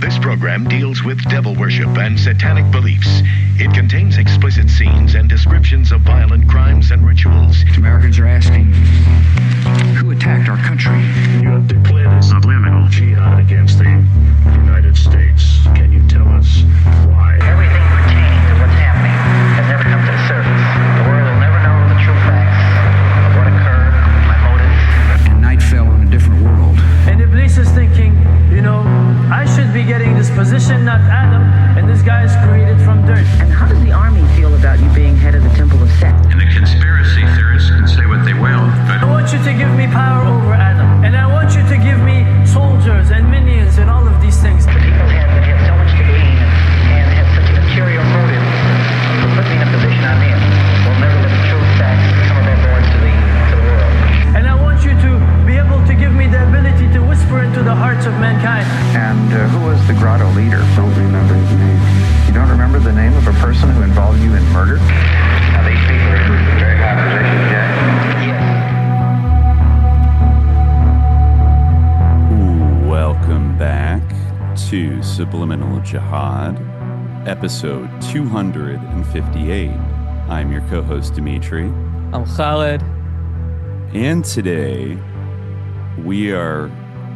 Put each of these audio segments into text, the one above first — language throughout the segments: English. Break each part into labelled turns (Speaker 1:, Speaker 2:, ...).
Speaker 1: This program deals with devil worship and satanic beliefs. It contains explicit scenes and descriptions of violent crimes and rituals.
Speaker 2: Americans are asking, who attacked our country?
Speaker 3: You have declared Subliminal Jihad against the United States. Can you tell us why?
Speaker 4: Everything pertaining to what's happening has never come to the surface. The world will never know the true facts of what occurred, my motives.
Speaker 2: And night fell on a different world.
Speaker 5: And Iblis is thinking, I should be getting this position, not Adam, and this guy is created from dirt.
Speaker 6: And how does the army feel about you being head of the Temple of Set?
Speaker 7: And the conspiracy theorists can say what they will, but
Speaker 5: I want you to give me power over Adam, and I want you to give me soldiers and minions and all of these things.
Speaker 4: The people have so much to gain and have such an ulterior motive for putting in a position I'm in. We'll never let the true facts come aboard to the world.
Speaker 5: And I want you to be able to give me the ability to whisper into the hearts of mankind.
Speaker 2: And who was the grotto leader? Don't remember his name. You don't remember the name of a person who involved you in murder?
Speaker 4: Now these people are in very high positions, Jack. Yes.
Speaker 8: Welcome back to Subliminal Jihad, episode 258. I'm your co-host, Dimitri.
Speaker 9: I'm Khaled.
Speaker 8: And today, we are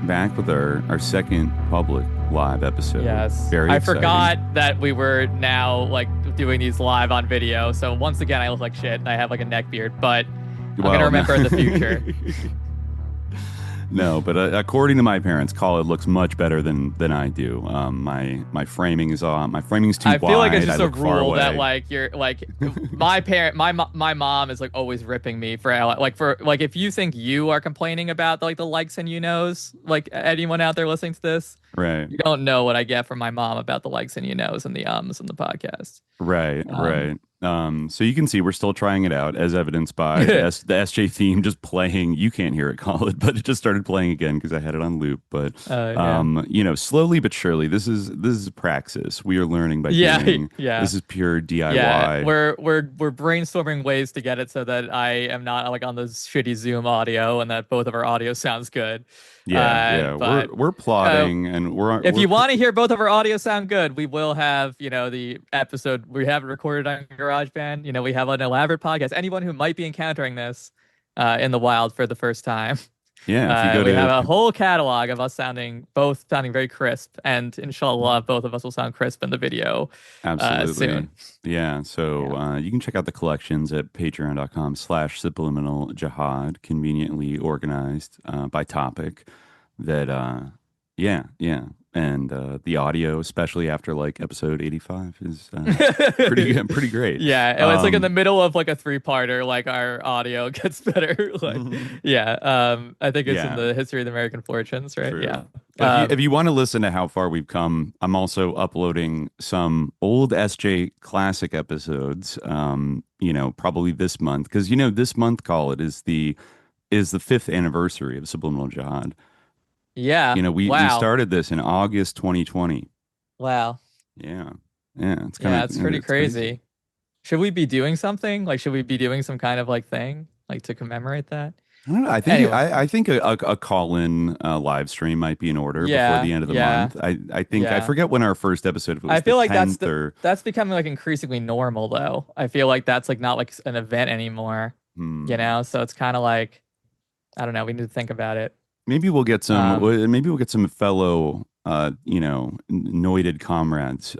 Speaker 8: back with our second public live episode.
Speaker 9: Yes.
Speaker 8: Very
Speaker 9: I
Speaker 8: exciting.
Speaker 9: forgot that we were now doing these live on video. So once again, I look like shit and I have a neck beard, but I'm going to remember in the future.
Speaker 8: No, but according to my parents, Khaled looks much better than I do. My framing is on. My framing's too wide.
Speaker 9: I feel like it's just
Speaker 8: a
Speaker 9: a rule that you're my mom is always ripping me for if you think you are complaining about the likes and anyone out there listening to this,
Speaker 8: right?
Speaker 9: You don't know what I get from my mom about the likes and and the and the podcast.
Speaker 8: Right, right. So you can see we're still trying it out, as evidenced by the SJ theme just playing. You can't hear it, Khaled, but it just started playing again because I had it on loop. But slowly but surely, this is praxis. We are learning by doing. Yeah. This is pure DIY.
Speaker 9: Yeah, we're brainstorming ways to get it so that I am not on the shitty Zoom audio and that both of our audio sounds good.
Speaker 8: But we're plotting and we're.
Speaker 9: If you want to hear both of our audio sound good, we will have the episode we have it recorded on GarageBand. We have an elaborate podcast. Anyone who might be encountering this in the wild for the first time.
Speaker 8: Yeah, if you go
Speaker 9: we have a whole catalog of us sounding very crisp, and inshallah, both of us will sound crisp in the video.
Speaker 8: Absolutely.
Speaker 9: Soon.
Speaker 8: Yeah, so you can check out the collections at patreon.com/subliminal jihad, conveniently organized by topic. That and the audio, especially after episode 85, is pretty great.
Speaker 9: Yeah, it's in the middle of a three-parter. Our audio gets better. I think it's in the history of the American fortunes, right?
Speaker 8: True.
Speaker 9: Yeah.
Speaker 8: If you want to listen to how far we've come, I'm also uploading some old SJ classic episodes. Probably this month because this month, call it, is the 5th anniversary of Subliminal Jihad.
Speaker 9: Yeah.
Speaker 8: We started this in August 2020.
Speaker 9: Wow.
Speaker 8: Yeah. It's kind of
Speaker 9: it's pretty crazy. Should we be doing something? Should we be doing some kind of thing to commemorate that?
Speaker 8: I don't know. I think a call-in live stream might be in order before the end of the month. I think I forget when our first episode was.
Speaker 9: I feel
Speaker 8: the
Speaker 9: 10th that's becoming increasingly normal though. I feel that's not an event anymore. So it's kind of I don't know. We need to think about it.
Speaker 8: Maybe we'll get some. Maybe we'll get some fellow, noited comrades,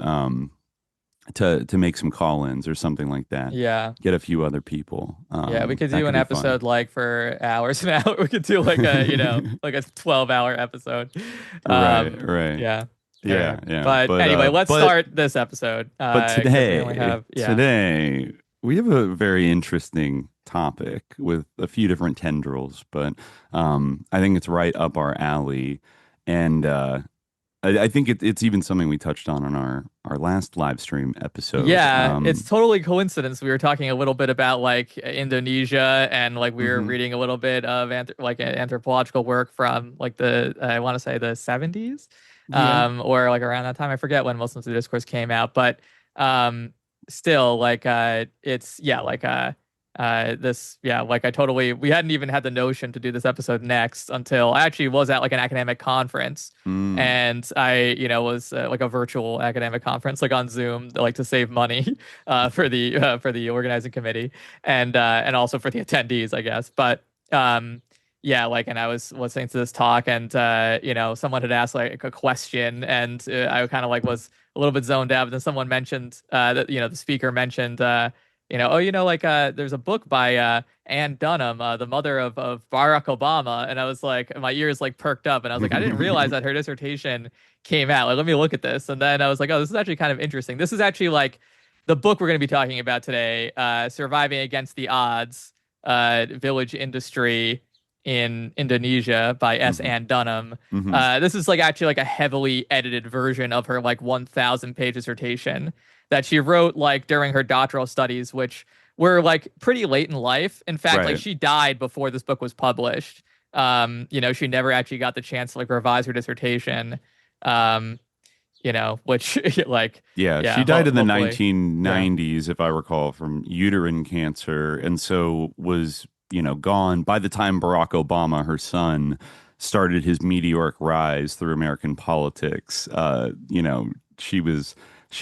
Speaker 8: to make some call-ins or something like that.
Speaker 9: Yeah.
Speaker 8: Get a few other people.
Speaker 9: We could do an episode for hours and hours. We could do a 12-hour episode.
Speaker 8: Right.
Speaker 9: Yeah.
Speaker 8: Yeah.
Speaker 9: But anyway, let's start this episode.
Speaker 8: But today we have a very interesting topic with a few different tendrils, but I think it's right up our alley, and I think it's even something we touched on our last live stream episode.
Speaker 9: Yeah, it's totally coincidence. We were talking a little bit about Indonesia, and we were reading a little bit of anthropological work from I want to say the 70s, or around that time. I forget when Muslims of Discourse came out, but still it's we hadn't even had the notion to do this episode next until I actually was at like an academic conference, and I, was like a virtual academic conference, like on Zoom, like to save money for the organizing committee, and also for the attendees, I guess. But and I was listening to this talk, and someone had asked like a question, and I kind of like was a little bit zoned out. But then someone mentioned that the speaker mentioned there's a book by Anne Dunham, the mother of Barack Obama, and I was like, my ears like perked up, and I was like, I didn't realize that her dissertation came out. Like, let me look at this, and then I was like, oh, this is actually kind of interesting. This is actually like the book we're going to be talking about today, Surviving Against the Odds, Village Industry in Indonesia by S. Ann Dunham. This is like actually like a heavily edited version of her like 1,000-page dissertation that she wrote like during her doctoral studies, which were like pretty late in life. In fact, like she died before this book was published. She never actually got the chance to like revise her dissertation. Which like
Speaker 8: she died in the 1990s, if I recall, from uterine cancer, and so was gone by the time Barack Obama, her son, started his meteoric rise through American politics. She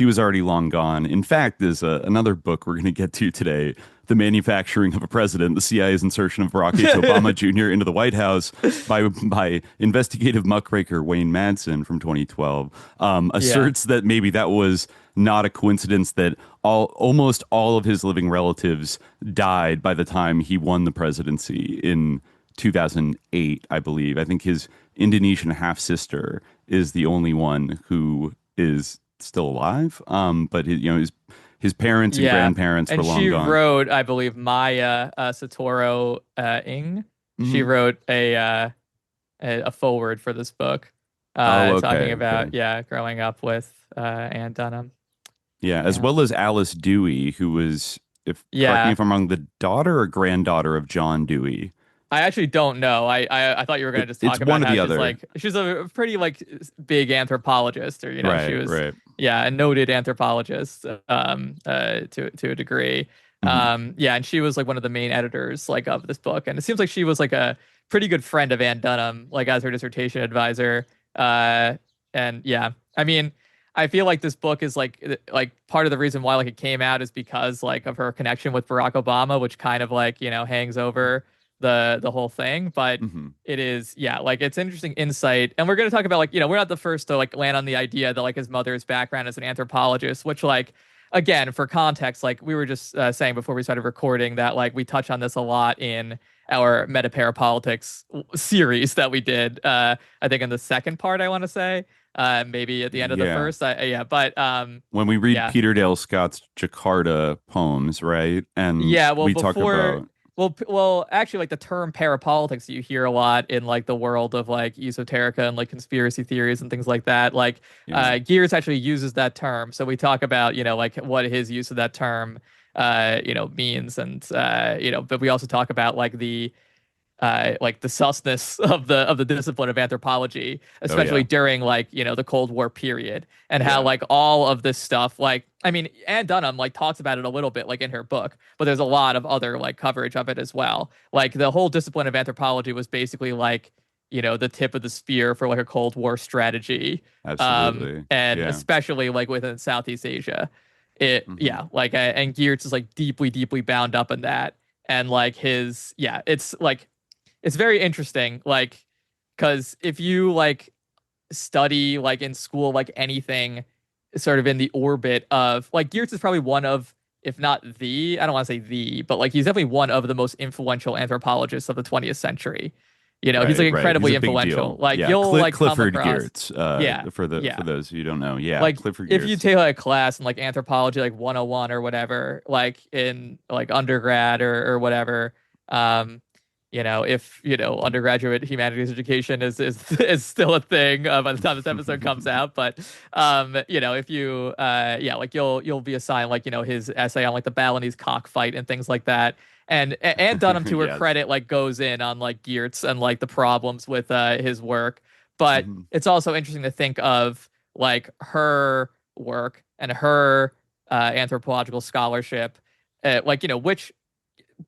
Speaker 8: was already long gone. In fact, there's another book we're going to get to today, The Manufacturing of a President, the CIA's insertion of Barack H. Obama Jr. into the White House by investigative muckraker Wayne Madsen from 2012, asserts that maybe that was not a coincidence that almost all of his living relatives died by the time he won the presidency in 2008, I believe. I think his Indonesian half-sister is the only one who is still alive. But his parents and grandparents were long gone.
Speaker 9: And she wrote, I believe, Maya Satoru Ing. She wrote a foreword for this book, talking about growing up with Anne Dunham.
Speaker 8: Yeah, as well as Alice Dewey, who was, correct me if I'm wrong, the daughter or granddaughter of John Dewey.
Speaker 9: I actually don't know. I thought you were going to just talk about how she's like, she's a pretty like big anthropologist, or she was a noted anthropologist to a degree. And she was like one of the main editors like of this book, and it seems like she was like a pretty good friend of Anne Dunham, like as her dissertation advisor. I mean, I feel like this book is like part of the reason why like it came out is because like of her connection with Barack Obama, which kind of like hangs over the whole thing. But it is like it's interesting insight, and we're going to talk about like we're not the first to like land on the idea that like his mother's background as an anthropologist, which like again for context, like we were just saying before we started recording that like we touch on this a lot in our meta parapolitics series that we did I think in the second part, I want to say. Maybe at the end of the first, but
Speaker 8: when we read Peter Dale Scott's Jakarta poems, right? And we talk about
Speaker 9: actually, like the term parapolitics you hear a lot in like the world of like esoterica and like conspiracy theories and things like that. Like Gears actually uses that term, so we talk about like what his use of that term means, and but we also talk about like the susness of the discipline of anthropology, especially during like the Cold War period, and how like all of this stuff, like I mean, Anne Dunham like talks about it a little bit like in her book, but there's a lot of other like coverage of it as well. Like the whole discipline of anthropology was basically like the tip of the spear for like a Cold War strategy.
Speaker 8: Absolutely.
Speaker 9: Especially like within Southeast Asia. And Geertz is like deeply bound up in that, and like his it's very interesting, like, because if you like study like in school like anything sort of in the orbit of like Geertz is probably one of, if not the, I don't want to say the, but like he's definitely one of the most influential anthropologists of the 20th century. He's like incredibly influential. Like you'll like
Speaker 8: Clifford
Speaker 9: come across,
Speaker 8: Geertz. For those who don't know,
Speaker 9: like
Speaker 8: Clifford
Speaker 9: if
Speaker 8: Geertz.
Speaker 9: you take like a class in like anthropology, like 101 or whatever, like in like undergrad or whatever, if undergraduate humanities education is still a thing by the time this episode comes out, but if you like you'll be assigned like his essay on like the Balinese cockfight and things like that, and Dunham to her credit like goes in on like Geertz and like the problems with his work, but it's also interesting to think of like her work and her anthropological scholarship, which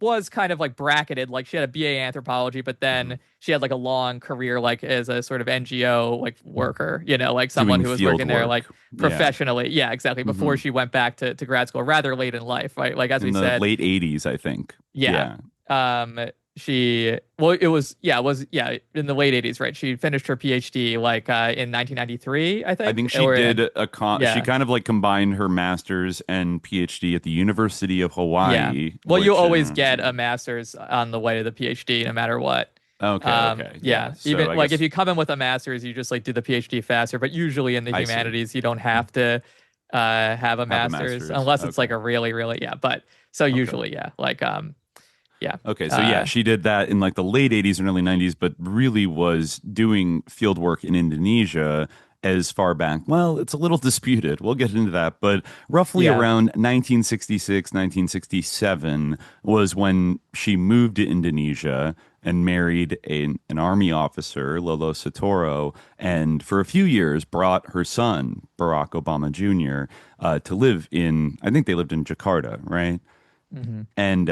Speaker 9: was kind of like bracketed. Like she had a BA anthropology, but then she had like a long career like as a sort of NGO like worker, like someone
Speaker 8: Doing
Speaker 9: who was
Speaker 8: field
Speaker 9: working there
Speaker 8: work.
Speaker 9: like
Speaker 8: Yeah.
Speaker 9: professionally. Yeah, exactly. Before she went back to grad school rather late in life, right? Like as
Speaker 8: In
Speaker 9: we
Speaker 8: the
Speaker 9: said,
Speaker 8: late 80s, I think.
Speaker 9: yeah. It was in the late 80s, right? She finished her PhD like in 1993, I
Speaker 8: I
Speaker 9: think.
Speaker 8: think she did she
Speaker 9: Yeah.
Speaker 8: kind of like combined her master's and PhD at the University of
Speaker 9: Yeah.
Speaker 8: Hawaii.
Speaker 9: Well, you
Speaker 8: which,
Speaker 9: always get a master's on the way to the PhD, no matter what.
Speaker 8: okay. Yeah. So
Speaker 9: Even
Speaker 8: I
Speaker 9: like
Speaker 8: guess
Speaker 9: if you come in with a master's, you just like do the PhD faster. But usually in the
Speaker 8: I see.
Speaker 9: humanities, you don't have to have a
Speaker 8: Have a
Speaker 9: master's
Speaker 8: master's.
Speaker 9: unless it's like
Speaker 8: Okay.
Speaker 9: a really, really But so usually, yeah.
Speaker 8: Okay, so yeah, she did that in like the late 80s and early 90s, but really was doing field work in Indonesia as far back. Well, it's a little disputed. We'll get into that, but roughly
Speaker 9: Yeah.
Speaker 8: around 1966, 1967 was when she moved to Indonesia and married an army officer, Lolo Sotoro, and for a few years brought her son, Barack Obama Jr., to live in, I think they lived in Jakarta, right?
Speaker 9: Hmm.
Speaker 8: And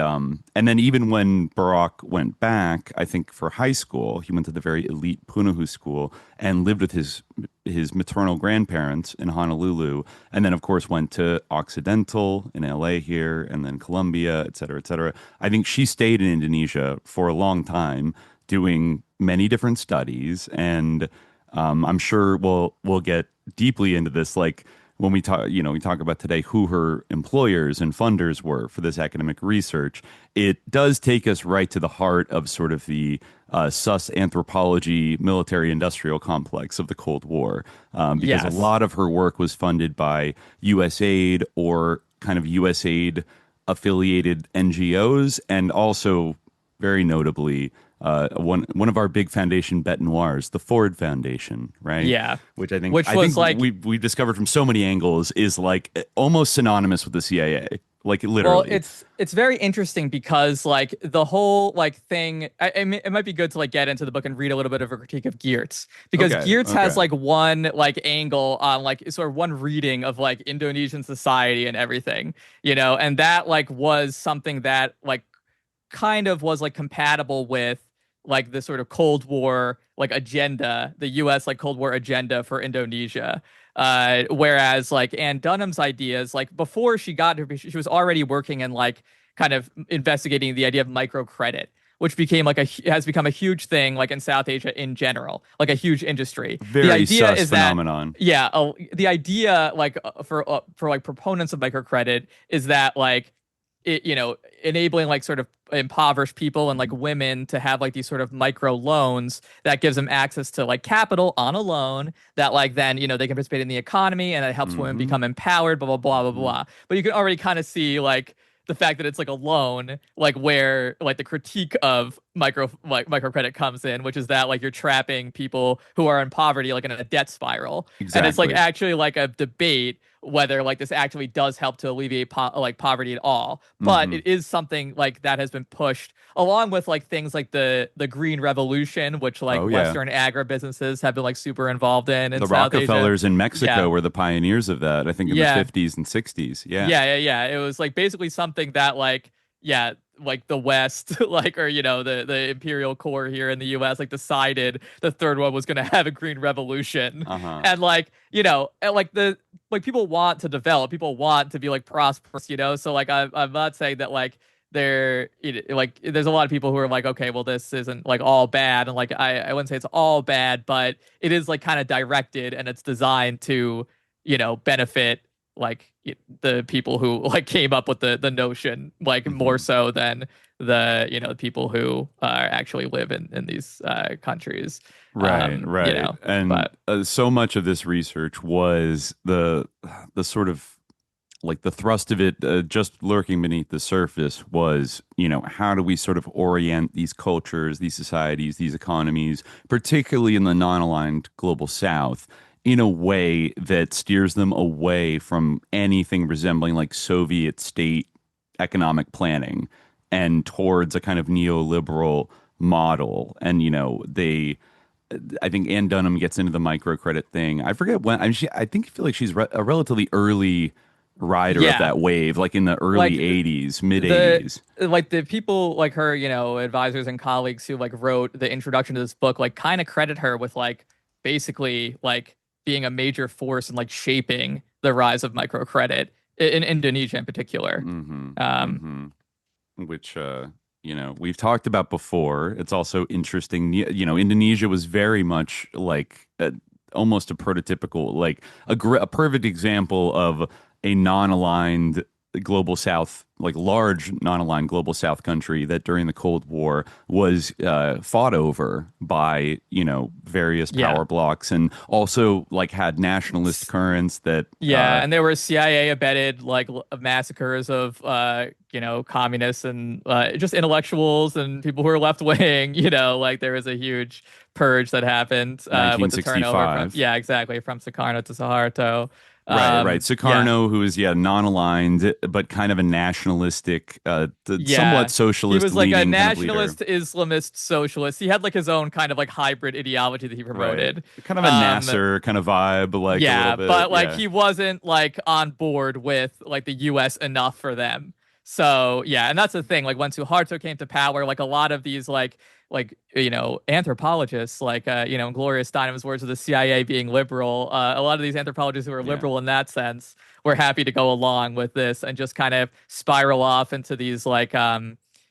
Speaker 8: then even when Barack went back, I think for high school, he went to the very elite Punahu school and lived with his maternal grandparents in Honolulu, and then of course went to Occidental in LA here, and then Columbia, et cetera, et cetera. I think she stayed in Indonesia for a long time, doing many different studies, and I'm sure we'll get deeply into this, like when we talk about today who her employers and funders were for this academic research. It does take us right to the heart of sort of the sus anthropology military industrial complex of the Cold War, because
Speaker 9: Yes.
Speaker 8: a lot of her work was funded by USAID or kind of USAID affiliated NGOs, and also very notably one of our big foundation bet noirs, the Ford Foundation, right?
Speaker 9: Yeah.
Speaker 8: Which I think
Speaker 9: Which was like
Speaker 8: we've discovered from so many angles is like almost synonymous with the CIA, like
Speaker 9: Well,
Speaker 8: literally.
Speaker 9: it's very interesting because like the whole like thing, it might be good to like get into the book and read a little bit of a critique of Geertz, because
Speaker 8: Okay,
Speaker 9: Geertz has
Speaker 8: okay.
Speaker 9: like one like angle on like sort of one reading of like Indonesian society and everything, and that like was something that like kind of was like compatible with like the sort of Cold War like agenda, the US like Cold War agenda for Indonesia. Whereas like Anne Dunham's ideas, like before she got her, she was already working in like kind of investigating the idea of microcredit, which became like has become a huge thing like in South Asia in general, like a huge industry. The
Speaker 8: Very
Speaker 9: idea
Speaker 8: sus
Speaker 9: is
Speaker 8: phenomenon.
Speaker 9: that the idea like for like proponents of microcredit is that like it, enabling like sort of impoverished people and like women to have like these sort of micro loans that gives them access to like capital on a loan that like then they can participate in the economy, and it helps women
Speaker 8: Hmm.
Speaker 9: become empowered, blah blah blah blah blah. But you can already kind of see like the fact that it's like a loan, like where like the critique of microcredit comes in, which is that like you're trapping people who are in poverty like in a debt spiral. And it's like
Speaker 8: Exactly.
Speaker 9: actually like a debate whether like this actually does help to alleviate like poverty at all. But
Speaker 8: Hmm.
Speaker 9: it is something like that has been pushed along with like things like the green revolution, which like
Speaker 8: Oh yeah.
Speaker 9: Western agribusinesses have been like super involved in
Speaker 8: The
Speaker 9: South Asia.
Speaker 8: Rockefellers in Mexico
Speaker 9: Yeah.
Speaker 8: were the pioneers of that, I think in the
Speaker 9: Yeah.
Speaker 8: 50s and 60s. Yeah.
Speaker 9: Yeah. It was like basically something that like the West, like, or the imperial core here in the US like decided the third one was gonna have a green revolution.
Speaker 8: Uh-huh.
Speaker 9: And and like the like people want to develop, people want to be like prosperous, so like I'm not saying that like like there's a lot of people who are like, okay, well this isn't like all bad, and like I wouldn't say it's all bad, but it is like kind of directed and it's designed to benefit like the people who like came up with the notion, like more so than the people who actually live in these countries.
Speaker 8: Right, right. And
Speaker 9: but
Speaker 8: so much of this research was the sort of like the thrust of it, just lurking beneath the surface was, how do we sort of orient these cultures, these societies, these economies, particularly in the non-aligned global South, in a way that steers them away from anything resembling like Soviet state economic planning and towards a kind of neoliberal model. And, I think Ann Dunham gets into the microcredit thing. I forget when. I feel like she's a relatively early rider of that wave, like in the early 80s, mid 80s.
Speaker 9: Like the people like her, advisors and colleagues who like wrote the introduction to this book, like kind of credit her with like basically like being a major force in like shaping the rise of microcredit in Indonesia in particular.
Speaker 8: Which, we've talked about before. It's also interesting. Indonesia was very much like almost a prototypical, like a perfect example of a non-aligned global South, like large non-aligned global South country that during the Cold War was fought over by, various power blocks, and also like had nationalist currents that
Speaker 9: and there were CIA abetted like massacres of communists and just intellectuals and people who were left wing. Like there was a huge purge that happened with the turnover from Sukarno to Suharto.
Speaker 8: Right. Sukarno, who is non-aligned, but kind of a nationalistic, somewhat socialist.
Speaker 9: He was like a
Speaker 8: kind
Speaker 9: nationalist Islamist socialist. He had like his own kind of like hybrid ideology that he promoted.
Speaker 8: Right. Kind of a Nasser kind of vibe, like a little bit.
Speaker 9: But like he wasn't like on board with like the U.S. enough for them. So and that's the thing. Like when Suharto came to power, like a lot of these like anthropologists, like in Gloria Steinem's words of the CIA being liberal, a lot of these anthropologists who are liberal in that sense were happy to go along with this and just kind of spiral off into these like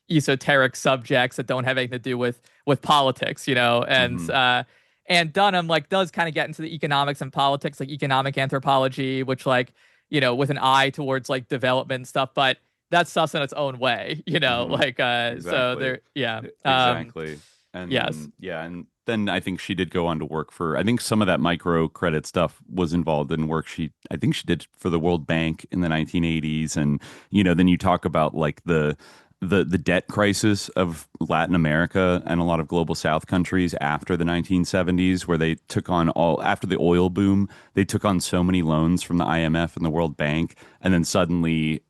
Speaker 9: esoteric subjects that don't have anything to do with politics, and Dunham like does kind of get into the economics and politics, like economic anthropology, which like with an eye towards like development stuff, but that stuff's in its own way,
Speaker 8: Exactly.
Speaker 9: So there,
Speaker 8: exactly. And and then I think she did go on to work for, I think some of that microcredit stuff was involved in work I think she did for the World Bank in the 1980s. And, then you talk about like the debt crisis of Latin America and a lot of global South countries after the 1970s, where they took on after the oil boom, they took on so many loans from the IMF and the World Bank. And then suddenly,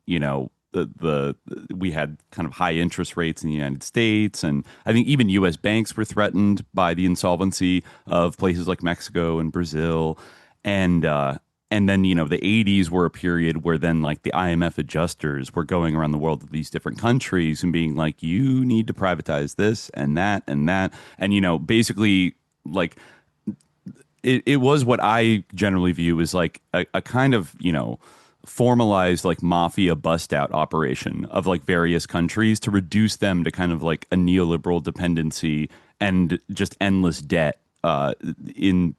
Speaker 8: we had kind of high interest rates in the United States, and I think even U.S. banks were threatened by the insolvency of places like Mexico and Brazil, and then the 80s were a period where then like the IMF adjusters were going around the world to these different countries and being like, you need to privatize this and that and that, and basically like it was what I generally view as like a kind of formalized like mafia bust out operation of like various countries to reduce them to kind of like a neoliberal dependency and just endless debt and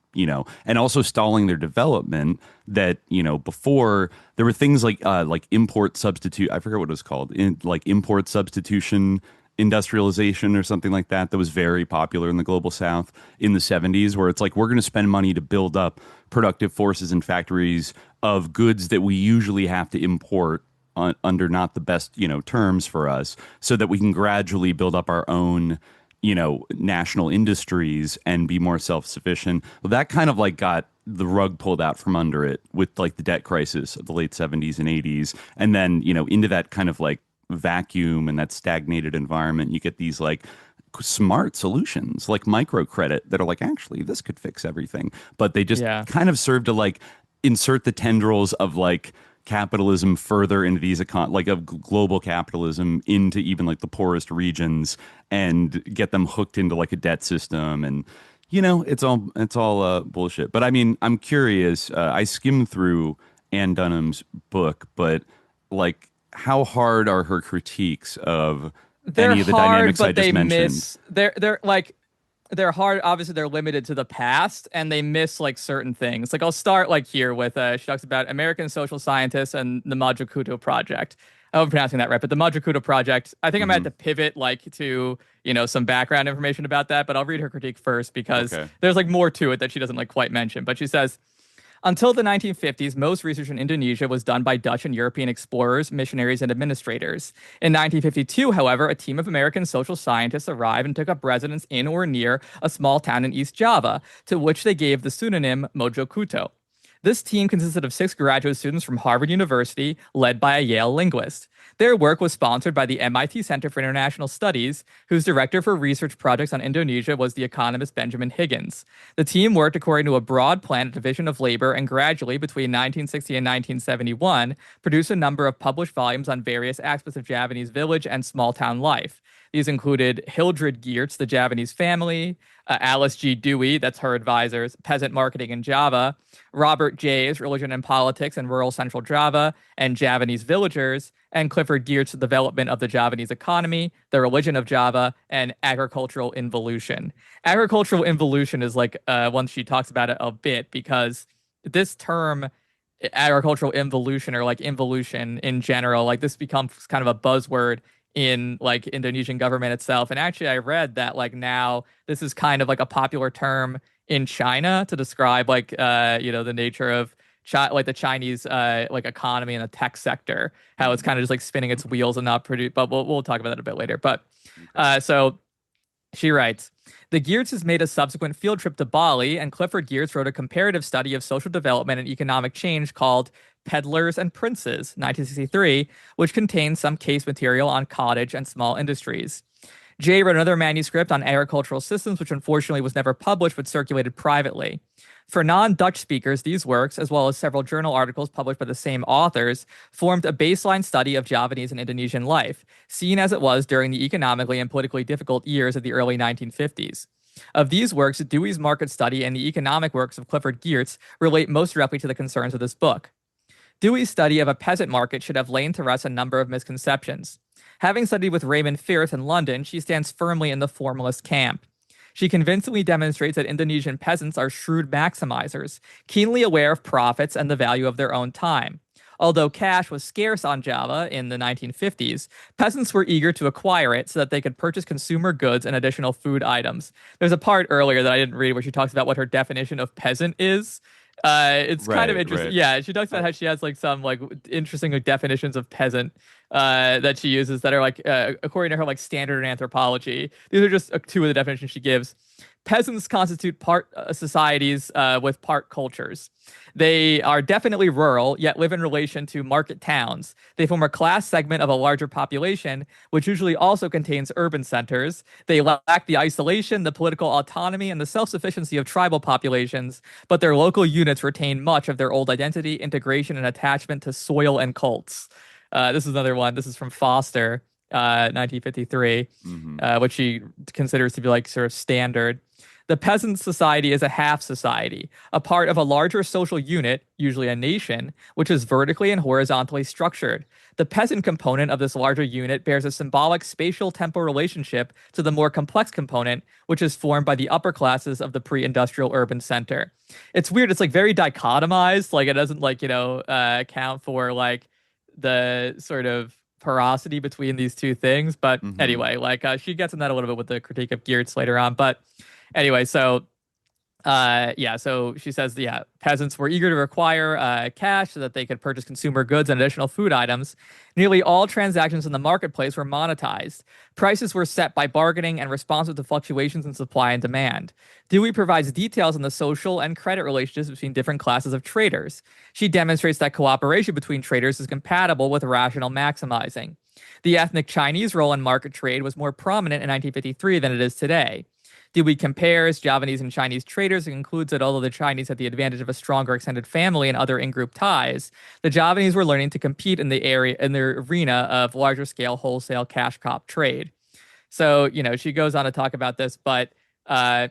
Speaker 8: also stalling their development that, before there were things like import substitute, I forget what it was called, import substitution industrialization or something like that was very popular in the global South in the 70s, where it's like, we're going to spend money to build up productive forces and factories of goods that we usually have to import under not the best, terms for us, so that we can gradually build up our own, national industries and be more self-sufficient. Well, that kind of like got the rug pulled out from under it with like the debt crisis of the late 70s and 80s. And then, into that kind of like vacuum and that stagnated environment, you get these like smart solutions like microcredit that are like, actually, this could fix everything. But they just kind of serve to like insert the tendrils of like capitalism further into these of global capitalism into even like the poorest regions and get them hooked into like a debt system. And it's all bullshit. But I mean, I'm curious, I skimmed through Ann Dunham's book, but like, how hard are her critiques of any of the dynamics I just mentioned?
Speaker 9: They're hard. Obviously, they're limited to the past, and they miss like certain things. Like I'll start like here with she talks about American social scientists and the Madjokuto Project. I hope I'm pronouncing that right, but the Madjokuto Project. I think I'm going to have to pivot like to some background information about that, but I'll read her critique first because there's like more to it that she doesn't like quite mention. But she says, until the 1950s, most research in Indonesia was done by Dutch and European explorers, missionaries, and administrators. In 1952, however, a team of American social scientists arrived and took up residence in or near a small town in East Java, to which they gave the pseudonym Mojokuto. This team consisted of 6 graduate students from Harvard University, led by a Yale linguist. Their work was sponsored by the MIT Center for International Studies, whose director for research projects on Indonesia was the economist Benjamin Higgins. The team worked according to a broad plan of division of labor and gradually, between 1960 and 1971, produced a number of published volumes on various aspects of Javanese village and small town life. These included Hildred Geertz, The Javanese Family, Alice G. Dewey, that's her advisor's Peasant Marketing in Java, Robert Jay's Religion and Politics in Rural Central Java and Javanese Villagers, and Clifford Geertz's Development of the Javanese Economy, The Religion of Java, and Agricultural Involution. Agricultural involution is like one she talks about it a bit because this term, agricultural involution or like involution in general, like this becomes kind of a buzzword in like Indonesian government itself. And actually I read that like now this is kind of like a popular term in China to describe like the nature of like the Chinese like economy and the tech sector, how it's kind of just like spinning its wheels and not produce, but we'll talk about that a bit later. But so she writes, the Geertzes made a subsequent field trip to Bali, and Clifford Geertz wrote a comparative study of social development and economic change called Peddlers and Princes, 1963, which contains some case material on cottage and small industries. Jay wrote another manuscript on agricultural systems, which unfortunately was never published but circulated privately. For non-Dutch speakers, these works, as well as several journal articles published by the same authors, formed a baseline study of Javanese and Indonesian life, seen as it was during the economically and politically difficult years of the early 1950s. Of these works, Dewey's market study and the economic works of Clifford Geertz relate most directly to the concerns of this book. Dewey's study of a peasant market should have lain to rest a number of misconceptions. Having studied with Raymond Firth in London, she stands firmly in the formalist camp. She convincingly demonstrates that Indonesian peasants are shrewd maximizers, keenly aware of profits and the value of their own time. Although cash was scarce on Java in the 1950s, peasants were eager to acquire it so that they could purchase consumer goods and additional food items. There's a part earlier that I didn't read where she talks about what her definition of peasant is. It's kind of interesting. Right. Yeah, she talks about how she has like some like interesting like, definitions of peasant that she uses that are like according to her like standard in anthropology. These are just two of the definitions she gives. Peasants constitute part societies with part cultures. They are definitely rural, yet live in relation to market towns. They form a class segment of a larger population, which usually also contains urban centers. They lack the isolation, the political autonomy, and the self-sufficiency of tribal populations, but their local units retain much of their old identity, integration, and attachment to soil and cults. This is another one. This is from Foster, 1953, which she considers to be like sort of standard. The peasant society is a half society, a part of a larger social unit, usually a nation, which is vertically and horizontally structured. The peasant component of this larger unit bears a symbolic spatial-temporal relationship to the more complex component, which is formed by the upper classes of the pre-industrial urban center. It's weird. It's like very dichotomized. Like it doesn't like, account for like the sort of porosity between these two things. But anyway, like she gets in that a little bit with the critique of Geertz later on. But anyway, so so she says, peasants were eager to acquire cash so that they could purchase consumer goods and additional food items. Nearly all transactions in the marketplace were monetized. Prices were set by bargaining and responsive to fluctuations in supply and demand. Dewey provides details on the social and credit relationships between different classes of traders. She demonstrates that cooperation between traders is compatible with rational maximizing. The ethnic Chinese role in market trade was more prominent in 1953 than it is today. Dewey compares Javanese and Chinese traders and concludes that although the Chinese had the advantage of a stronger extended family and other in-group ties, the Javanese were learning to compete in the arena of larger-scale wholesale cash crop trade. So, she goes on to talk about this, but I'll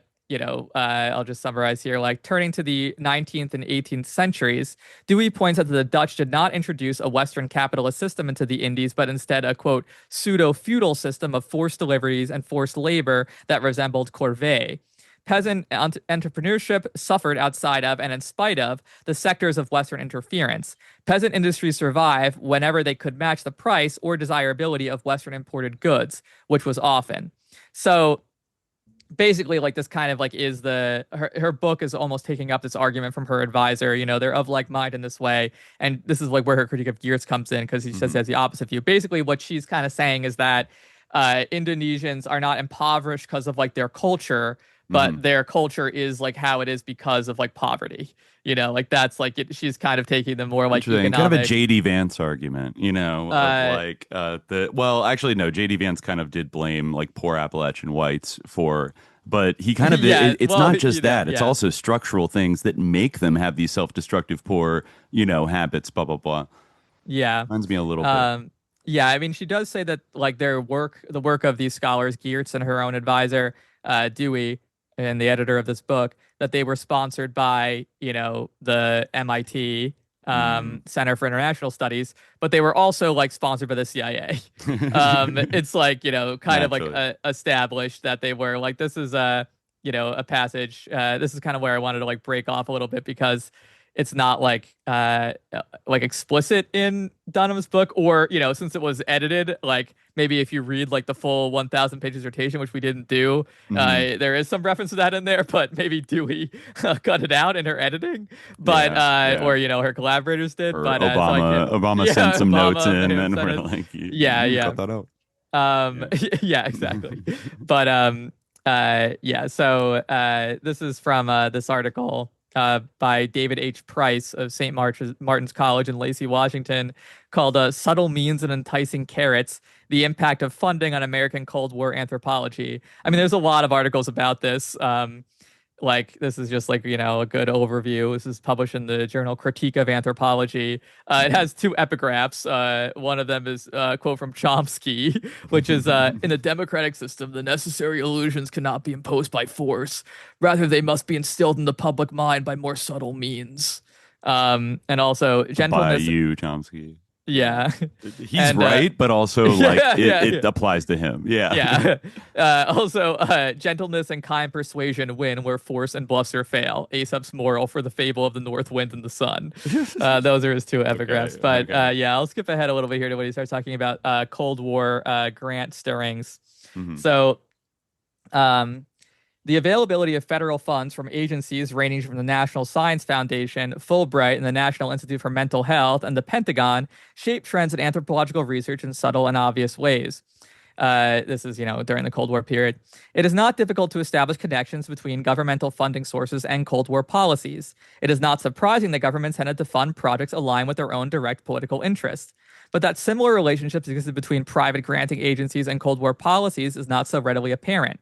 Speaker 9: just summarize here. Like turning to the 19th and 18th centuries, Dewey points out that the Dutch did not introduce a Western capitalist system into the Indies, but instead a, quote, pseudo-feudal system of forced deliveries and forced labor that resembled corvée. Peasant entrepreneurship suffered outside of and in spite of the sectors of Western interference. Peasant industries survived whenever they could match the price or desirability of Western imported goods, which was often. So basically, like this kind of like is her book is almost taking up this argument from her advisor. They're of like mind in this way, and this is like where her critique of Geertz comes in because he says he has the opposite view. Basically, what she's kind of saying is that Indonesians are not impoverished because of like their culture, but their culture is like how it is because of like poverty. Like that's like she's kind of taking the more like economic,
Speaker 8: kind of a JD Vance argument, well, actually no, JD Vance kind of did blame like poor Appalachian whites for, but he kind of it's not just that, it's also structural things that make them have these self-destructive poor, habits, blah blah blah.
Speaker 9: Yeah,
Speaker 8: reminds me a little bit.
Speaker 9: Yeah, I mean, she does say that like the work of these scholars, Geertz and her own advisor, Dewey, and the editor of this book, that they were sponsored by, the MIT Center for International Studies, but they were also like sponsored by the CIA. It's like, kind of like established that they were like, this is a passage. This is kind of where I wanted to like break off a little bit, because it's not like explicit in Dunham's book, or since it was edited, like maybe if you read like the full 1,000 page dissertation, which we didn't do, there is some reference to that in there, but maybe Dewey cut it out in her editing, but or her collaborators did,
Speaker 8: or
Speaker 9: but
Speaker 8: Obama sent some notes in, and we're like, cut that out.
Speaker 9: Yeah, exactly. But so this is from this article by David H. Price of St. Martin's College in Lacey, Washington, called Subtle Means and Enticing Carrots, the Impact of Funding on American Cold War Anthropology. I mean, there's a lot of articles about this. Like, this is just like, a good overview. This is published in the journal Critique of Anthropology. It has 2 epigraphs. One of them is a quote from Chomsky, which is, in a democratic system, the necessary illusions cannot be imposed by force. Rather, they must be instilled in the public mind by more subtle means. And also, gentleness.
Speaker 8: By you, Chomsky.
Speaker 9: Yeah.
Speaker 8: He's right, but also like it applies to him. Yeah.
Speaker 9: Also, gentleness and kind persuasion win where force and bluster fail. Aesop's moral for the fable of the north wind and the sun. Those are his 2 epigraphs. I'll skip ahead a little bit here to when he starts talking about Cold War grant stirrings. So, the availability of federal funds from agencies ranging from the National Science Foundation, Fulbright, and the National Institute for Mental Health, and the Pentagon shape trends in anthropological research in subtle and obvious ways. This is, during the Cold War period. It is not difficult to establish connections between governmental funding sources and Cold War policies. It is not surprising that governments tended to fund projects aligned with their own direct political interests. But that similar relationships existed between private granting agencies and Cold War policies is not so readily apparent.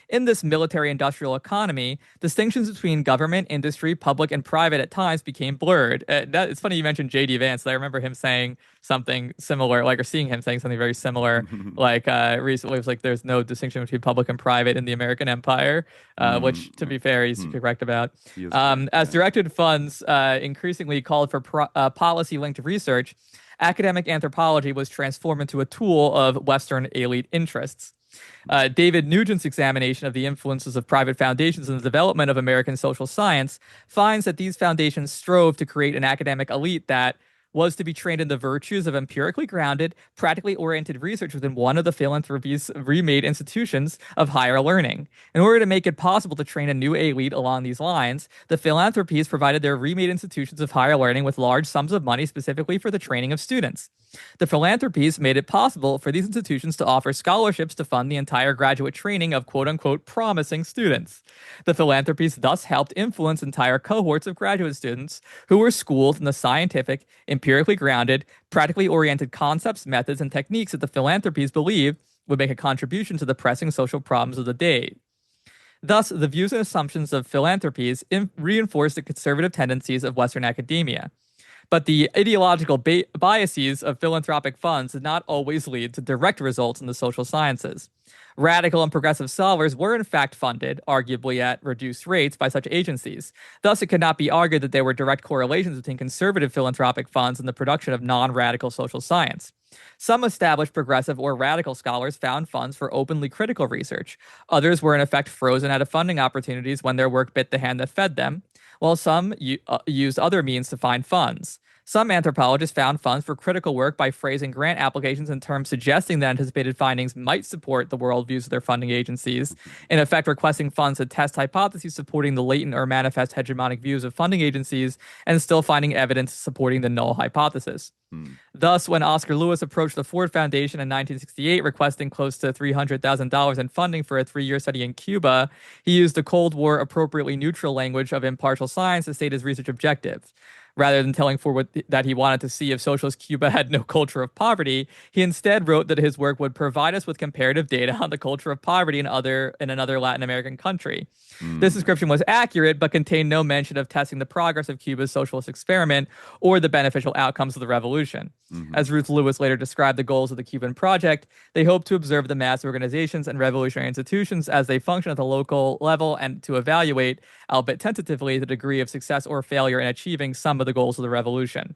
Speaker 9: In this military-industrial economy, distinctions between government, industry, public, and private at times became blurred. It's funny you mentioned J.D. Vance. I remember him saying something similar, or seeing him saying something very similar, recently. It was like, there's no distinction between public and private in the American empire, which, to be fair, he's correct about. As directed funds increasingly called for policy-linked research, academic anthropology was transformed into a tool of Western elite interests. David Nugent's examination of the influences of private foundations in the development of American social science finds that these foundations strove to create an academic elite that was to be trained in the virtues of empirically grounded, practically oriented research within one of the philanthropy's remade institutions of higher learning. In order to make it possible to train a new elite along these lines, the philanthropies provided their remade institutions of higher learning with large sums of money specifically for the training of students. The philanthropies made it possible for these institutions to offer scholarships to fund the entire graduate training of quote-unquote promising students. The philanthropies thus helped influence entire cohorts of graduate students who were schooled in the scientific, empirically grounded, practically oriented concepts, methods, and techniques that the philanthropies believed would make a contribution to the pressing social problems of the day. Thus, the views and assumptions of philanthropies reinforced the conservative tendencies of Western academia. But the ideological biases of philanthropic funds did not always lead to direct results in the social sciences. Radical and progressive scholars were in fact funded, arguably at reduced rates, by such agencies. Thus, it could not be argued that there were direct correlations between conservative philanthropic funds and the production of non-radical social science. Some established progressive or radical scholars found funds for openly critical research. Others were in effect frozen out of funding opportunities when their work bit the hand that fed them, while some used other means to find funds. Some anthropologists found funds for critical work by phrasing grant applications in terms suggesting that anticipated findings might support the worldviews of their funding agencies, in effect requesting funds to test hypotheses supporting the latent or manifest hegemonic views of funding agencies, and still finding evidence supporting the null hypothesis. Thus, when Oscar Lewis approached the Ford Foundation in 1968 requesting close to $300,000 in funding for a 3-year study in Cuba, he used the Cold War appropriately neutral language of impartial science to state his research objectives. Rather than telling Ford that he wanted to see if socialist Cuba had no culture of poverty, he instead wrote that his work would provide us with comparative data on the culture of poverty in another Latin American country. This description was accurate, but contained no mention of testing the progress of Cuba's socialist experiment or the beneficial outcomes of the revolution. As Ruth Lewis later described the goals of the Cuban project, they hoped to observe the mass organizations and revolutionary institutions as they function at the local level and to evaluate, albeit tentatively, the degree of success or failure in achieving some of the goals of the revolution.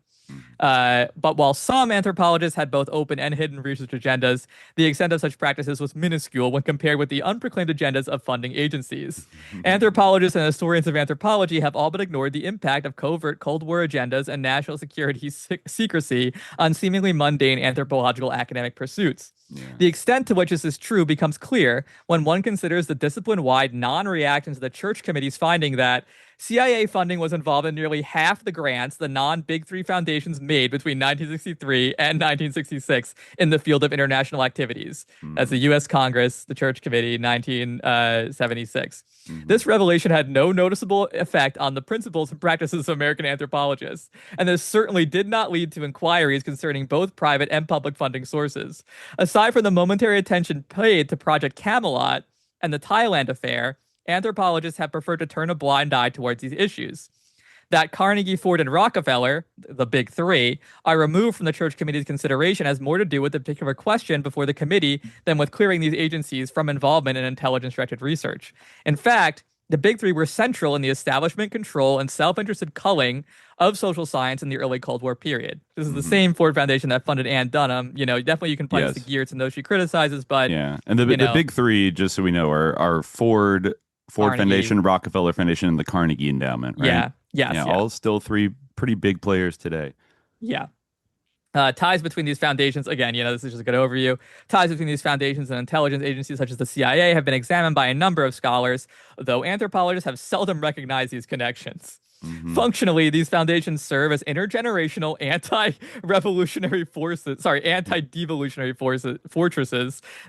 Speaker 9: But while some anthropologists had both open and hidden research agendas, the extent of such practices was minuscule when compared with the unproclaimed agendas of funding agencies. Anthropologists and historians of anthropology have all but ignored the impact of covert Cold War agendas and national security secrecy on seemingly mundane anthropological academic pursuits. The extent to which this is true becomes clear when one considers the discipline-wide non-reaction to the Church Committee's finding that CIA funding was involved in nearly half the grants the non-Big Three foundations made between 1963 and 1966 in the field of international activities. That's the U.S. Congress, the Church Committee, 1976. This revelation had no noticeable effect on the principles and practices of American anthropologists, and this certainly did not lead to inquiries concerning both private and public funding sources. Aside from the momentary attention paid to Project Camelot and the Thailand affair, anthropologists have preferred to turn a blind eye towards these issues. That Carnegie, Ford, and Rockefeller, the Big Three, are removed from the Church Committee's consideration has more to do with the particular question before the committee than with clearing these agencies from involvement in intelligence-directed research. In fact, the Big Three were central in the establishment, control, and self-interested culling of social science in the early Cold War period. This is the same Ford Foundation that funded Ann Dunham. Definitely you can place the Geertz and those she criticizes, but
Speaker 8: and the Big Three, just so we know, are Ford Foundation, Rockefeller Foundation, and the Carnegie Endowment, right? All still three pretty big players today.
Speaker 9: Ties between these foundations, again, this is just a good overview. Ties between these foundations and intelligence agencies such as the CIA have been examined by a number of scholars, though anthropologists have seldom recognized these connections. Functionally, these foundations serve as intergenerational anti-devolutionary fortresses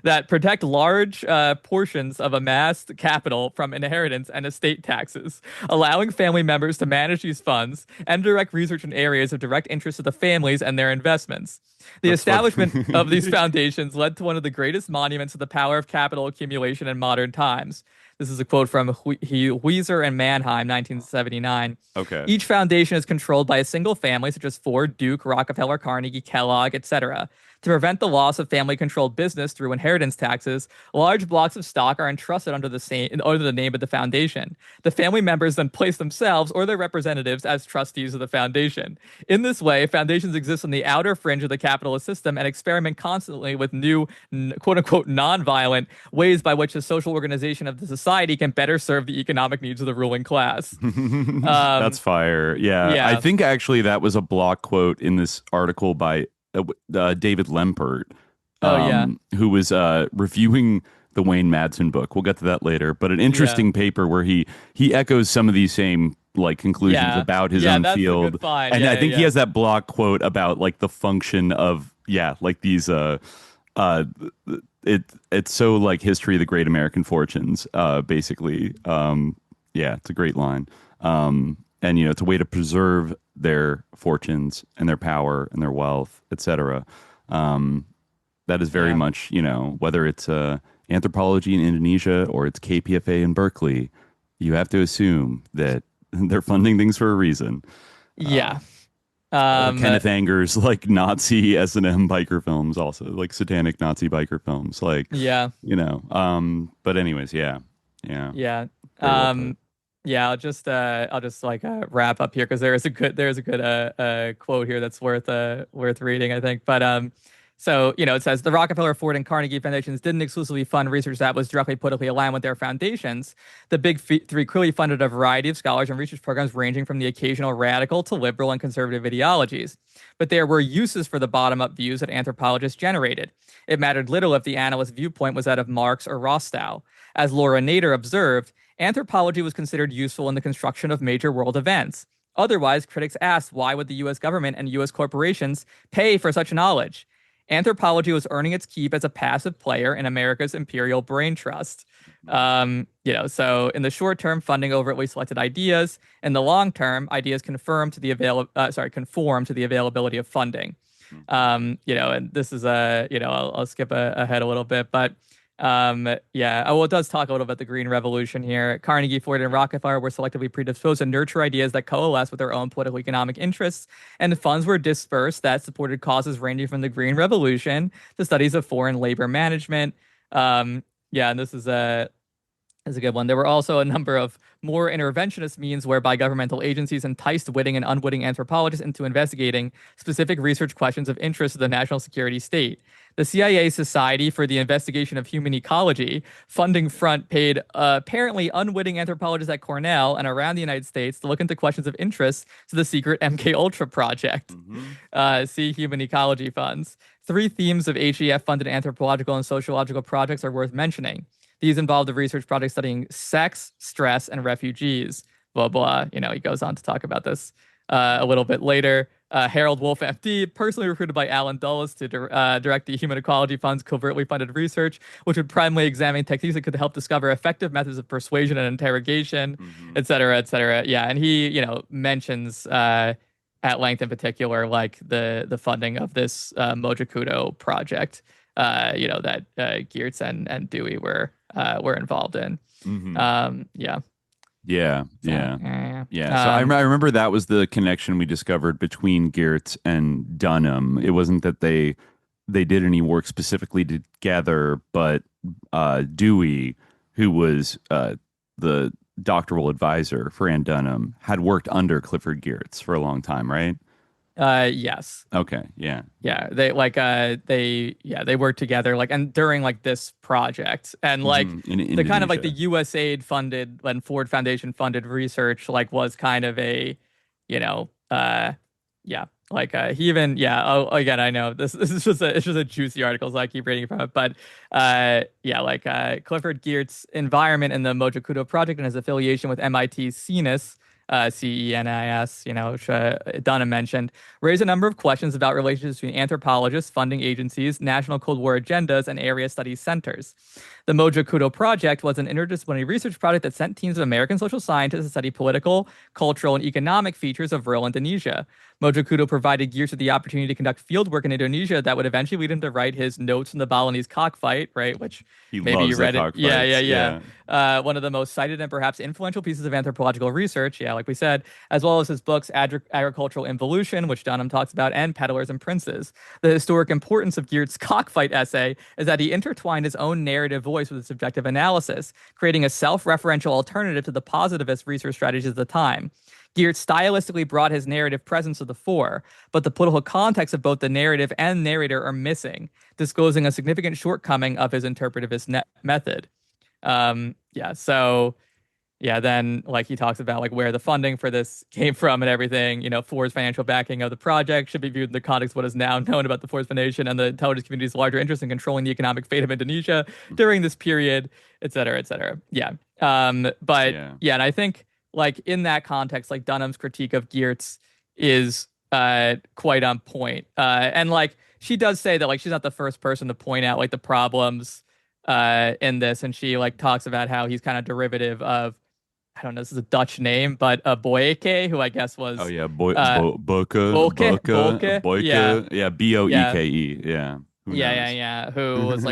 Speaker 9: that protect large portions of amassed capital from inheritance and estate taxes, allowing family members to manage these funds and direct research in areas of direct interest to the families and their investments. The establishment of these foundations led to one of the greatest monuments of the power of capital accumulation in modern times. This is a quote from Weiser and Mannheim, 1979.
Speaker 8: Okay.
Speaker 9: Each foundation is controlled by a single family, such as Ford, Duke, Rockefeller, Carnegie, Kellogg, etc. To prevent the loss of family-controlled business through inheritance taxes, large blocks of stock are entrusted under the name of the foundation. The family members then place themselves or their representatives as trustees of the foundation. In this way, foundations exist on the outer fringe of the capitalist system and experiment constantly with new, quote-unquote, non-violent ways by which the social organization of the society can better serve the economic needs of the ruling class.
Speaker 8: That's fire. Yeah. I think actually that was a block quote in this article by David Lempert, who was reviewing the Wayne Madsen book. We'll get to that later, but an interesting paper where he echoes some of these same conclusions about his own field. And I think he has that block quote about the function of these it's so history of the great American fortunes, basically. It's a great line. And it's a way to preserve their fortunes and their power and their wealth, etc. That is very much, whether it's anthropology in Indonesia or it's KPFA in Berkeley, you have to assume that they're funding things for a reason. Kenneth Anger's Nazi S&M biker films, also satanic Nazi biker films, But anyways,
Speaker 9: I'll just wrap up here because there's a good quote here that's worth reading, I think. But So, it says the Rockefeller, Ford, and Carnegie foundations didn't exclusively fund research that was directly politically aligned with their foundations. The big three clearly funded a variety of scholars and research programs ranging from the occasional radical to liberal and conservative ideologies. But there were uses for the bottom-up views that anthropologists generated. It mattered little if the analyst's viewpoint was that of Marx or Rostow. As Laura Nader observed, anthropology was considered useful in the construction of major world events. Otherwise, critics asked why would the U.S. government and U.S. corporations pay for such knowledge? Anthropology was earning its keep as a passive player in America's imperial brain trust. So in the short term, funding overtly selected ideas. In the long term, ideas conform to the availability of funding. And this is I'll skip ahead a little bit, but it does talk a little about the Green Revolution here. Carnegie, Ford, and Rockefeller were selectively predisposed to nurture ideas that coalesce with their own political economic interests, and funds were dispersed that supported causes ranging from the Green Revolution to studies of foreign labor management. And this is a good one. There were also a number of more interventionist means whereby governmental agencies enticed witting and unwitting anthropologists into investigating specific research questions of interest to the national security state. The CIA Society for the Investigation of Human Ecology funding front paid apparently unwitting anthropologists at Cornell and around the United States to look into questions of interest to the secret MK Ultra project. See Human Ecology funds. 3 themes of HEF-funded anthropological and sociological projects are worth mentioning. These involved a research project studying sex, stress, and refugees. Blah, blah. He goes on to talk about this a little bit later. Harold Wolf, MD, personally recruited by Alan Dulles to direct the Human Ecology Fund's covertly funded research, which would primarily examine techniques that could help discover effective methods of persuasion and interrogation, et cetera, et cetera. Yeah, and he, mentions at length in particular, like the funding of this Mojokudo project, that Geertz and Dewey were involved in.
Speaker 8: So I remember that was the connection we discovered between Geertz and Dunham. It wasn't that they did any work specifically together, but Dewey, who was the doctoral advisor for Ann Dunham, had worked under Clifford Geertz for a long time, right?
Speaker 9: Yes.
Speaker 8: Okay. Yeah.
Speaker 9: Yeah. They worked together and during this project and the kind of the USAID funded and Ford Foundation funded research was kind of a, he even, again, I know this is just a juicy article, so I keep reading from it, but Clifford Geertz's involvement in the Mojokudo project and his affiliation with MIT's CENIS, CENIS, which Dunham mentioned, raised a number of questions about relationships between anthropologists, funding agencies, national Cold War agendas, and area studies centers. The Mojokudo Project was an interdisciplinary research project that sent teams of American social scientists to study political, cultural, and economic features of rural Indonesia. Mojokudo provided Geertz with the opportunity to conduct field work in Indonesia that would eventually lead him to write his Notes from the Balinese Cockfight, right? Which maybe you read it. Yeah. One of the most cited and perhaps influential pieces of anthropological research, like we said, as well as his books Agricultural Involution, which Dunham talks about, and Peddlers and Princes. The historic importance of Geertz's Cockfight essay is that he intertwined his own narrative voice with a subjective analysis, creating a self-referential alternative to the positivist research strategies of the time. Geertz stylistically brought his narrative presence to the fore, but the political context of both the narrative and narrator are missing, disclosing a significant shortcoming of his interpretivist method. Then he talks about where the funding for this came from and everything. Ford's financial backing of the project should be viewed in the context of what is now known about the Ford Foundation and the intelligence community's larger interest in controlling the economic fate of Indonesia during this period, et cetera, et cetera. And I think in that context, Dunham's critique of Geertz is quite on point. And she does say that she's not the first person to point out the problems in this, and she talks about how he's kind of derivative of, I don't know, this is a Dutch name, but Boeke, who I guess was
Speaker 8: Boeke, Boeke,
Speaker 9: who was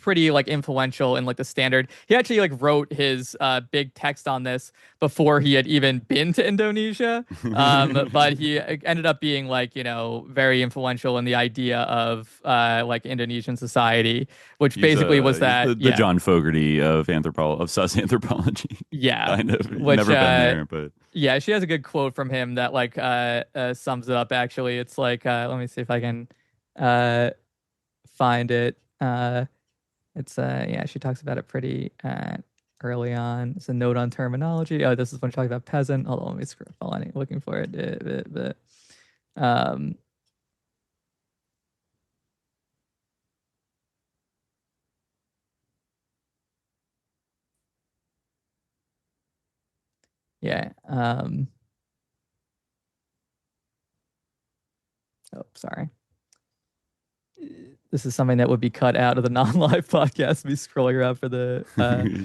Speaker 9: pretty influential in the Standard. He actually wrote his big text on this before he had even been to Indonesia, but he ended up being very influential in the idea of Indonesian society, which basically was that
Speaker 8: the John Fogerty of sus anthropology.
Speaker 9: Kind
Speaker 8: of. Which, never been there, but
Speaker 9: she has a good quote from him that sums it up. Actually, it's let me see if I can. find it. It's yeah, she talks about it pretty early on. It's a note on terminology. Oh, this is when she talks about peasant. Hold on, let me scroll. Looking for it. Um, yeah. Oh, sorry. This is something that would be cut out of the non-live podcast. Me scrolling around for the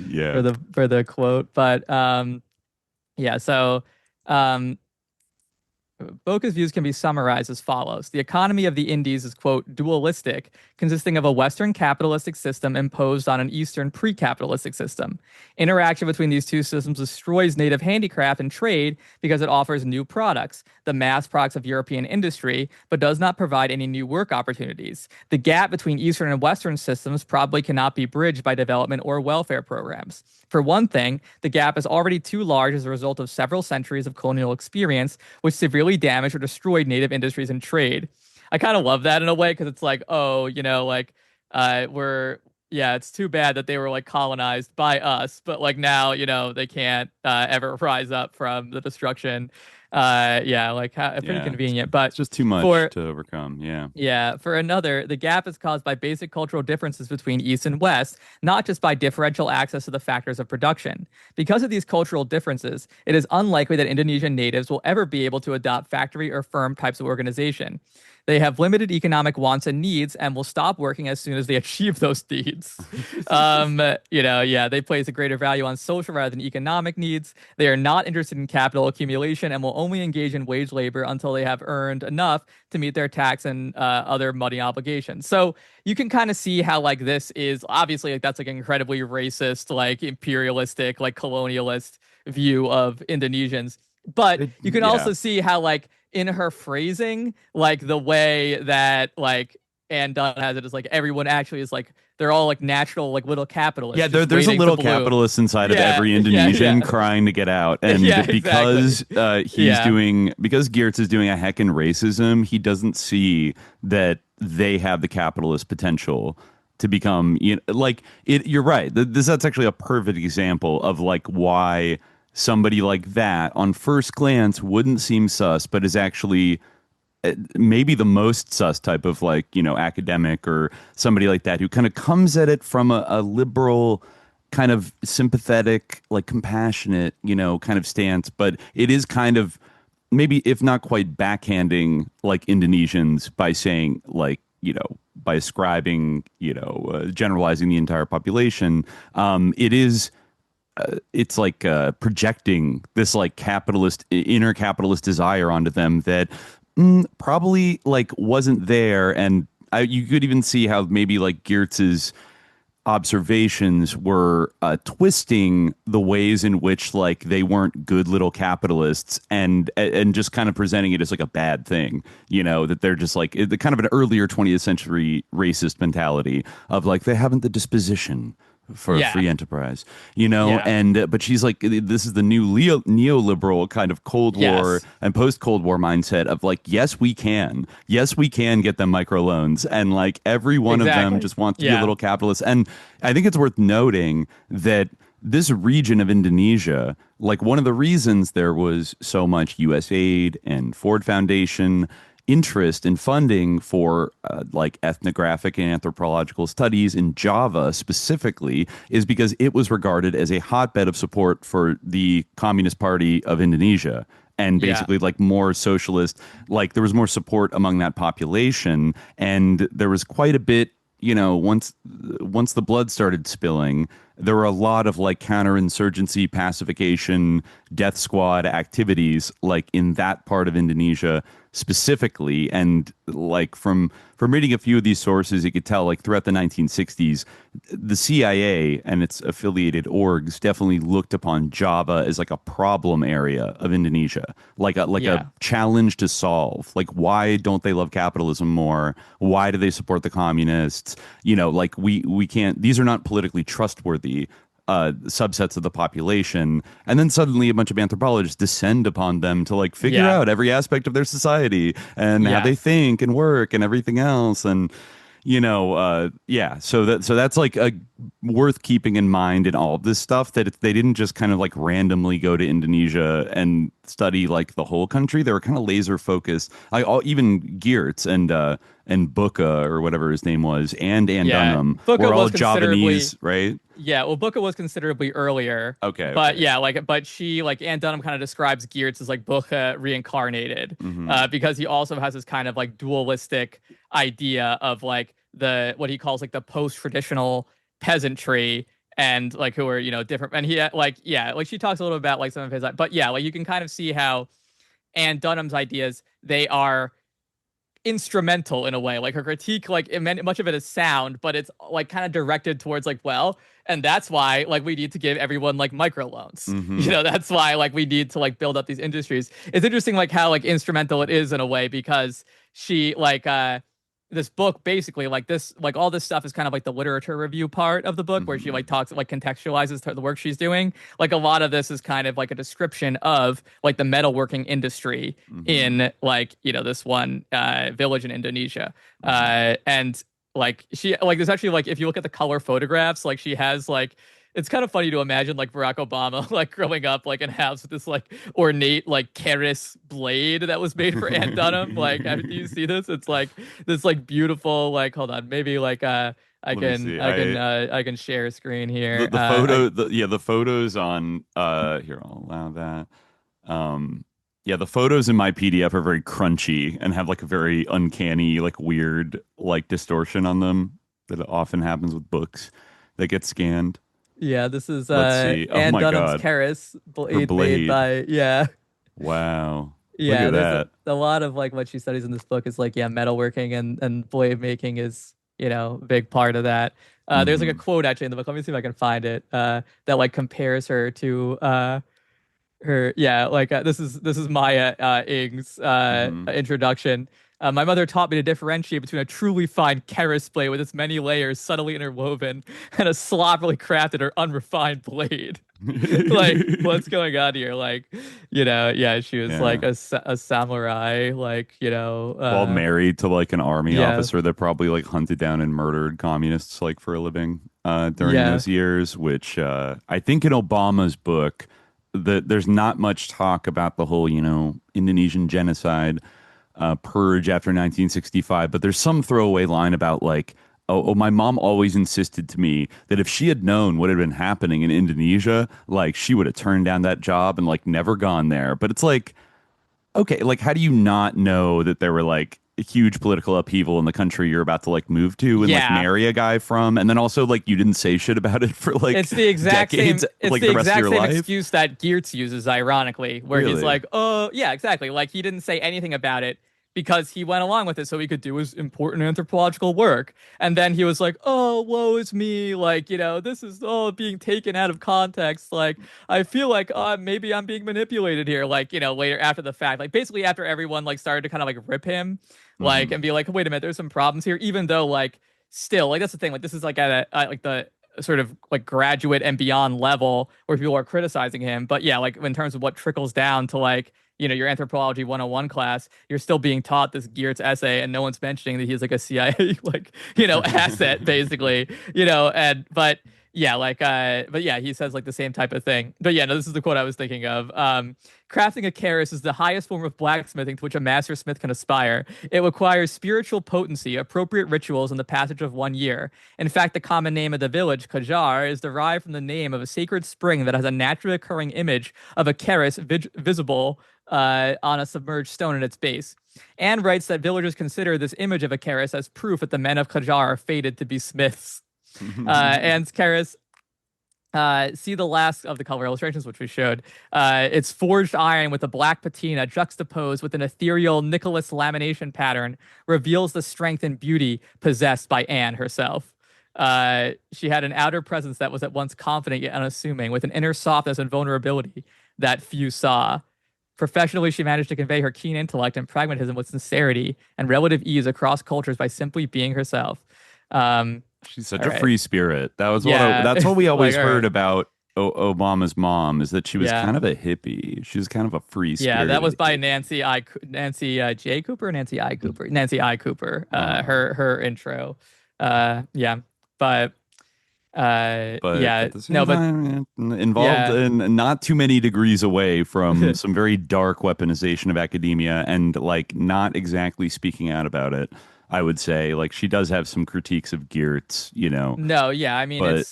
Speaker 8: yeah.
Speaker 9: for the quote, but yeah. So Boca's views can be summarized as follows. The economy of the Indies is, quote, dualistic, consisting of a Western capitalistic system imposed on an Eastern pre-capitalistic system. Interaction between these two systems destroys native handicraft and trade because it offers new products, the mass products of European industry, but does not provide any new work opportunities. The gap between Eastern and Western systems probably cannot be bridged by development or welfare programs. For one thing, the gap is already too large as a result of several centuries of colonial experience, which severely damaged or destroyed native industries and trade. I kind of love that in a way because it's like, oh, you know, like it's too bad that they were like colonized by us, but like now, you know, they can't ever rise up from the destruction. Pretty convenient, but
Speaker 8: it's just too much to overcome. Yeah.
Speaker 9: For another, the gap is caused by basic cultural differences between East and West, not just by differential access to the factors of production. Because of these cultural differences, it is unlikely that Indonesian natives will ever be able to adopt factory or firm types of organization. They have limited economic wants and needs and will stop working as soon as they achieve those needs. They place a greater value on social rather than economic needs. They are not interested in capital accumulation and will only engage in wage labor until they have earned enough to meet their tax and other money obligations. So you can kind of see how like this is obviously like that's like an incredibly racist, like imperialistic, like colonialist view of Indonesians. But you can also see how like in her phrasing, like the way that like Anne Dunn has it is like everyone actually is like they're all like natural like little capitalists.
Speaker 8: Yeah, there's a little capitalist inside of every Indonesian crying to get out, and because because Geertz is doing a heck in racism, he doesn't see that they have the capitalist potential to become you're right. That's actually a perfect example of like why somebody like that on first glance wouldn't seem sus, but is actually maybe the most sus type of academic or somebody like that who kind of comes at it from a liberal kind of sympathetic, like compassionate, kind of stance. But it is kind of maybe if not quite backhanding like Indonesians by saying by ascribing, generalizing the entire population. It is it's like projecting this like inner capitalist desire onto them that probably like wasn't there. And you could even see how maybe like Geertz's observations were twisting the ways in which like they weren't good little capitalists and just kind of presenting it as like a bad thing, that they're just like the kind of an earlier 20th century racist mentality of like they haven't the disposition for free enterprise, but she's like, this is the new neoliberal kind of Cold War and post-Cold War mindset of like, yes, we can get them microloans, and like every one of them just wants to be a little capitalist. And I think it's worth noting that this region of Indonesia, like one of the reasons there was so much US aid and Ford Foundation interest in funding for like ethnographic and anthropological studies in Java specifically is because it was regarded as a hotbed of support for the Communist Party of Indonesia. And basically like more socialist, like there was more support among that population. And there was quite a bit, once the blood started spilling, there were a lot of like counterinsurgency, pacification, death squad activities like in that part of Indonesia specifically. And like from reading a few of these sources, you could tell like throughout the 1960s, the CIA and its affiliated orgs definitely looked upon Java as like a problem area of Indonesia, like a challenge to solve. Like, why don't they love capitalism more? Why do they support the communists? Like we can't, these are not politically trustworthy subsets of the population. And then suddenly a bunch of anthropologists descend upon them to like figure out every aspect of their society and how they think and work and everything else. And Yeah. So that's like a worth keeping in mind in all of this stuff, that they didn't just kind of like randomly go to Indonesia and study like the whole country. They were kind of laser focused. Even Geertz and Bukka, or whatever his name was, and Dunham
Speaker 9: Bukka
Speaker 8: were all
Speaker 9: was
Speaker 8: Javanese, right?
Speaker 9: Yeah, well, Bukka was considerably earlier.
Speaker 8: Okay.
Speaker 9: But yeah, but she, like, Ann Dunham kind of describes Geertz as like Bukka reincarnated, because he also has this kind of like dualistic idea of like what he calls like the post-traditional peasantry, and like who are different. And he like she talks a little about like some of his, but yeah, like you can kind of see how Ann Dunham's ideas, they are instrumental in a way. Like her critique, like much of it is sound, but it's like kind of directed towards like, well, and that's why like we need to give everyone like microloans. That's why like we need to like build up these industries. It's interesting like how like instrumental it is in a way, because she like this book basically like this, like all this stuff is kind of like the literature review part of the book, where she like talks, like contextualizes the work she's doing. Like a lot of this is kind of like a description of like the metalworking industry in like this one village in Indonesia, and like she like there's actually like, if you look at the color photographs, like she has like, it's kind of funny to imagine like Barack Obama like growing up like in a house with this like ornate like Keris blade that was made for Ann Dunham. Like, do you see this? It's like this like beautiful, like, hold on, maybe like I can share a screen here.
Speaker 8: The photo, the photos on here, I'll allow that. Yeah, the photos in my PDF are very crunchy and have like a very uncanny, like weird, like distortion on them that often happens with books that get scanned.
Speaker 9: Yeah, this is
Speaker 8: Ann
Speaker 9: Dunham's Keris blade made by
Speaker 8: Wow.
Speaker 9: Yeah,
Speaker 8: look at that.
Speaker 9: A lot of like what she studies in this book is like metalworking and blade making is a big part of that. There's like a quote actually in the book. Let me see if I can find it. That like compares her to her. Yeah, like this is Maya Ing's introduction. My mother taught me to differentiate between a truly fine Keris blade with its many layers subtly interwoven and a sloppily crafted or unrefined blade. Like, what's going on here? Like, she was like a samurai, like,
Speaker 8: while married to like an army officer that probably like hunted down and murdered communists like for a living during those years, which I think in Obama's book, there's not much talk about the whole, Indonesian genocide purge after 1965, but there's some throwaway line about like, oh, my mom always insisted to me that if she had known what had been happening in Indonesia, like she would have turned down that job and like never gone there. But it's like, okay, like how do you not know that there were like a huge political upheaval in the country you're about to like move to and like marry a guy from, and then also like you didn't say shit about it for like
Speaker 9: it's the exact
Speaker 8: decades,
Speaker 9: same it's
Speaker 8: like
Speaker 9: the
Speaker 8: rest
Speaker 9: exact
Speaker 8: of your
Speaker 9: same
Speaker 8: life?
Speaker 9: excuse that Geertz uses, ironically, where he's like, oh yeah, exactly, like he didn't say anything about it because he went along with it so he could do his important anthropological work. And then he was like, oh, woe is me. Like, this is all being taken out of context. Like, I feel like maybe I'm being manipulated here. Like, later after the fact, like basically after everyone like started to kind of like rip him, like, and be like, wait a minute, there's some problems here. Even though like still, like, that's the thing. Like, this is like at like the sort of like graduate and beyond level where people are criticizing him. But yeah, like in terms of what trickles down to like, your anthropology 101 class, you're still being taught this Geertz essay, and no one's mentioning that he's like a CIA, like, asset, basically, but yeah, he says like the same type of thing. But yeah, no, this is the quote I was thinking of. Crafting a keris is the highest form of blacksmithing to which a master smith can aspire. It requires spiritual potency, appropriate rituals, and the passage of 1 year. In fact, the common name of the village, Kajar, is derived from the name of a sacred spring that has a naturally occurring image of a keris visible on a submerged stone at its base. Anne writes that villagers consider this image of a keris as proof that the men of Kajar are fated to be smiths. Anne's keris, see the last of the color illustrations, which we showed. It's forged iron with a black patina juxtaposed with an ethereal Nicholas lamination pattern reveals the strength and beauty possessed by Anne herself. She had an outer presence that was at once confident yet unassuming, with an inner softness and vulnerability that few saw. Professionally, she managed to convey her keen intellect and pragmatism with sincerity and relative ease across cultures by simply being herself.
Speaker 8: She's such a free spirit. That was that's what we always heard about Obama's mom is that she was
Speaker 9: Yeah.
Speaker 8: kind of a hippie. She was kind of a free
Speaker 9: Yeah,
Speaker 8: spirited
Speaker 9: that was by
Speaker 8: hippie.
Speaker 9: Nancy J. Cooper, Nancy I. Cooper, Nancy I. Cooper.
Speaker 8: Uh,
Speaker 9: Her intro. Yeah, but
Speaker 8: but
Speaker 9: yeah,
Speaker 8: at the same
Speaker 9: no, but
Speaker 8: time, involved
Speaker 9: yeah,
Speaker 8: in not too many degrees away from some very dark weaponization of academia and like not exactly speaking out about it. I would say like she does have some critiques of Geertz,
Speaker 9: no, yeah. I mean,
Speaker 8: but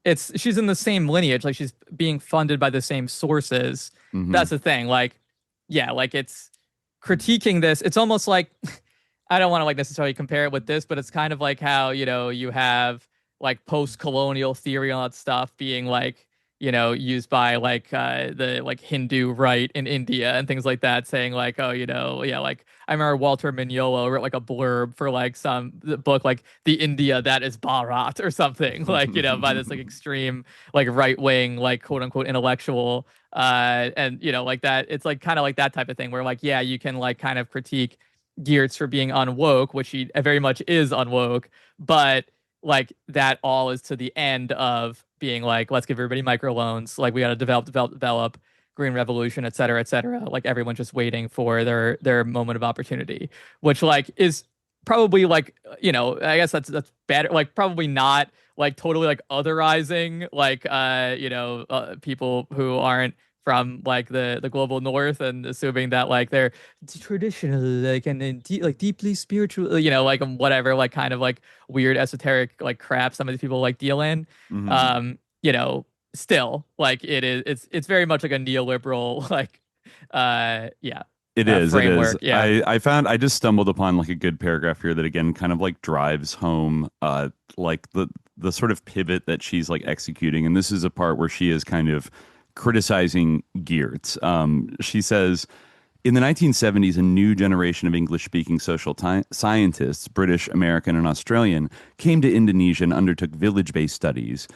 Speaker 9: it's she's in the same lineage. Like she's being funded by the same sources. That's
Speaker 8: mhm.
Speaker 9: the thing. Like, yeah, like it's critiquing this. It's almost like I don't want to like necessarily compare it with this, but it's kind of like how, you have like post-colonial theory and all that stuff being like, used by like the like Hindu right in India and things like that, saying like, oh, yeah, like I remember Walter Mignolo wrote like a blurb for like some book like the India that is Bharat or something, like, by this like extreme like right-wing like quote unquote intellectual and like that. It's like kind of like that type of thing where like, yeah, you can like kind of critique Geertz for being unwoke, which he very much is unwoke, but like that all is to the end of being like, let's give everybody microloans, like we got to develop green revolution, et cetera, et cetera. Like everyone's just waiting for their moment of opportunity, which like is probably like, I guess that's better, like probably not like totally like otherizing like people who aren't from like the global north and assuming that like they're traditional like and like deeply spiritual, like whatever, like kind of like weird esoteric like crap some of these people like deal in.
Speaker 8: Mhm.
Speaker 9: um Still like it's very much like a neoliberal like yeah
Speaker 8: It is. It is.
Speaker 9: framework. Yeah.
Speaker 8: I just stumbled upon like a good paragraph here that again kind of like drives home like the sort of pivot that she's like executing. And this is a part where she is kind of criticizing Geertz. She says in the 1970s, a new generation of English-speaking social scientists, British, American, and Australian, came to Indonesia and undertook village-based studies.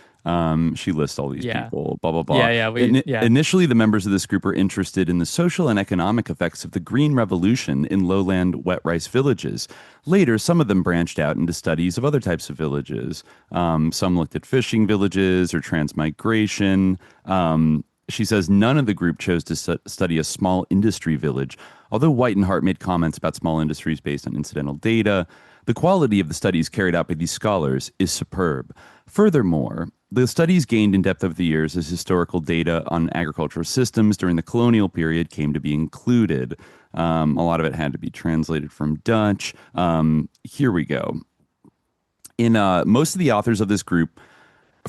Speaker 8: She lists all these
Speaker 9: Yeah.
Speaker 8: people, blah, blah, blah.
Speaker 9: Yeah. Yeah.
Speaker 8: Initially, the members of this group were interested in the social and economic effects of the Green Revolution in lowland wet rice villages. Later, some of them branched out into studies of other types of villages. Some looked at fishing villages or transmigration. She says none of the group chose to study a small industry village. Although White and Hart made comments about small industries based on incidental data, the quality of the studies carried out by these scholars is superb. Furthermore, the studies gained in depth over the years as historical data on agricultural systems during the colonial period came to be included. A lot of it had to be translated from Dutch. Here we go. In most of the authors of this group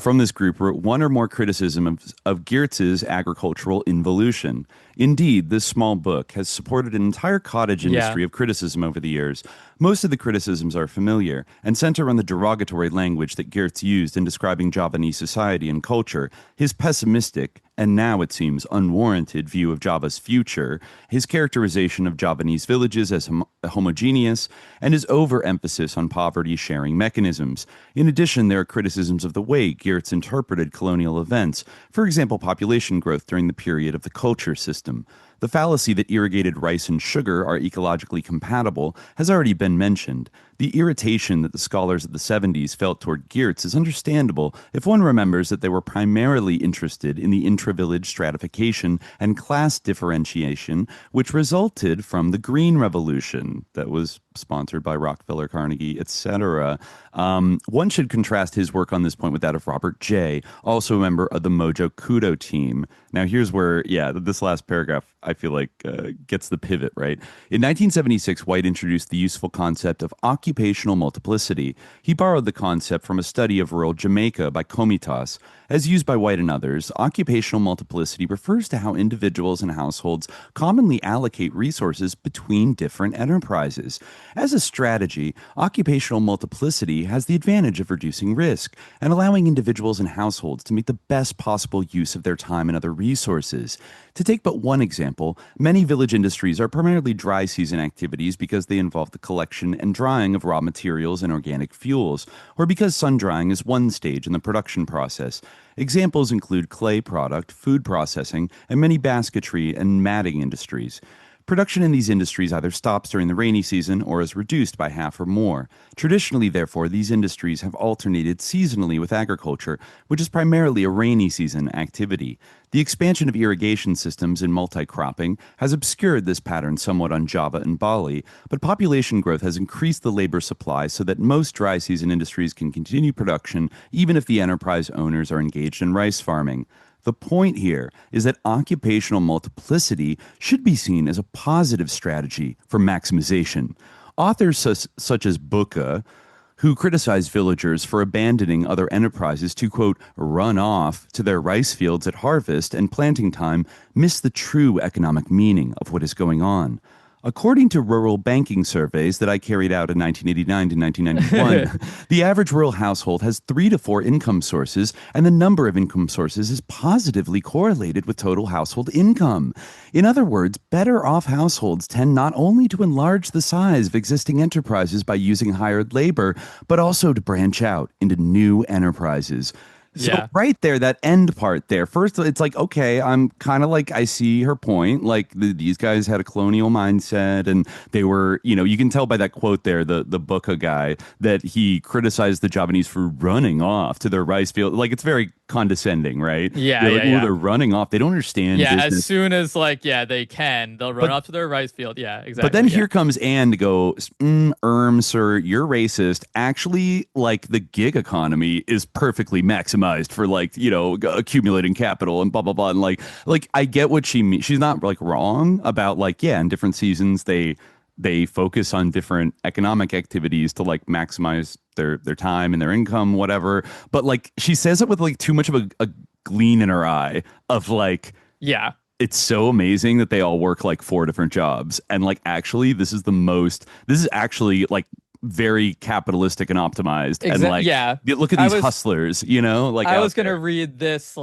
Speaker 8: wrote one or more criticism of Geertz's agricultural involution. Indeed, this small book has supported an entire cottage
Speaker 9: Yeah.
Speaker 8: industry of criticism over the years. Most of the criticisms are familiar and center on the derogatory language that Geertz used in describing Javanese society and culture, his pessimistic, and now it seems unwarranted view of Java's future, his characterization of Javanese villages as homogeneous, and his overemphasis on poverty-sharing mechanisms. In addition, there are criticisms of the way Geertz interpreted colonial events, for example, population growth during the period of the culture system. The fallacy that irrigated rice and sugar are ecologically compatible has already been mentioned. The irritation that the scholars of the 70s felt toward Geertz is understandable if one remembers that they were primarily interested in the intra-village stratification and class differentiation which resulted from the Green Revolution that was sponsored by Rockefeller, Carnegie, etc. One should contrast his work on this point with that of Robert Jay, also a member of the Mojo Kudo team. Now here's where, this last paragraph I feel like gets the pivot, right? In 1976, White introduced the useful concept of occupational multiplicity. He borrowed the concept from a study of rural Jamaica by Comitas. As used by White and others, occupational multiplicity refers to how individuals and households commonly allocate resources between different enterprises. As a strategy, occupational multiplicity has the advantage of reducing risk and allowing individuals and households to make the best possible use of their time and other resources. To take but one example, many village industries are primarily dry season activities because they involve the collection and drying of raw materials and organic fuels, or because sun drying is one stage in the production process. Examples include clay product, food processing, and many basketry and matting industries. Production in these industries either stops during the rainy season or is reduced by half or more. Traditionally, therefore, these industries have alternated seasonally with agriculture, which is primarily a rainy season activity. The expansion of irrigation systems and multi-cropping has obscured this pattern somewhat on Java and Bali, but population growth has increased the labor supply so that most dry season industries can continue production even if the enterprise owners are engaged in rice farming. The point here is that occupational multiplicity should be seen as a positive strategy for maximization. Authors such as Buka, who criticized villagers for abandoning other enterprises to, quote, run off to their rice fields at harvest and planting time, miss the true economic meaning of what is going on. According to rural banking surveys that I carried out in 1989 to 1991, the average rural household has 3 to 4 income sources, and the number of income sources is positively correlated with total household income. In other words, better off households tend not only to enlarge the size of existing enterprises by using hired labor, but also to branch out into new enterprises. So right there, that end part there, first, it's like, okay, I'm kind of like, I see her point. Like these guys had a colonial mindset and they were, you can tell by that quote there, the Buka guy, that he criticized the Javanese for running off to their rice field. Like it's very condescending, right? They're running off. They don't understand business.
Speaker 9: As soon as they'll run off to their rice field. Yeah, exactly.
Speaker 8: But then here comes Anne to go, sir, you're racist. Actually, like the gig economy is perfectly maximized for accumulating capital and blah blah blah, and like I get what she means. She's not wrong about in different seasons they focus on different economic activities to maximize their time and their income, whatever. But she says it with too much of a gleam in her eye of it's so amazing that they all work 4 different jobs, and actually this is actually very capitalistic and optimized. Look at these hustlers, I
Speaker 9: was going to read this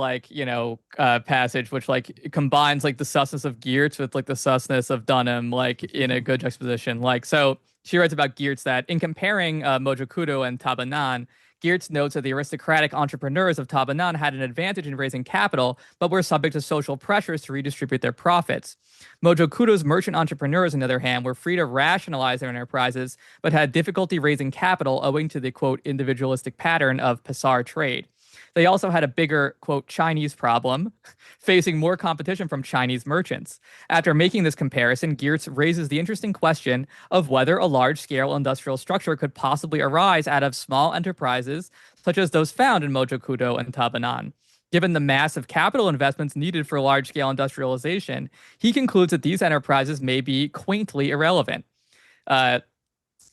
Speaker 9: passage which combines the susness of Geertz with the susness of Dunham in a good juxtaposition. So she writes about Geertz that in comparing Mojokudo and Tabanan, Geertz notes that the aristocratic entrepreneurs of Tabanan had an advantage in raising capital, but were subject to social pressures to redistribute their profits. Mojokudo's merchant entrepreneurs, on the other hand, were free to rationalize their enterprises, but had difficulty raising capital owing to the, quote, individualistic pattern of pasar trade. They also had a bigger, quote, Chinese problem, facing more competition from Chinese merchants. After making this comparison, Geertz raises the interesting question of whether a large-scale industrial structure could possibly arise out of small enterprises, such as those found in Mojokudo and Tabanan. Given the massive capital investments needed for large-scale industrialization, he concludes that these enterprises may be quaintly irrelevant.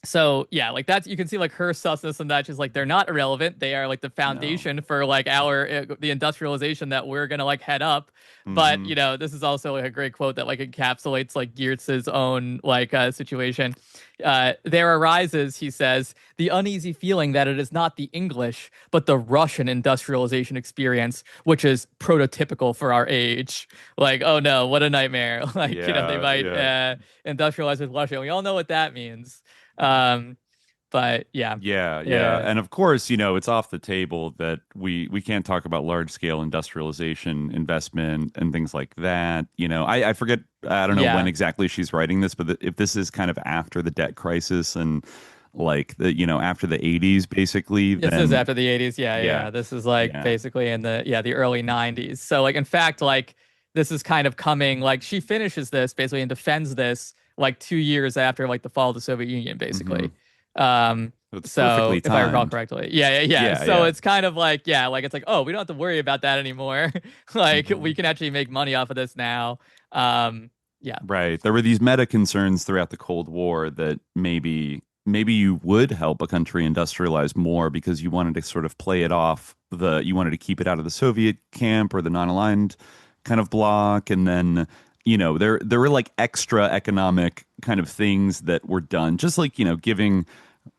Speaker 9: So yeah, that's, you can see her susness and that she's they're not irrelevant. They are the foundation for the industrialization that we're gonna head up. Mm-hmm. But this is also a great quote that encapsulates Geertz's own situation. There arises, he says, the uneasy feeling that it is not the English but the Russian industrialization experience which is prototypical for our age. Oh no, what a nightmare! They might industrialize with Russia. We all know what that means. But yeah,
Speaker 8: and of course, it's off the table that we can't talk about large scale industrialization investment and things like that. I forget, I don't know when exactly she's writing this, but if this is kind of after the debt crisis and after the 80s, basically.
Speaker 9: This is after the 80s. Yeah. This is basically in the early 90s. So in fact, this is kind of coming, she finishes this basically and defends this 2 years after the fall of the Soviet Union, basically. So if I recall correctly, so it's kind of it's oh, we don't have to worry about that anymore. We can actually make money off of this now.
Speaker 8: Right. There were these meta concerns throughout the Cold War that maybe you would help a country industrialize more because you wanted to sort of play it off. You wanted to keep it out of the Soviet camp or the non-aligned kind of bloc, and then there were extra economic kind of things that were done, just giving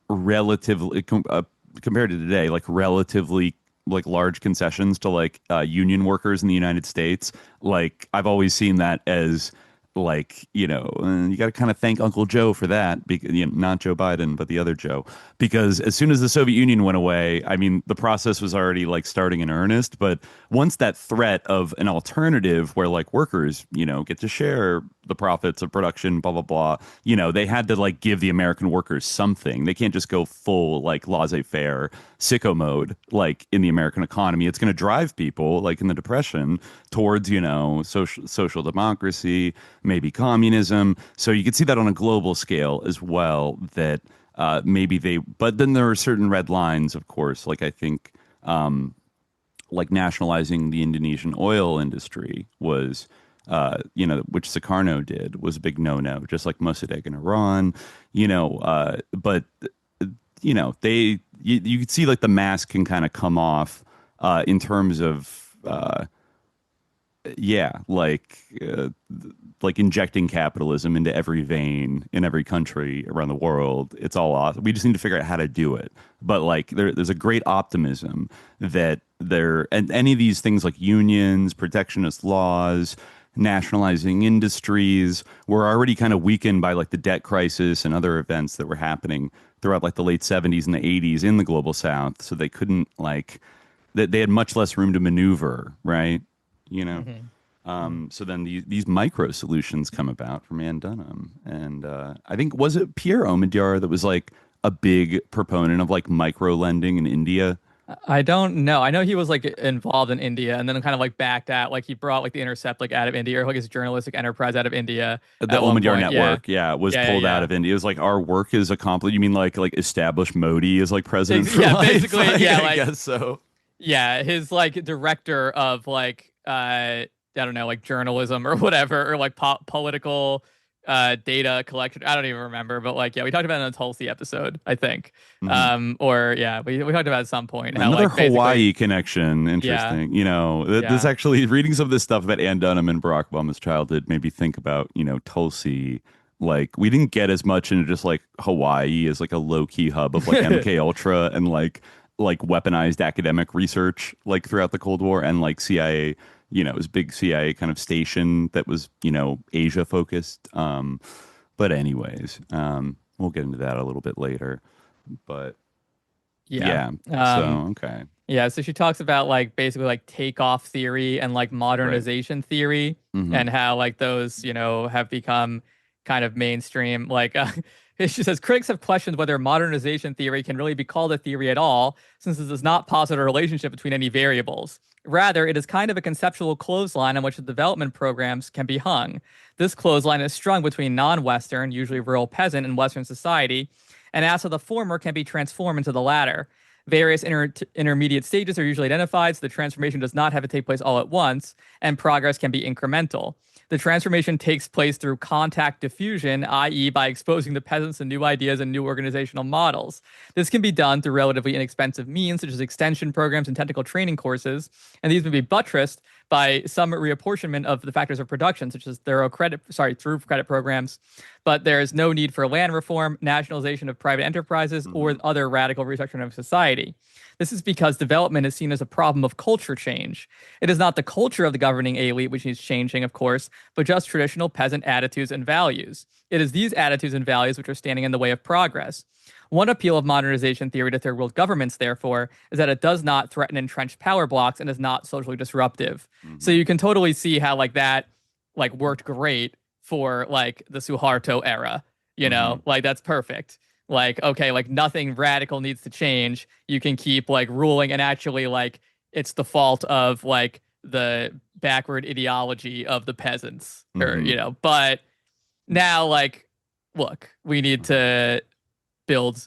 Speaker 8: relatively compared to today, relatively large concessions to union workers in the United States. I've always seen that as you got to kind of thank Uncle Joe for that, because not Joe Biden, but the other Joe, because as soon as the Soviet Union went away, I mean, the process was already starting in earnest. But once that threat of an alternative where workers, get to share the profits of production, blah blah blah. You know, they had to like give the American workers something. They can't just go full like laissez-faire sicko mode like in the American economy. It's going to drive people like in the Depression towards, you know, social democracy, maybe communism. So you can see that on a global scale as well, that maybe they, but then there are certain red lines, of course, like I think like nationalizing the Indonesian oil industry was, you know, which Sukarno did, was a big no-no, just like Mossadegh in Iran, you know, but, you know, you could see like the mask can kind of come off in terms of, yeah, like injecting capitalism into every vein in every country around the world. It's all awesome. We just need to figure out how to do it. But like there's a great optimism that and any of these things like unions, protectionist laws, nationalizing industries were already kind of weakened by like the debt crisis and other events that were happening throughout like the late 70s and the 80s in the global South. So they couldn't like that they had much less room to maneuver, right? You know? So then these micro solutions come about from Ann Dunham. And I think, was it Pierre Omidyar that was like a big proponent of like micro lending in India?
Speaker 9: I don't know. I know he was like involved in India and then kind of like backed out. Like he brought like the Intercept like out of India, or like his journalistic enterprise out of India.
Speaker 8: The Omidyar network, was pulled out of India. It was like, our work is accomplished. You mean like establish Modi as like president for life?
Speaker 9: Basically,
Speaker 8: I guess so.
Speaker 9: Yeah, his like director of like I don't know, like journalism or whatever, or like political data collection. I don't even remember, but like, yeah, we talked about it in a Tulsi episode, I think. Or yeah, we talked about it at some point. How,
Speaker 8: another
Speaker 9: like,
Speaker 8: Hawaii connection. Interesting. You know, this actually, reading some of this stuff about Ann Dunham and Barack Obama's childhood made me think about, you know, Tulsi. Like, we didn't get as much into just like Hawaii as like a low key hub of like MK Ultra and like weaponized academic research like throughout the Cold War, and like CIA, you know, it was big CIA kind of station that was, you know, Asia focused. But anyways, we'll get into that a little bit later. But so okay.
Speaker 9: Yeah, so she talks about like basically like takeoff theory and like modernization theory, and how like those, you know, have become kind of mainstream. Like she says critics have questioned whether modernization theory can really be called a theory at all, since it does not posit a relationship between any variables. Rather, it is kind of a conceptual clothesline on which the development programs can be hung. This clothesline is strung between non-Western, usually rural peasant, and Western society, and asks how the former can be transformed into the latter. Various intermediate stages are usually identified, so the transformation does not have to take place all at once, and progress can be incremental. The transformation takes place through contact diffusion, i.e. by exposing the peasants to new ideas and new organizational models. This can be done through relatively inexpensive means, such as extension programs and technical training courses, and these may be buttressed by some reapportionment of the factors of production, such as through credit programs. But there is no need for land reform, nationalization of private enterprises, or other radical restructuring of society. This is because development is seen as a problem of culture change. It is not the culture of the governing elite which needs changing, of course, but just traditional peasant attitudes and values. It is these attitudes and values which are standing in the way of progress. One appeal of modernization theory to third world governments, therefore, is that it does not threaten entrenched power blocks and is not socially disruptive. So you can totally see how like that like worked great for like the Suharto era, you know, like that's perfect. Like, okay, like nothing radical needs to change. You can keep like ruling, and actually like it's the fault of like the backward ideology of the peasants, or, you know, but now like, look, we need to build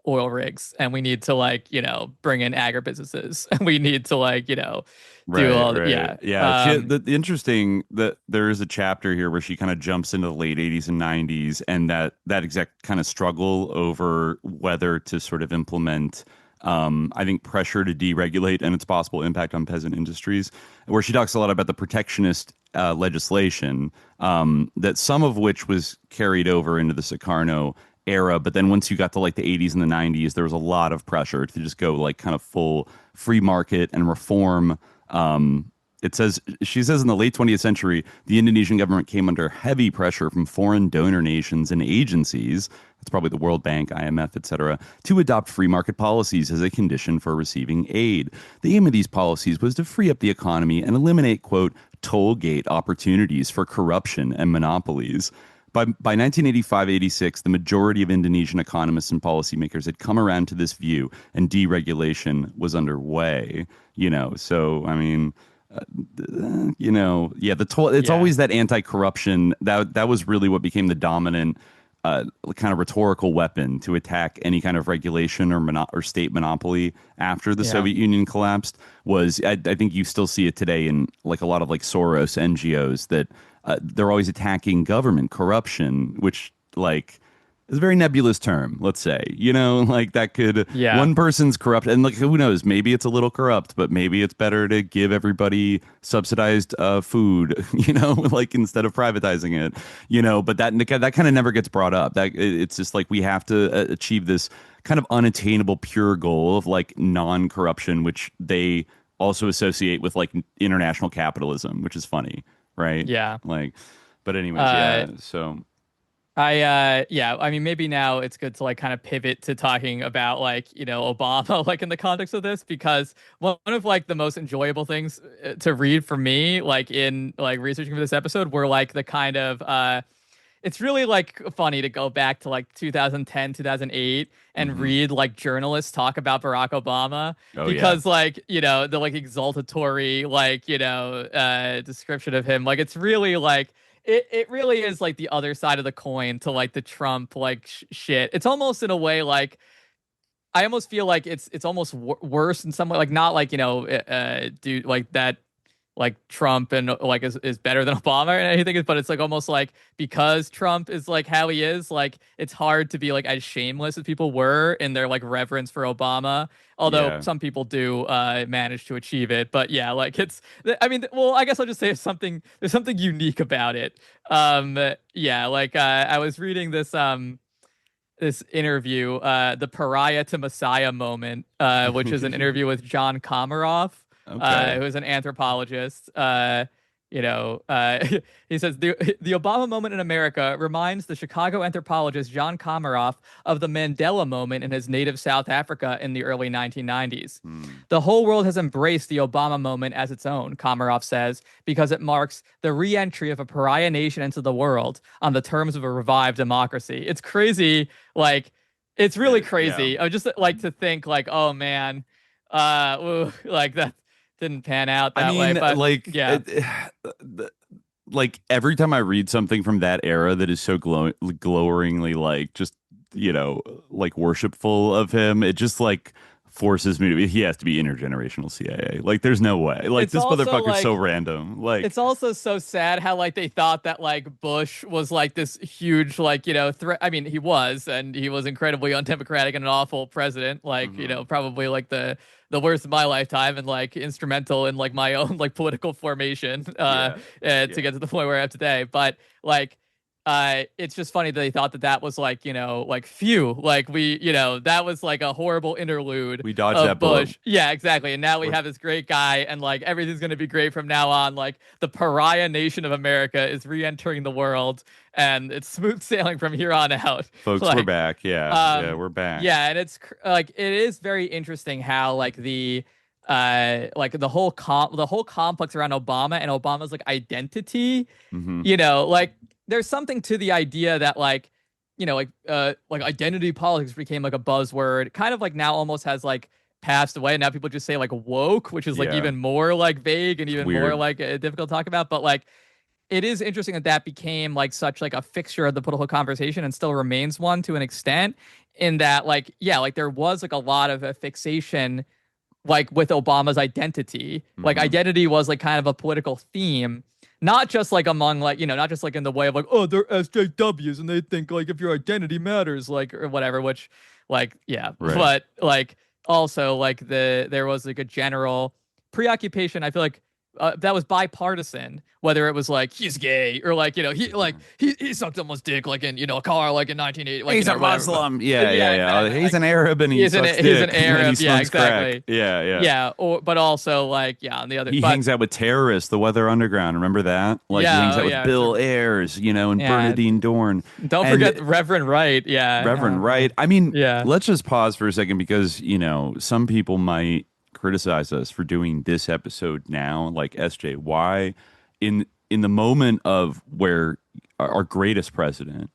Speaker 9: oil rigs, and we need to like, you know, bring in agribusinesses, and we need to like, you know, do all
Speaker 8: the interesting that there is a chapter here where she kind of jumps into the late 80s and 90s, and that exact kind of struggle over whether to sort of implement I think pressure to deregulate and its possible impact on peasant industries, where she talks a lot about the protectionist legislation, that some of which was carried over into the Sukarno era, but then once you got to like the 80s and the 90s, there was a lot of pressure to just go like kind of full free market and reform it says, she says in the late 20th century, the Indonesian government came under heavy pressure from foreign donor nations and agencies, that's probably the World Bank, IMF, etc., to adopt free market policies as a condition for receiving aid. The aim of these policies was to free up the economy and eliminate, quote, toll gate opportunities for corruption and monopolies. By 1985-86, the majority of Indonesian economists and policymakers had come around to this view, and deregulation was underway. So I mean, the toll. It's always that anti-corruption that was really what became the dominant kind of rhetorical weapon to attack any kind of regulation or state monopoly after the Soviet Union collapsed. I think you still see it today in like a lot of like Soros NGOs that. They're always attacking government corruption, which like is a very nebulous term, let's say, like that could one person's corrupt. And like, who knows, maybe it's a little corrupt, but maybe it's better to give everybody subsidized food, like instead of privatizing it, but that kind of never gets brought up. That it's just like we have to achieve this kind of unattainable pure goal of like non-corruption, which they also associate with like international capitalism, which is funny. Right. Yeah. Like, but anyways, so
Speaker 9: I mean, maybe now it's good to like kind of pivot to talking about like, Obama, like in the context of this, because one of like the most enjoyable things to read for me, like in like researching for this episode were like the kind of, it's really like funny to go back to like 2010, 2008 and read like journalists talk about Barack Obama because like, the like exaltatory, like, description of him. Like, it's really like, it really is like the other side of the coin to like the Trump, like shit. It's almost in a way, like, I almost feel like it's almost worse in some way, like not like, dude, like that, like Trump and like is better than Obama or anything, but it's like almost like because Trump is like how he is, like it's hard to be like as shameless as people were in their like reverence for Obama, although some people do manage to achieve it. But like I guess I'll just say there's something unique about it. I was reading this this interview, the Pariah to Messiah moment, which is an interview with John Komaroff. Who is an anthropologist. He says the Obama moment in America reminds the Chicago anthropologist John Komaroff of the Mandela moment in his native South Africa in the early 1990s. The whole world has embraced the Obama moment as its own, Komaroff says, because it marks the re-entry of a pariah nation into the world on the terms of a revived democracy. It's crazy. Like, it's really crazy. I just like to think like, oh man, like that didn't pan out that way. But
Speaker 8: like every time I read something from that era that is so glowingly like just like worshipful of him, it just like forces me to he has to be intergenerational CIA. Like there's no way. Like it's this motherfucker's like, so random. Like
Speaker 9: it's also so sad how like they thought that like Bush was like this huge like threat. I mean, he was, and he was incredibly undemocratic and an awful president. Like probably like the worst of my lifetime, and like instrumental in like my own like political formation to get to the point where I am today. But like it's just funny that they thought that was like like phew, like we that was like a horrible interlude.
Speaker 8: We dodged that
Speaker 9: Bush. Yeah, exactly. And now we have this great guy, and like everything's gonna be great from now on. Like the pariah nation of America is re-entering the world, and it's smooth sailing from here on out.
Speaker 8: Folks,
Speaker 9: like,
Speaker 8: we're back. We're back.
Speaker 9: Yeah, and it's like it is very interesting how like the whole complex around Obama and Obama's like identity, like there's something to the idea that like identity politics became like a buzzword, kind of like now almost has like passed away. Now people just say like woke, which is like even more like vague and even more like difficult to talk about. But like it is interesting that became like such like a fixture of the political conversation and still remains one to an extent, in that like like there was like a lot of a fixation like with Obama's identity. Like identity was like kind of a political theme, not just like among like not just like in the way of like, oh, they're SJWs and they think like if your identity matters, like, or whatever, which like but like also like there was like a general preoccupation, I feel like, that was bipartisan, whether it was like he's gay or like he sucked someone's dick like in a car like in 1980, like
Speaker 8: he's a
Speaker 9: whatever.
Speaker 8: Muslim. Yeah.
Speaker 9: Exactly.
Speaker 8: He's an Arab and he sucks
Speaker 9: he's
Speaker 8: dick
Speaker 9: an Arab.
Speaker 8: and he
Speaker 9: Yeah,
Speaker 8: smokes
Speaker 9: exactly.
Speaker 8: crack. Yeah.
Speaker 9: But also like on the other,
Speaker 8: he hangs out with terrorists, the Weather Underground. Remember that? Like he hangs out with Bill Ayers, and Bernadine Dorn.
Speaker 9: Don't forget Reverend Wright. Yeah,
Speaker 8: Reverend Wright. I mean, let's just pause for a second because some people might criticize us for doing this episode now, like SJY, in the moment of where our greatest president,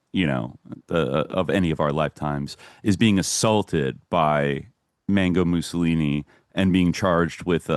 Speaker 8: of any of our lifetimes, is being assaulted by Mango Mussolini and being charged with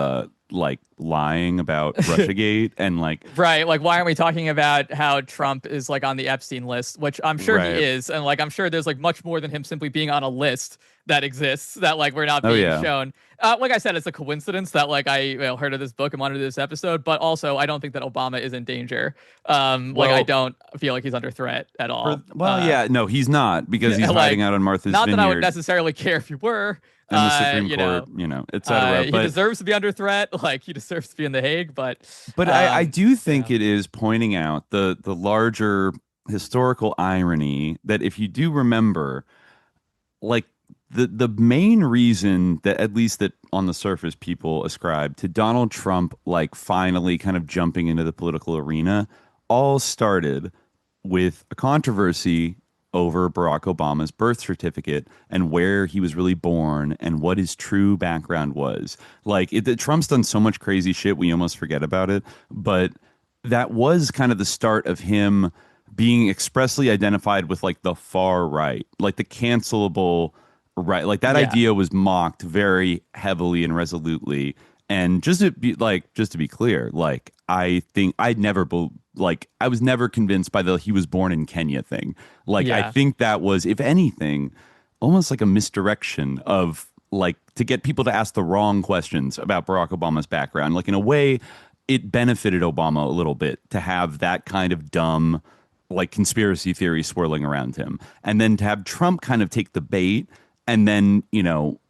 Speaker 8: like lying about Russiagate and like
Speaker 9: right, like why aren't we talking about how Trump is like on the Epstein list, which I'm sure he is, and like I'm sure there's like much more than him simply being on a list that exists that like we're not being shown. Like I said, it's a coincidence that like I heard of this book and wanted to do this episode, but also I don't think that Obama is in danger. Like I don't feel like he's under threat at all.
Speaker 8: No, he's not, because he's hiding out on Martha's
Speaker 9: Not
Speaker 8: Vineyard.
Speaker 9: that I would necessarily care if you were.
Speaker 8: And the Supreme Court, et cetera.
Speaker 9: He deserves to be under threat. Like he deserves to be in The Hague. But
Speaker 8: I do think it is pointing out the larger historical irony that if you do remember, like the main reason that, at least that on the surface, people ascribe to Donald Trump, like finally kind of jumping into the political arena, all started with a controversy over Barack Obama's birth certificate and where he was really born and what his true background was. Like Trump's done so much crazy shit, we almost forget about it. But that was kind of the start of him being expressly identified with like the far right, like the cancelable right. Like that idea was mocked very heavily and resolutely. And just to be clear, like I think I was never convinced by the he was born in Kenya thing. Like I think that was, if anything, almost like a misdirection of like to get people to ask the wrong questions about Barack Obama's background. Like in a way, it benefited Obama a little bit to have that kind of dumb like conspiracy theory swirling around him, and then to have Trump kind of take the bait and then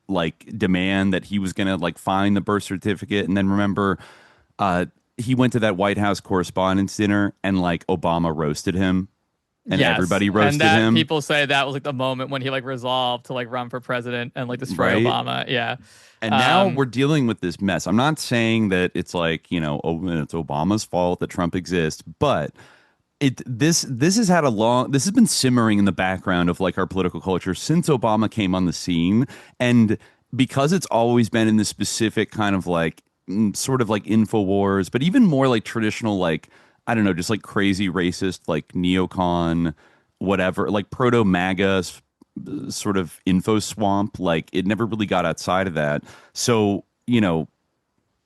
Speaker 8: like demand that he was going to like find the birth certificate. And then remember, he went to that White House Correspondents' Dinner and like Obama roasted him and everybody roasted him.
Speaker 9: People say that was like the moment when he like resolved to like run for president and like destroy Obama. Yeah.
Speaker 8: And now we're dealing with this mess. I'm not saying that it's like, it's Obama's fault that Trump exists, but this has been simmering in the background of like our political culture since Obama came on the scene. And because it's always been in this specific kind of like sort of like InfoWars, but even more like traditional, like, I don't know, just like crazy racist, like neocon, whatever, like proto MAGA sort of info swamp. Like it never really got outside of that. So,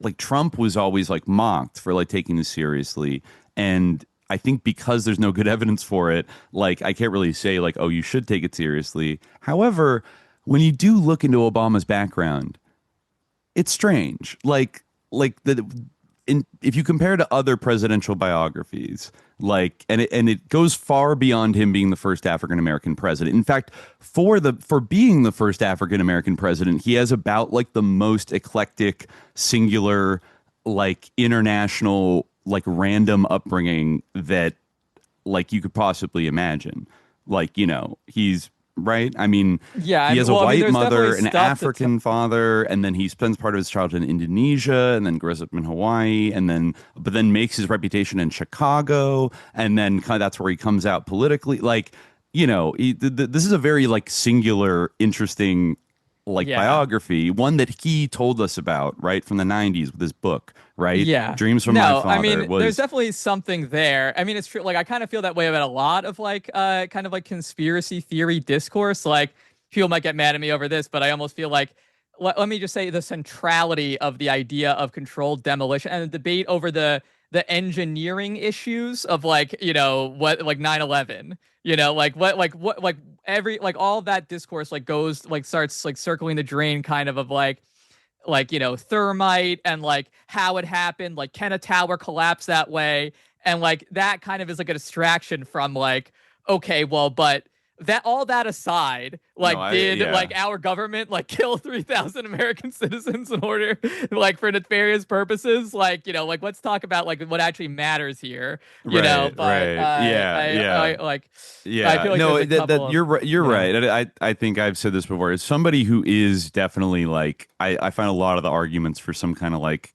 Speaker 8: like Trump was always like mocked for like taking this seriously. And I think because there's no good evidence for it, like I can't really say like, oh, you should take it seriously. However, when you do look into Obama's background, it's strange. If you compare to other presidential biographies, like, and it goes far beyond him being the first African American president. In fact, for being the first African American president, he has about like the most eclectic, singular, like international, like random upbringing that like you could possibly imagine. Like, he's right. I mean, he has a white mother, an African father, and then he spends part of his childhood in Indonesia and then grows up in Hawaii but then makes his reputation in Chicago. And then kind of that's where he comes out politically. Like, this is a very like singular, interesting biography, one that he told us about right from the 90s with his book, right? Dreams from My Father.
Speaker 9: I mean, there's definitely something there. I mean, it's true. Like, I kind of feel that way about a lot of like kind of like conspiracy theory discourse. Like, people might get mad at me over this, but I almost feel like let me just say the centrality of the idea of controlled demolition and the debate over the engineering issues of like, what like 9/11, like every like all of that discourse like goes like starts like circling the drain kind of like thermite and like how it happened, like can a tower collapse that way, and like that kind of is like a distraction from like, okay, well, but that all that aside, like, did
Speaker 8: yeah.
Speaker 9: like our government like kill 3,000 American citizens in order like for nefarious purposes? Like, like let's talk about like what actually matters here, know. But I like, I feel like
Speaker 8: no,
Speaker 9: there's a couple
Speaker 8: you're right. You're
Speaker 9: you know.
Speaker 8: right. I think I've said this before. As somebody who is definitely like, I find a lot of the arguments for some kind of like,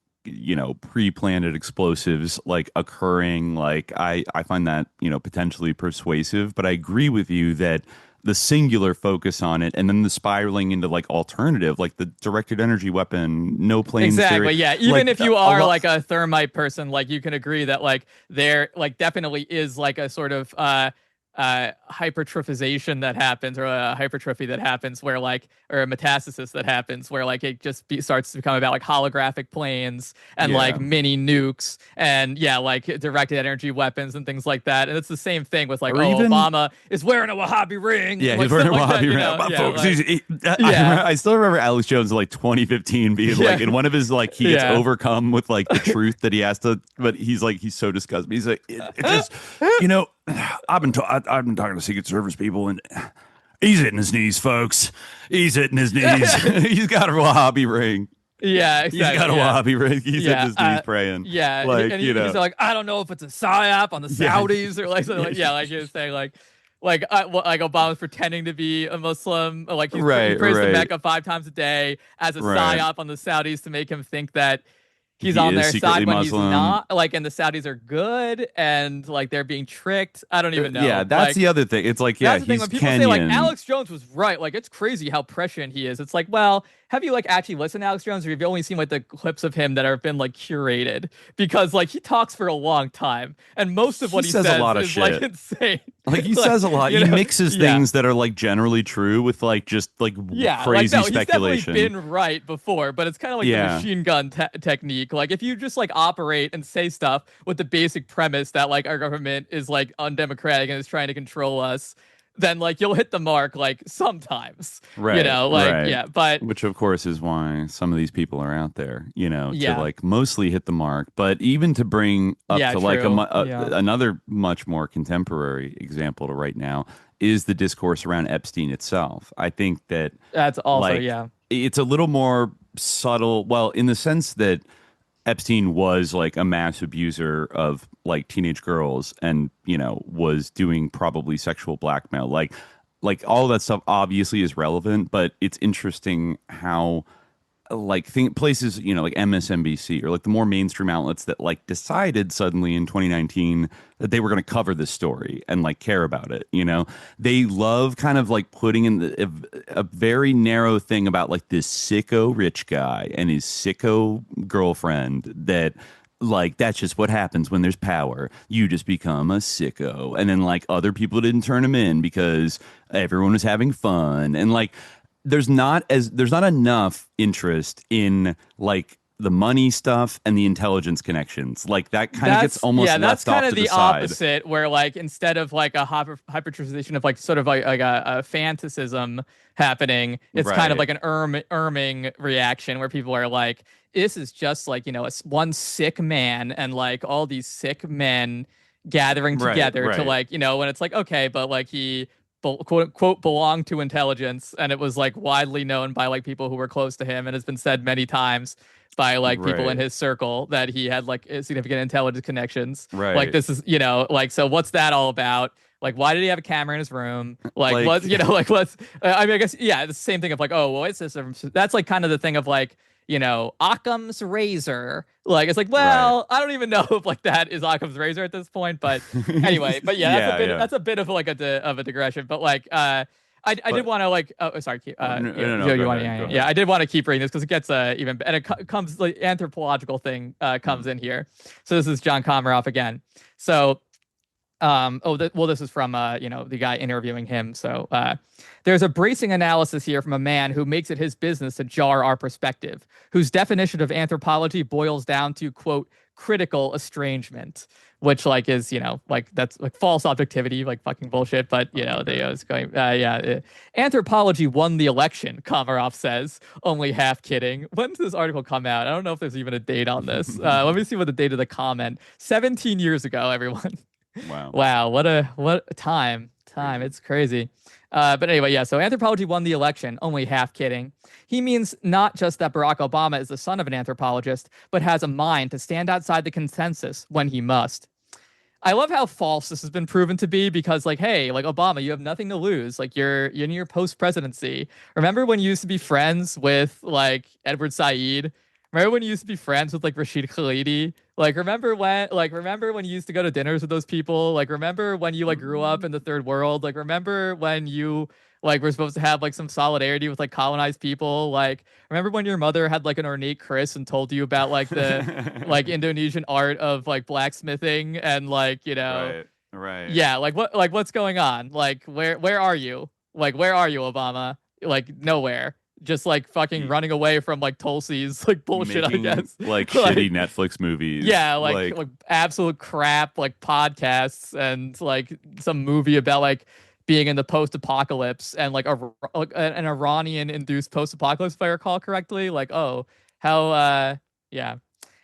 Speaker 8: pre-planted explosives like occurring, like I find that potentially persuasive, but I agree with you that the singular focus on it and then the spiraling into like alternative, like the directed energy weapon, no planes
Speaker 9: exactly
Speaker 8: theory,
Speaker 9: yeah, even
Speaker 8: like,
Speaker 9: if you are like a thermite person, like you can agree that like there like definitely is like a sort of hypertrophization that happens, or a hypertrophy that happens where like, or a metastasis that happens where like it just starts to become about like holographic planes and like mini nukes and like directed energy weapons and things like that. And it's the same thing with like, Obama is wearing a Wahhabi ring.
Speaker 8: Yeah,
Speaker 9: like,
Speaker 8: he's wearing a
Speaker 9: like
Speaker 8: Wahhabi ring. I still remember Alex Jones in like 2015 being like, in one of his like, he gets overcome with like the truth that he has to, but he's like, he's so disgusted. He's like, it just, I've been talking to Secret Service people, and he's hitting his knees, folks. He's hitting his knees. He's got a Wahhabi ring.
Speaker 9: Yeah, exactly.
Speaker 8: He's got a Wahhabi ring. He's hitting his knees praying.
Speaker 9: Yeah,
Speaker 8: like
Speaker 9: he's like, I don't know if it's a psyop on the Saudis or like something like like he was saying like Obama's pretending to be a Muslim, like he prays to Mecca 5 times a day as a psyop on the Saudis to make him think that he's on their side when Muslim. He's not, like, and the Saudis are good and like they're being tricked. I don't even know.
Speaker 8: Yeah, that's the other thing. It's like,
Speaker 9: that's the thing
Speaker 8: he's
Speaker 9: when people
Speaker 8: Kenyan.
Speaker 9: say like Alex Jones was right, like it's crazy how prescient he is. It's like, well, have you like actually listened to Alex Jones, or have you only seen like the clips of him that have been like curated? Because like he talks for a long time, and most of what he says
Speaker 8: a lot of
Speaker 9: is
Speaker 8: shit.
Speaker 9: like insane.
Speaker 8: Like he says a lot. He mixes things that are like generally true with like just like crazy speculation.
Speaker 9: He's definitely been right before, but it's kind of like the machine gun technique. Like if you just like operate and say stuff with the basic premise that like our government is like undemocratic and is trying to control us, then like you'll hit the mark like sometimes,
Speaker 8: right?
Speaker 9: But
Speaker 8: which of course is why some of these people are out there, to like mostly hit the mark. But even to bring up to like another much more contemporary example to right now is the discourse around Epstein itself. I think that's
Speaker 9: also
Speaker 8: it's a little more subtle. Well, in the sense that Epstein was like a mass abuser of like teenage girls and, was doing probably sexual blackmail. Like all that stuff obviously is relevant, but it's interesting how like places, like MSNBC or like the more mainstream outlets that like decided suddenly in 2019 that they were going to cover this story and like care about it. They love kind of like putting in a very narrow thing about like this sicko rich guy and his sicko girlfriend that like that's just what happens when there's power. You just become a sicko. And then like other people didn't turn him in because everyone was having fun. And like there's not enough interest in like the money stuff and the intelligence connections. Like that kind of gets almost left off to the side.
Speaker 9: That's kind of the opposite, where like instead of like a hypertrophization of like sort of like a fantasism happening, it's kind of like an erming reaction where people are like, this is just like, one sick man and like all these sick men gathering together to like, when it's like, okay, but like he quote unquote belonged to intelligence, and it was like widely known by like people who were close to him, and it's been said many times by like people in his circle that he had like significant intelligence connections. Like this is, like, so what's that all about? Like, why did he have a camera in his room? Like let's, I mean, I guess, it's the same thing of like, oh, well, it's this. That's like kind of the thing of like, Occam's razor. Like, it's like, well, I don't even know if like that is Occam's razor at this point, but anyway, but that's a bit of like a digression, but like, I did want to like, I did want to keep reading this because it gets even, and it comes like anthropological thing comes in here. So this is John Komaroff again. So, this is from the guy interviewing him. So there's a bracing analysis here from a man who makes it his business to jar our perspective, whose definition of anthropology boils down to, quote, critical estrangement, which like is, like that's like false objectivity, like fucking bullshit. But, they was going, anthropology won the election, Komaroff says, only half kidding. When did this article come out? I don't know if there's even a date on this. Let me see what the date of the comment. 17 years ago, everyone.
Speaker 8: Wow.
Speaker 9: Wow. What a time time. It's crazy. But anyway, yeah. So anthropology won the election. Only half kidding. He means not just that Barack Obama is the son of an anthropologist, but has a mind to stand outside the consensus when he must. I love how false this has been proven to be because, like, hey, like Obama, you have nothing to lose. Like, you're in your post presidency. Remember when you used to be friends with like Edward Said? Remember when you used to be friends with like Rashid Khalidi? Like, remember when you used to go to dinners with those people? Like, remember when you like grew up in the third world? Like, remember when you like were supposed to have like some solidarity with like colonized people? Like, remember when your mother had like an ornate Chris and told you about like the like Indonesian art of like blacksmithing and like, you know,
Speaker 8: right.
Speaker 9: Yeah, like what's going on? Like, where are you? Like, where are you, Obama? Like, nowhere. Just like fucking running away from like Tulsi's like bullshit,
Speaker 8: Making,
Speaker 9: I guess.
Speaker 8: Like shitty Netflix movies.
Speaker 9: Yeah, like absolute crap, like podcasts and like some movie about like being in the post-apocalypse and like an Iranian-induced post-apocalypse, if I recall correctly. Like, oh, how yeah.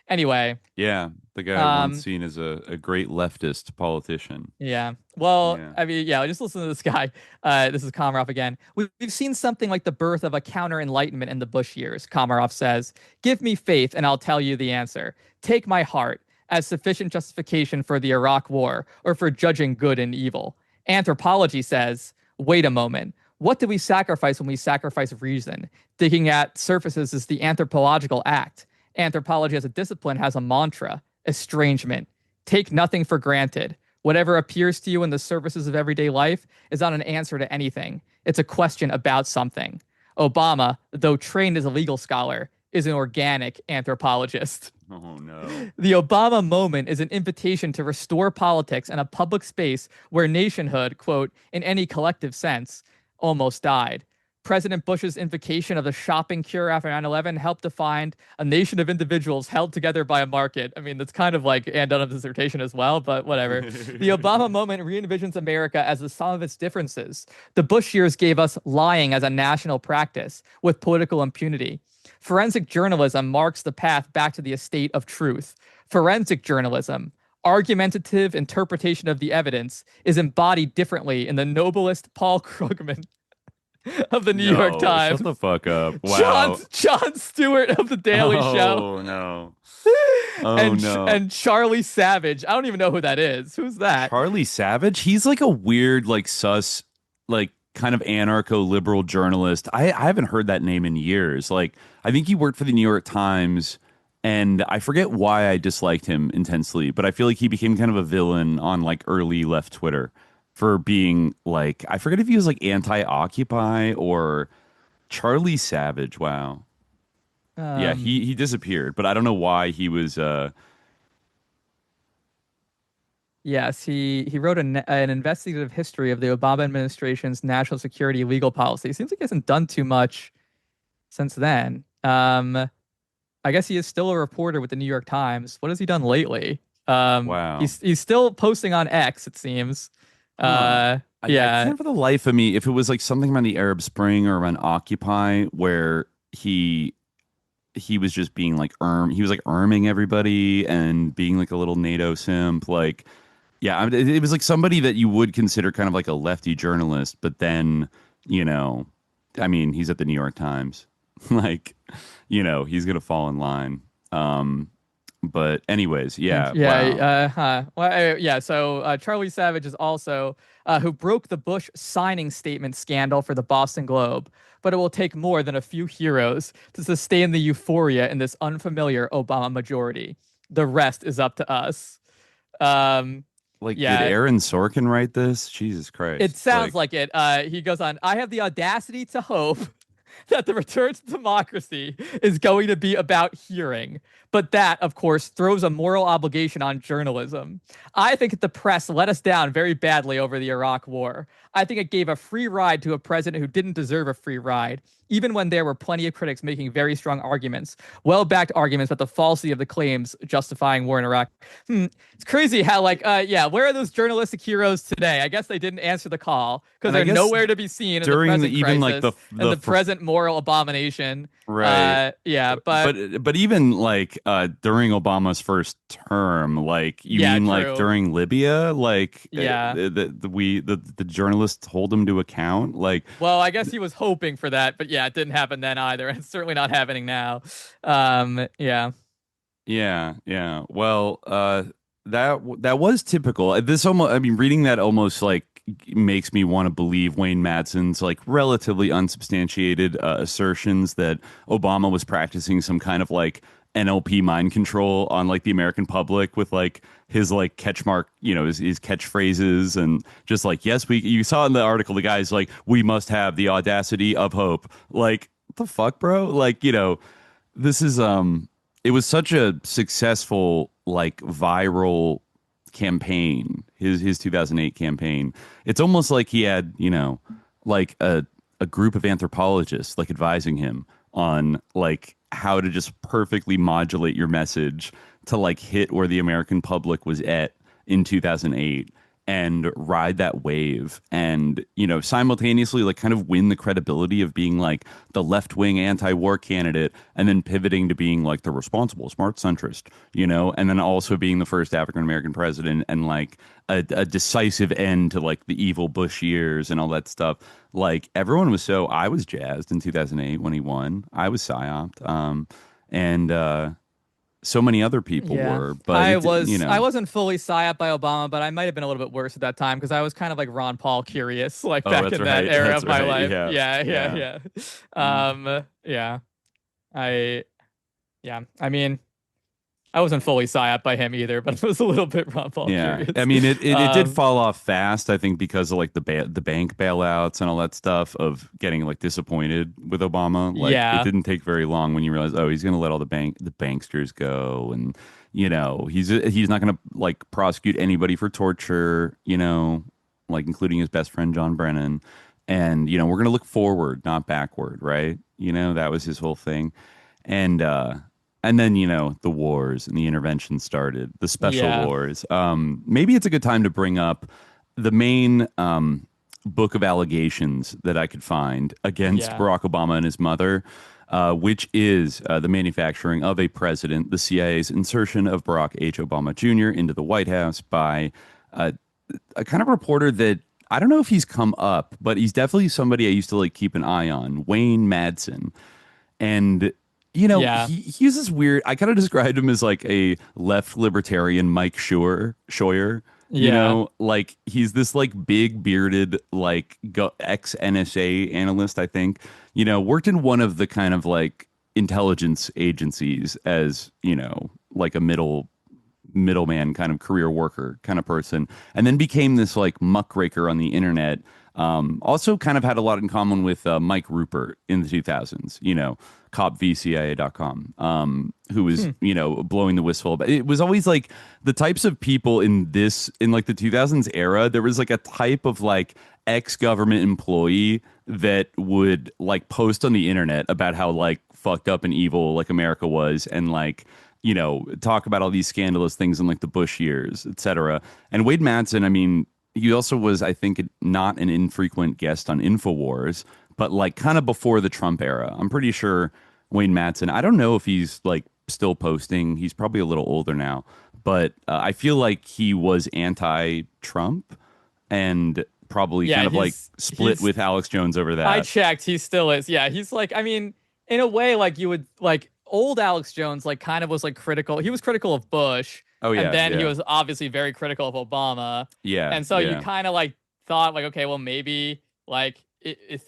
Speaker 9: Anyway.
Speaker 8: Yeah, the guy once seen as a great leftist politician.
Speaker 9: Yeah. Well, yeah. I mean, yeah, just listen to this guy. This is Komarov again. We've seen something like the birth of a counter-enlightenment in the Bush years, Komarov says. Give me faith and I'll tell you the answer. Take my heart as sufficient justification for the Iraq War or for judging good and evil. Anthropology says, wait a moment. What do we sacrifice when we sacrifice reason? Digging at surfaces is the anthropological act. Anthropology as a discipline has a mantra, estrangement. Take nothing for granted. Whatever appears to you in the surfaces of everyday life is not an answer to anything. It's a question about something. Obama, though trained as a legal scholar, is an organic anthropologist.
Speaker 8: Oh, no.
Speaker 9: The Obama moment is an invitation to restore politics in a public space where nationhood, quote, in any collective sense, almost died. President Bush's invocation of the shopping cure after 9/11 helped define a nation of individuals held together by a market. I mean, that's kind of like Ann Dunham's dissertation as well, but whatever. The Obama moment re-envisions America as the sum of its differences. The Bush years gave us lying as a national practice with political impunity. Forensic journalism marks the path back to the estate of truth. Forensic journalism, argumentative interpretation of the evidence, is embodied differently in the noblest Paul Krugman of the New York Times.
Speaker 8: Shut the fuck up. Wow.
Speaker 9: Jon Stewart of the Daily Show.
Speaker 8: Oh, no.
Speaker 9: And Charlie Savage. I don't even know who that is. Who's that?
Speaker 8: Charlie Savage? He's like a weird, like sus, like kind of anarcho-liberal journalist. I haven't heard that name in years. Like, I think he worked for the New York Times, and I forget why I disliked him intensely, but I feel like he became kind of a villain on like early left Twitter for being like, I forget if he was like anti-Occupy or Charlie Savage. Wow. Yeah, he disappeared, but I don't know why he was.
Speaker 9: Yes, he wrote an investigative history of the Obama administration's national security legal policy. Seems like he hasn't done too much since then. I guess he is still a reporter with the New York Times. What has he done lately?
Speaker 8: Wow.
Speaker 9: He's still posting on X, it seems.
Speaker 8: Yeah. I
Speaker 9: Yeah.
Speaker 8: can't for the life of me, if it was like something around the Arab Spring or around Occupy, where he was just being like he was like arming everybody and being like a little NATO simp. Like, yeah, it was like somebody that you would consider kind of like a lefty journalist, but then, you know, I mean, he's at the New York Times. Like, you know, he's gonna fall in line. But anyways, yeah.
Speaker 9: Wow. Well, yeah. So Charlie Savage is also who broke the Bush signing statement scandal for the Boston Globe. But it will take more than a few heroes to sustain the euphoria in this unfamiliar Obama majority. The rest is up to us.
Speaker 8: Did Aaron Sorkin write this? Jesus Christ.
Speaker 9: It sounds like it. He goes on, I have the audacity to hope that the return to democracy is going to be about hearing. But that, of course, throws a moral obligation on journalism. I think the press let us down very badly over the Iraq War. I think it gave a free ride to a president who didn't deserve a free ride. even when there were plenty of critics making very strong arguments, well-backed arguments about the falsity of the claims justifying war in Iraq. It's crazy how, like, where are those journalistic heroes today? I guess they didn't answer the call because they're nowhere to be seen in the present crisis and the present moral abomination.
Speaker 8: Right.
Speaker 9: But
Speaker 8: even like during Obama's first term, like like during Libya, like the journalists hold him to account. Like,
Speaker 9: well, I guess he was hoping for that, but yeah, it didn't happen then either. It's certainly not happening now. Yeah.
Speaker 8: Well, that was typical. This almost, I mean, reading that almost like makes me want to believe Wayne Madsen's like relatively unsubstantiated assertions that Obama was practicing some kind of like NLP mind control on like the American public with like his like catchmark, his catchphrases, and just like, yes, you saw in the article, the guy's like, we must have the audacity of hope. Like, what the fuck, bro? Like, this is it was such a successful like viral campaign, his 2008 campaign. It's almost like he had, like a group of anthropologists like advising him on like how to just perfectly modulate your message to like hit where the American public was at in 2008 and ride that wave and, simultaneously like kind of win the credibility of being like the left-wing anti-war candidate and then pivoting to being like the responsible, smart centrist, and then also being the first African-American president and like a decisive end to like the evil Bush years and all that stuff. Like everyone was I was jazzed in 2008 when he won. I was psyoped. So many other people were, but
Speaker 9: I wasn't fully psyoped by Obama, but I might have been a little bit worse at that time because I was kind of like Ron Paul curious, like back in that era of my life. Yeah. I mean, I wasn't fully psyoped by him either, but it was a little bit Ron Paul curious.
Speaker 8: I mean, it did fall off fast, I think, because of like the bank bailouts and all that stuff of getting like disappointed with Obama. Like, it didn't take very long when you realize, oh, he's going to let all the banksters go, and he's not going to like prosecute anybody for torture, like including his best friend John Brennan, and we're going to look forward, not backward, right? That was his whole thing, and then, the wars and the intervention started, the special wars. Maybe it's a good time to bring up the main book of allegations that I could find against Barack Obama and his mother, which is the manufacturing of a president, the CIA's insertion of Barack H. Obama Jr. into the White House by a kind of reporter that I don't know if he's come up, but he's definitely somebody I used to like keep an eye on, Wayne Madsen. And he's this weird, I kind of described him as like a left libertarian Mike Scheuer. Like he's this like big bearded, like ex-NSA analyst, I think, worked in one of the kind of like intelligence agencies as, like a middleman kind of career worker kind of person, and then became this like muckraker on the internet. Also kind of had a lot in common with Mike Rupert in the 2000s, copvcia.com, who was, blowing the whistle. But it was always like the types of people in like the 2000s era, there was like a type of like ex-government employee that would like post on the internet about how like fucked up and evil like America was, and like, talk about all these scandalous things in like the Bush years, etc. And Wade Madsen, I mean, he also was, I think, not an infrequent guest on InfoWars, but like kind of before the Trump era. I'm pretty sure Wayne Madsen, I don't know if he's like still posting. He's probably a little older now, but I feel like he was anti-Trump and probably kind of like split with Alex Jones over that.
Speaker 9: I checked. He still is. Yeah, he's like, I mean, in a way, like you would like old Alex Jones, like kind of was like critical. He was critical of Bush.
Speaker 8: Oh, yeah.
Speaker 9: And then he was obviously very critical of Obama.
Speaker 8: Yeah.
Speaker 9: And so you kind of like thought like, okay, well, maybe like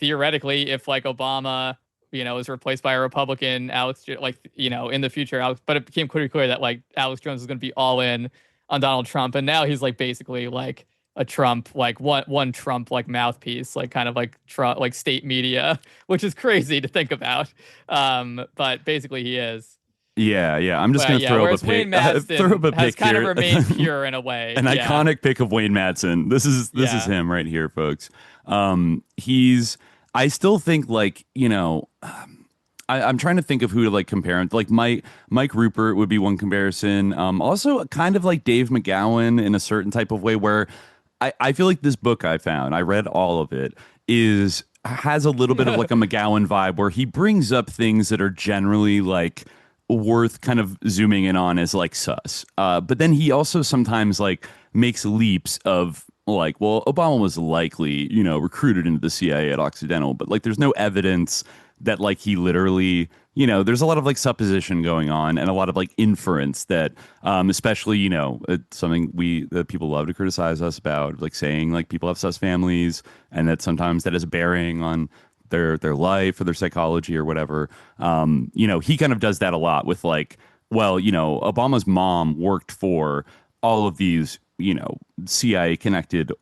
Speaker 9: theoretically, if like Obama, is replaced by a Republican, in the future, but it became pretty clear that like Alex Jones was going to be all in on Donald Trump. And now he's like basically like a Trump, like one Trump like mouthpiece, like kind of like Trump, like state media, which is crazy to think about. But basically he is.
Speaker 8: Yeah. I'm just going to throw up a pic. Throw up a pic
Speaker 9: kind
Speaker 8: here.
Speaker 9: of remained pure in a way.
Speaker 8: An iconic pic of Wayne Madsen. This is him right here, folks. I still think like, I'm trying to think of who to like compare him. Like Mike Rupert would be one comparison. Also kind of like Dave McGowan in a certain type of way where I feel like this book I read all of it, has a little bit of like a McGowan vibe where he brings up things that are generally like worth kind of zooming in on as like sus. But then he also sometimes like makes leaps of like, well, Obama was likely, recruited into the CIA at Occidental, but like there's no evidence that like he literally, there's a lot of like supposition going on and a lot of like inference that especially, it's something that people love to criticize us about, like saying like people have sus families and that sometimes that has a bearing on their life or their psychology or whatever. He kind of does that a lot with like, well, Obama's mom worked for all of these, CIA connected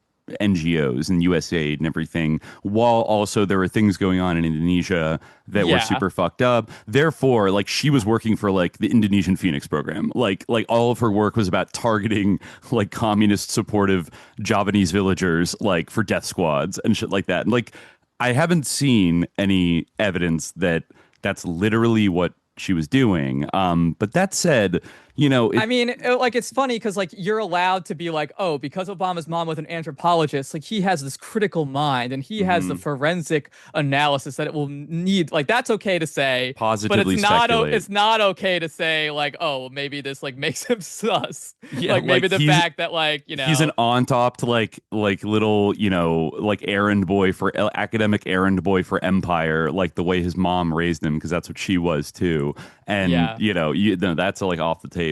Speaker 8: NGOs and USAID and everything, while also there were things going on in Indonesia that were super fucked up. Therefore, like she was working for like the Indonesian Phoenix program. Like all of her work was about targeting like communist supportive Javanese villagers like for death squads and shit like that. And like I haven't seen any evidence that that's literally what she was doing. But that said,
Speaker 9: it's funny because like you're allowed to be like, oh, because Obama's mom was an anthropologist, like he has this critical mind and he has the forensic analysis that it will need. Like that's okay to say,
Speaker 8: positively
Speaker 9: but
Speaker 8: speculate.
Speaker 9: It's not okay to say like, oh, maybe this like makes him sus.
Speaker 8: Yeah,
Speaker 9: like maybe the fact that like
Speaker 8: he's an on top to like little like academic errand boy for Empire, like the way his mom raised him because that's what she was too. And that's like off the table.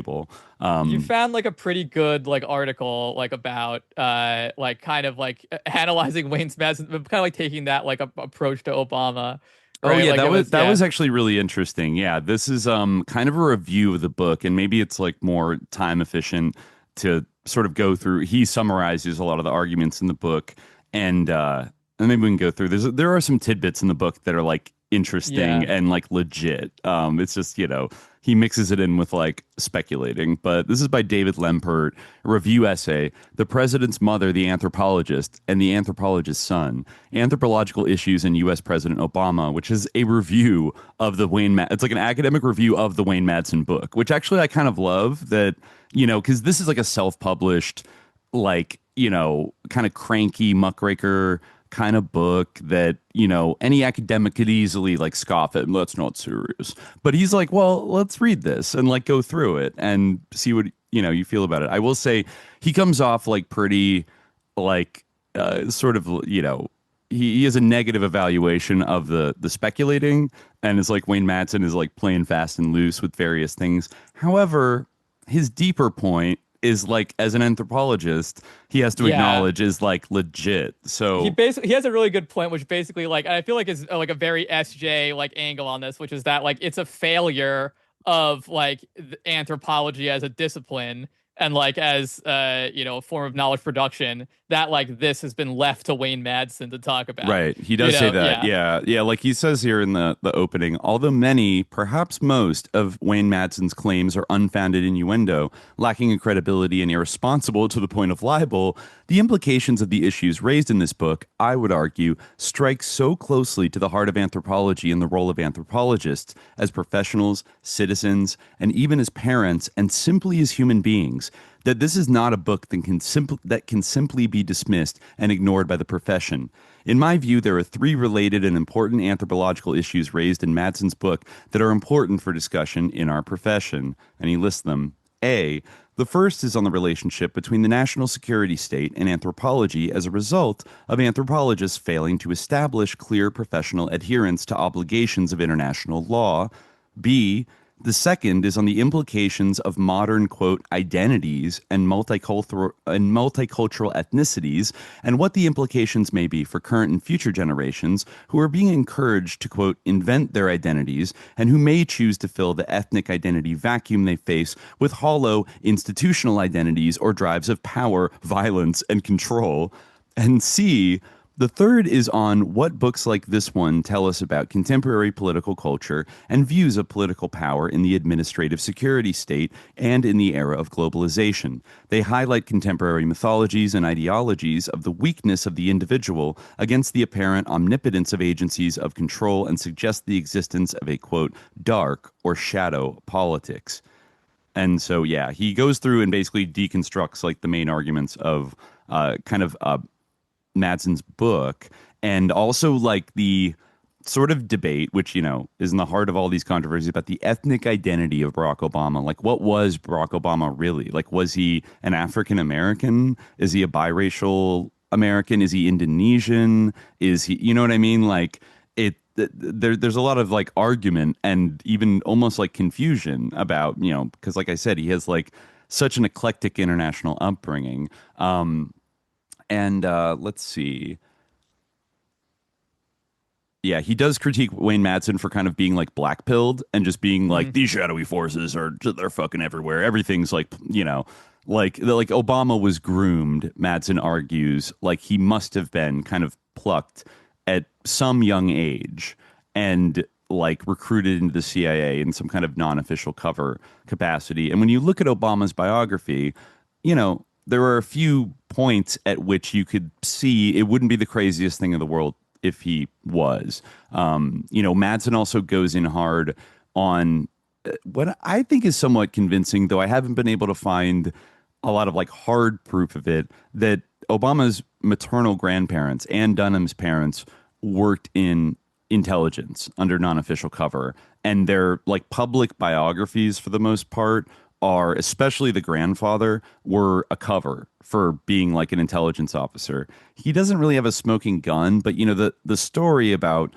Speaker 9: You found like a pretty good like article like about like kind of like analyzing Wayne's Madsen, kind of like taking that like approach to Obama. Right?
Speaker 8: Oh yeah,
Speaker 9: like
Speaker 8: that was actually really interesting. Yeah, this is kind of a review of the book, and maybe it's like more time efficient to sort of go through. He summarizes a lot of the arguments in the book, and maybe we can go through. There are some tidbits in the book that are like interesting and like legit. It's just he mixes it in with like speculating. But this is by David Lempert, a review essay, The President's Mother, the Anthropologist, and the Anthropologist's Son, Anthropological Issues in U.S. President Obama, which is a review of the it's like an academic review of the Wayne Madsen book, which actually I kind of love that, because this is like a self-published, like, kind of cranky muckraker kind of book that any academic could easily like scoff at. That's not serious, but he's like, well, let's read this and like go through it and see what you feel about it. I will say he comes off like pretty like sort of he has a negative evaluation of the speculating, and it's like Wayne Madsen is like playing fast and loose with various things. However, his deeper point is like, as an anthropologist, he has to acknowledge is like legit. So
Speaker 9: he has a really good point, which basically like, and I feel like is like a very SJ like angle on this, which is that like it's a failure of like anthropology as a discipline and like as a form of knowledge production that like this has been left to Wayne Madsen to talk about.
Speaker 8: Right. He does say that. Yeah. Like he says here in the opening, although many, perhaps most, of Wayne Madsen's claims are unfounded innuendo, lacking in credibility and irresponsible to the point of libel, the implications of the issues raised in this book, I would argue, strike so closely to the heart of anthropology and the role of anthropologists as professionals, citizens, and even as parents and simply as human beings, that this is not a book that can simply be dismissed and ignored by the profession. In my view, there are three related and important anthropological issues raised in Madsen's book that are important for discussion in our profession, and he lists them. A, the first is on the relationship between the national security state and anthropology as a result of anthropologists failing to establish clear professional adherence to obligations of international law. B, the second is on the implications of modern, quote, identities and multicultural ethnicities, and what the implications may be for current and future generations who are being encouraged to, quote, invent their identities and who may choose to fill the ethnic identity vacuum they face with hollow institutional identities or drives of power, violence, and control. And C, The third is on what books like this one tell us about contemporary political culture and views of political power in the administrative security state and in the era of globalization. They highlight contemporary mythologies and ideologies of the weakness of the individual against the apparent omnipotence of agencies of control and suggest the existence of a, quote, dark or shadow politics. And so, yeah, he goes through and basically deconstructs like the main arguments of Madsen's book, and also like the sort of debate, which, you know, is in the heart of all these controversies about the ethnic identity of Barack Obama. Like, what was Barack Obama really? Like, was he an African American? Is he a biracial American? Is he Indonesian? Is he, you know what I mean? Like, there's a lot of like argument and even almost like confusion about, you know, because like I said, he has like such an eclectic international upbringing. Let's see. Yeah, he does critique Wayne Madsen for kind of being like black-pilled and just being like, these shadowy forces they're fucking everywhere. Everything's like, you know, like Obama was groomed, Madsen argues, like he must have been kind of plucked at some young age and like recruited into the CIA in some kind of non-official cover capacity. And when you look at Obama's biography, you know, there are a few points at which you could see it wouldn't be the craziest thing in the world if he was. You know, Madsen also goes in hard on what I think is somewhat convincing, though I haven't been able to find a lot of like hard proof of it, that Obama's maternal grandparents and Dunham's parents worked in intelligence under non-official cover, and their like public biographies for the most part are, especially the grandfather, were a cover for being like an intelligence officer. He doesn't really have a smoking gun, but you know, the story about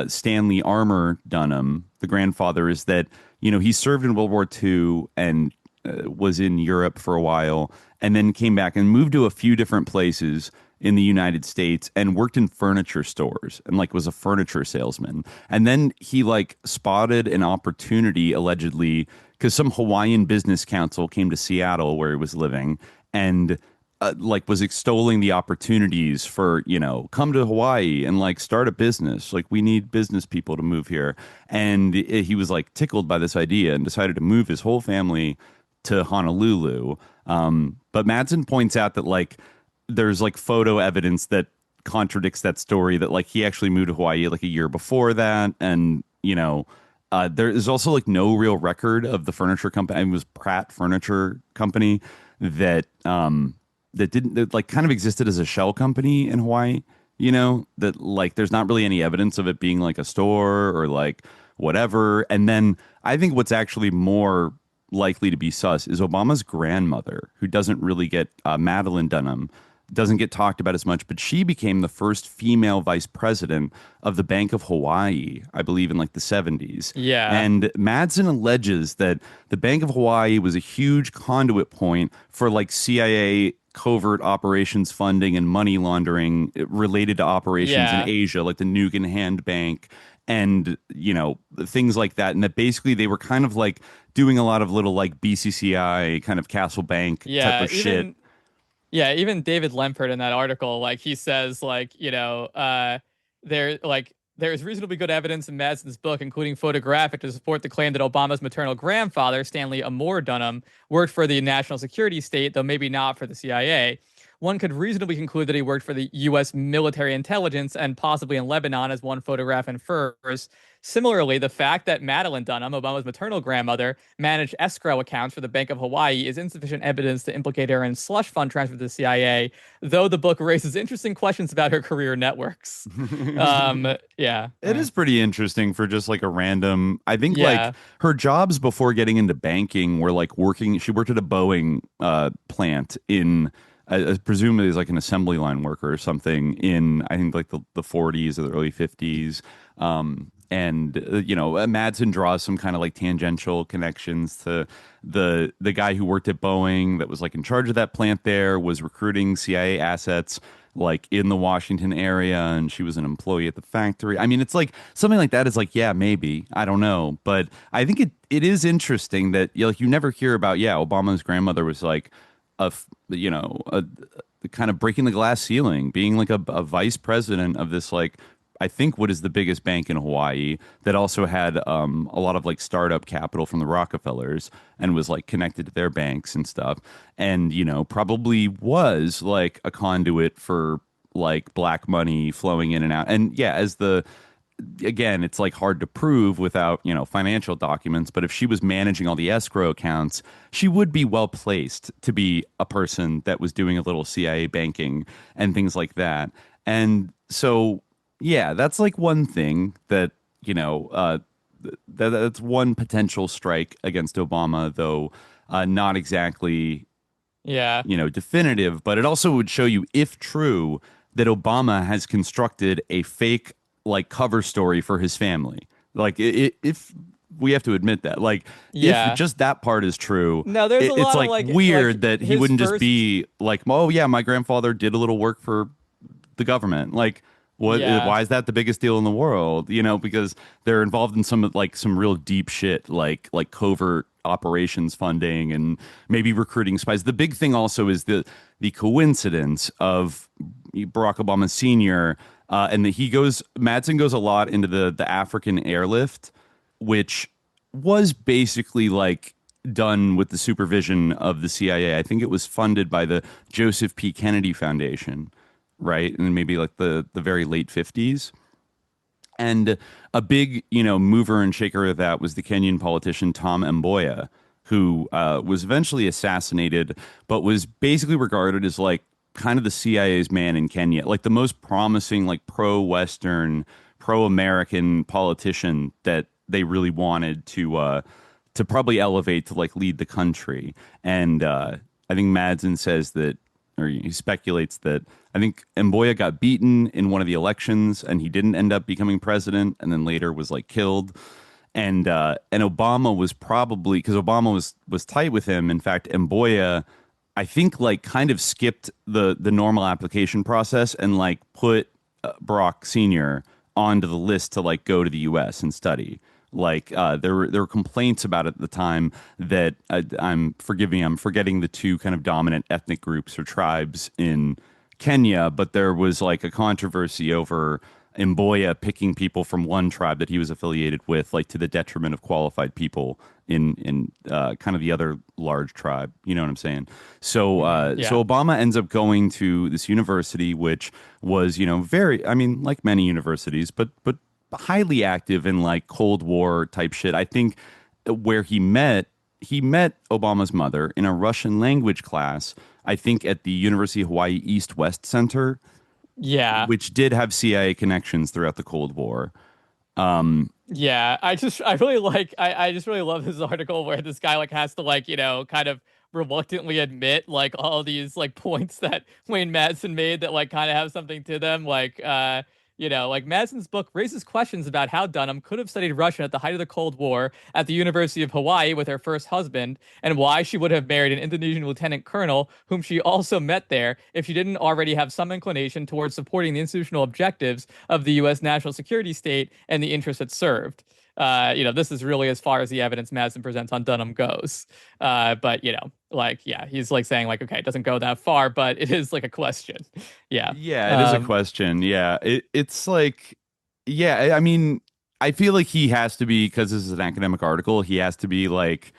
Speaker 8: Stanley Armour Dunham, the grandfather, is that, you know, he served in World War II and was in Europe for a while, and then came back and moved to a few different places in the United States and worked in furniture stores and like was a furniture salesman. And then he like spotted an opportunity, allegedly, because some Hawaiian business council came to Seattle where he was living and like was extolling the opportunities for, you know, come to Hawaii and like start a business. Like, we need business people to move here. And he was like tickled by this idea and decided to move his whole family to Honolulu. But Madsen points out that like there's like photo evidence that contradicts that story, that like he actually moved to Hawaii like a year before that. And, you know, there is also like no real record of the furniture company. It was Pratt Furniture Company that that like kind of existed as a shell company in Hawaii, you know, that like there's not really any evidence of it being like a store or like whatever. And then I think what's actually more likely to be sus is Obama's grandmother, who doesn't really get Madeline Dunham, doesn't get talked about as much, but she became the first female vice president of the Bank of Hawaii, I believe in like the 70s.
Speaker 9: Yeah.
Speaker 8: And Madsen alleges that the Bank of Hawaii was a huge conduit point for like CIA covert operations funding and money laundering related to operations in Asia, like the Nugan Hand Bank and, you know, things like that. And that basically they were kind of like doing a lot of little like BCCI kind of Castle Bank type of shit.
Speaker 9: Yeah, even David Lempert in that article, like he says, like, you know, there is reasonably good evidence in Madsen's book, including photographic, to support the claim that Obama's maternal grandfather, Stanley Amore Dunham, worked for the national security state, though maybe not for the CIA. One could reasonably conclude that he worked for the U.S. military intelligence and possibly in Lebanon, as one photograph infers. Similarly, the fact that Madeline Dunham, Obama's maternal grandmother, managed escrow accounts for the Bank of Hawaii is insufficient evidence to implicate her in slush fund transfer to the CIA, though the book raises interesting questions about her career networks. Yeah.
Speaker 8: It is pretty interesting for just like a random, I think like her jobs before getting into banking were like she worked at a Boeing plant in, presumably as like an assembly line worker or something in, I think like the 40s or the early 50s. You know, Madsen draws some kind of like tangential connections to the guy who worked at Boeing that was like in charge of that plant there, was recruiting CIA assets like in the Washington area, and she was an employee at the factory. I mean, it's like something like that is like, yeah, maybe, I don't know. But I think it is interesting that, you know, like you never hear about, Obama's grandmother was like the kind of breaking the glass ceiling, being like a vice president of this like I think what is the biggest bank in Hawaii that also had a lot of like startup capital from the Rockefellers and was like connected to their banks and stuff, and probably was like a conduit for like black money flowing in and out. And yeah, as the again, it's like hard to prove without, financial documents. But if she was managing all the escrow accounts, she would be well placed to be a person that was doing a little CIA banking and things like that. And so, yeah, that's like one thing that, that's one potential strike against Obama, though not exactly,
Speaker 9: Yeah.
Speaker 8: definitive. But it also would show you, if true, that Obama has constructed a fake like cover story for his family. Like if we have to admit that, like if just that part is true,
Speaker 9: no, there's a lot
Speaker 8: it's
Speaker 9: of,
Speaker 8: like weird that he wouldn't just be like, oh yeah, my grandfather did a little work for the government. Like what?
Speaker 9: Yeah.
Speaker 8: Why is that the biggest deal in the world? Because they're involved in some real deep shit, like covert operations funding and maybe recruiting spies. The big thing also is the coincidence of Barack Obama Sr. And Madsen goes a lot into the African airlift, which was basically like done with the supervision of the CIA. I think it was funded by the Joseph P. Kennedy Foundation, right? And maybe like the very late 50s. And a big, mover and shaker of that was the Kenyan politician Tom Mboya, who was eventually assassinated, but was basically regarded as like kind of the CIA's man in Kenya, like the most promising, like pro-Western, pro-American politician that they really wanted to probably elevate to like lead the country. And I think Madsen says that, or he speculates that I think Mboya got beaten in one of the elections and he didn't end up becoming president, and then later was like killed. And Obama was probably, because Obama was tight with him. In fact, Mboya, I think, like kind of skipped the normal application process and like put Barack Sr. onto the list to like go to the U.S. and study. Like there were complaints about it at the time that I'm forgetting the two kind of dominant ethnic groups or tribes in Kenya, but there was like a controversy over Mboya picking people from one tribe that he was affiliated with, like to the detriment of qualified people in kind of the other large tribe. You know what I'm saying? So so Obama ends up going to this university, which was very, I mean, like many universities, but highly active in like Cold War type shit. I think where he met Obama's mother in a Russian language class, I think at the University of Hawaii East-West Center.
Speaker 9: Yeah.
Speaker 8: Which did have CIA connections throughout the Cold War.
Speaker 9: Yeah, I just really love this article where this guy like has to like, kind of reluctantly admit like all these like points that Wayne Madsen made that like kind of have something to them. Like like Madsen's book raises questions about how Dunham could have studied Russian at the height of the Cold War at the University of Hawaii with her first husband, and why she would have married an Indonesian lieutenant colonel whom she also met there if she didn't already have some inclination towards supporting the institutional objectives of the U.S. national security state and the interests it served. This is really as far as the evidence Madsen presents on Dunham goes. But he's like saying like, okay, it doesn't go that far, but it is like a question. Yeah.
Speaker 8: Yeah, it is a question. Yeah. It's like, yeah, I mean, I feel like he has to be, because this is an academic article, he has to be like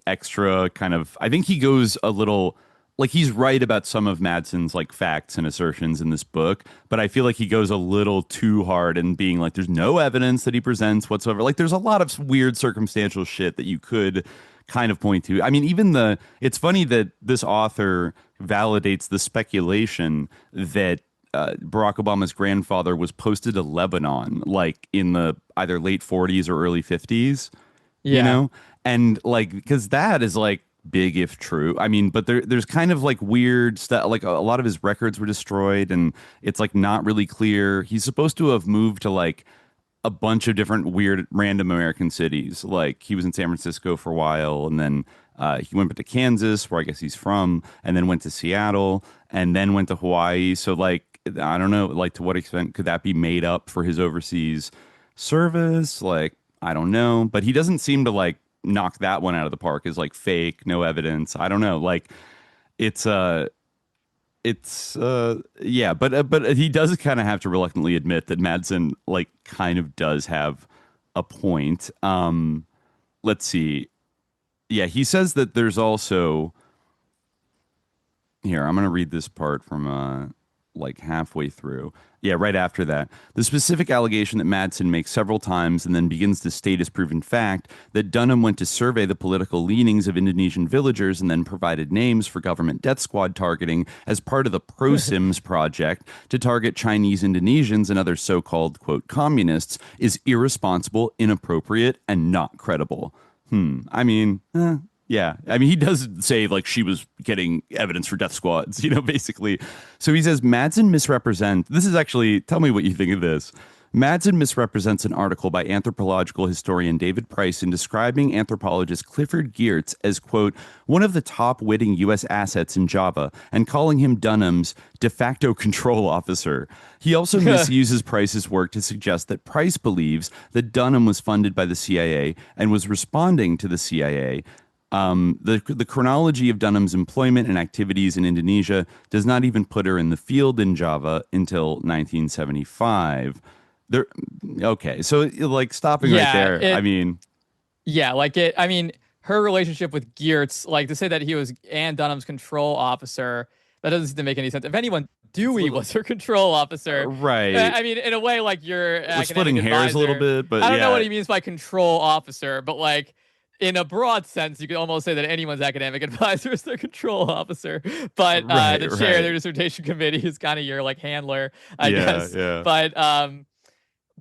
Speaker 8: extra kind of, I think he goes a little, like he's right about some of Madsen's like facts and assertions in this book, but I feel like he goes a little too hard in being like, there's no evidence that he presents whatsoever. Like there's a lot of weird circumstantial shit that you could kind of point to. I mean, it's funny that this author validates the speculation that Barack Obama's grandfather was posted to Lebanon, like in the either late 40s or early 50s, and like, because that is like, big if true. I mean, but there's kind of like weird stuff, like a lot of his records were destroyed and it's like not really clear. He's supposed to have moved to like a bunch of different weird random American cities. Like he was in San Francisco for a while, and then he went to Kansas, where I guess he's from, and then went to Seattle, and then went to Hawaii. So like, I don't know, like to what extent could that be made up for his overseas service? Like, I don't know, but he doesn't seem to like knock that one out of the park as like fake, no evidence. I don't know. Like it's it's yeah, but he does kind of have to reluctantly admit that Madsen like kind of does have a point. Let's see. Yeah, he says that there's also here, I'm going to read this part from like halfway through. Yeah, right after that. The specific allegation that Madsen makes several times and then begins to state as proven fact that Dunham went to survey the political leanings of Indonesian villagers and then provided names for government death squad targeting as part of the ProSims project to target Chinese Indonesians and other so-called, quote, communists is irresponsible, inappropriate, and not credible. I mean, yeah. I mean, he does say like she was getting evidence for death squads, basically. So he says Madsen misrepresents. This is actually, tell me what you think of this. Madsen misrepresents an article by anthropological historian David Price in describing anthropologist Clifford Geertz as, quote, one of the top witting U.S. assets in Java and calling him Dunham's de facto control officer. He also misuses Price's work to suggest that Price believes that Dunham was funded by the CIA and was responding to the CIA. The chronology of Dunham's employment and activities in Indonesia does not even put her in the field in Java until 1975. Okay, so like stopping right there.
Speaker 9: Her relationship with Geertz, like to say that he was Ann Dunham's control officer, that doesn't seem to make any sense. If anyone, Dewey was her control officer,
Speaker 8: right?
Speaker 9: I mean, in a way, like you're
Speaker 8: splitting hairs a little bit, but
Speaker 9: I don't know what he means by control officer, but like. In a broad sense, you could almost say that anyone's academic advisor is their control officer, but the chair of their dissertation committee is kind of your like handler, I guess.
Speaker 8: Yeah.
Speaker 9: But
Speaker 8: and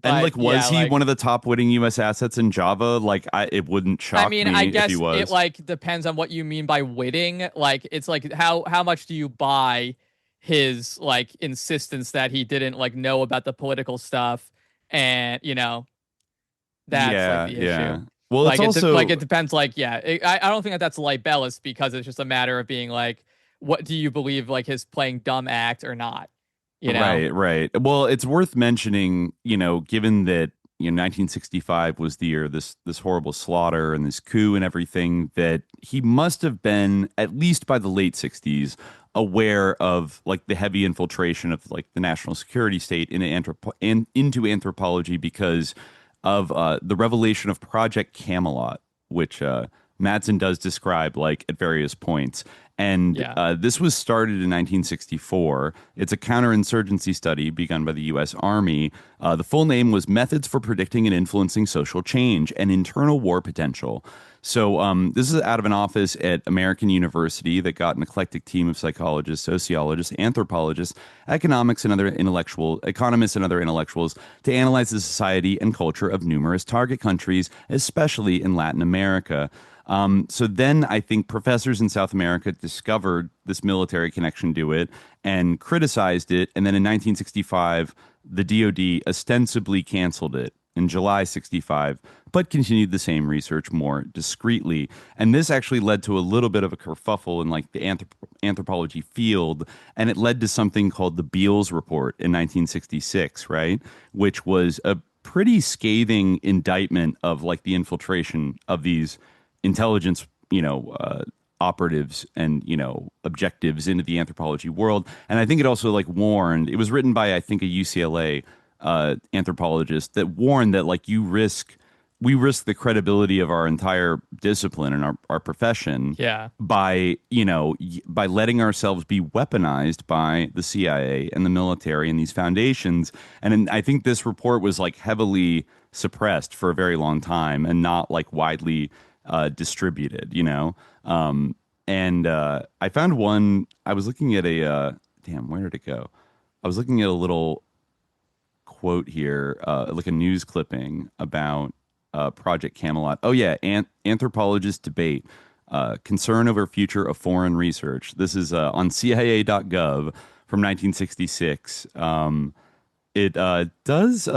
Speaker 8: like, was he one of the top witting U.S. assets in Java? Like, it wouldn't shock me
Speaker 9: I guess
Speaker 8: if he was.
Speaker 9: It like depends on what you mean by witting. Like, it's like how much do you buy his like insistence that he didn't like know about the political stuff, and that's like the issue.
Speaker 8: Well,
Speaker 9: like
Speaker 8: it's also
Speaker 9: it depends. Like, I don't think that's libellous because it's just a matter of being like, what do you believe? Like his playing dumb act or not?
Speaker 8: Right. Well, it's worth mentioning, given that 1965 was the year this horrible slaughter and this coup and everything, that he must have been at least by the late 60s aware of like the heavy infiltration of like the national security state into anthropology because of the revelation of Project Camelot, which Madsen does describe like at various points. And this was started in 1964. It's a counterinsurgency study begun by the U.S. Army. The full name was Methods for Predicting and Influencing Social Change and Internal War Potential. So this is out of an office at American University that got an eclectic team of psychologists, sociologists, anthropologists, economists, and other intellectuals to analyze the society and culture of numerous target countries, especially in Latin America. So then I think professors in South America discovered this military connection to it and criticized it. And then in 1965, the DoD ostensibly canceled it in July 65, but continued the same research more discreetly. And this actually led to a little bit of a kerfuffle in like the anthropology field. And it led to something called the Beals Report in 1966, right? Which was a pretty scathing indictment of like the infiltration of these intelligence, operatives and, objectives into the world. And I think it also like warned, it was written by, I think, a UCLA anthropologist that warned that like we risk the credibility of our entire discipline and our profession by letting ourselves be weaponized by the CIA and the military and these foundations. And I think this report was like heavily suppressed for a very long time and not like widely distributed, and I found one. I was looking at where did it go? I was looking at a little quote here, like a news clipping about Project Camelot. Oh yeah, anthropologists debate concern over future of foreign research. This is on CIA.gov from 1966. It does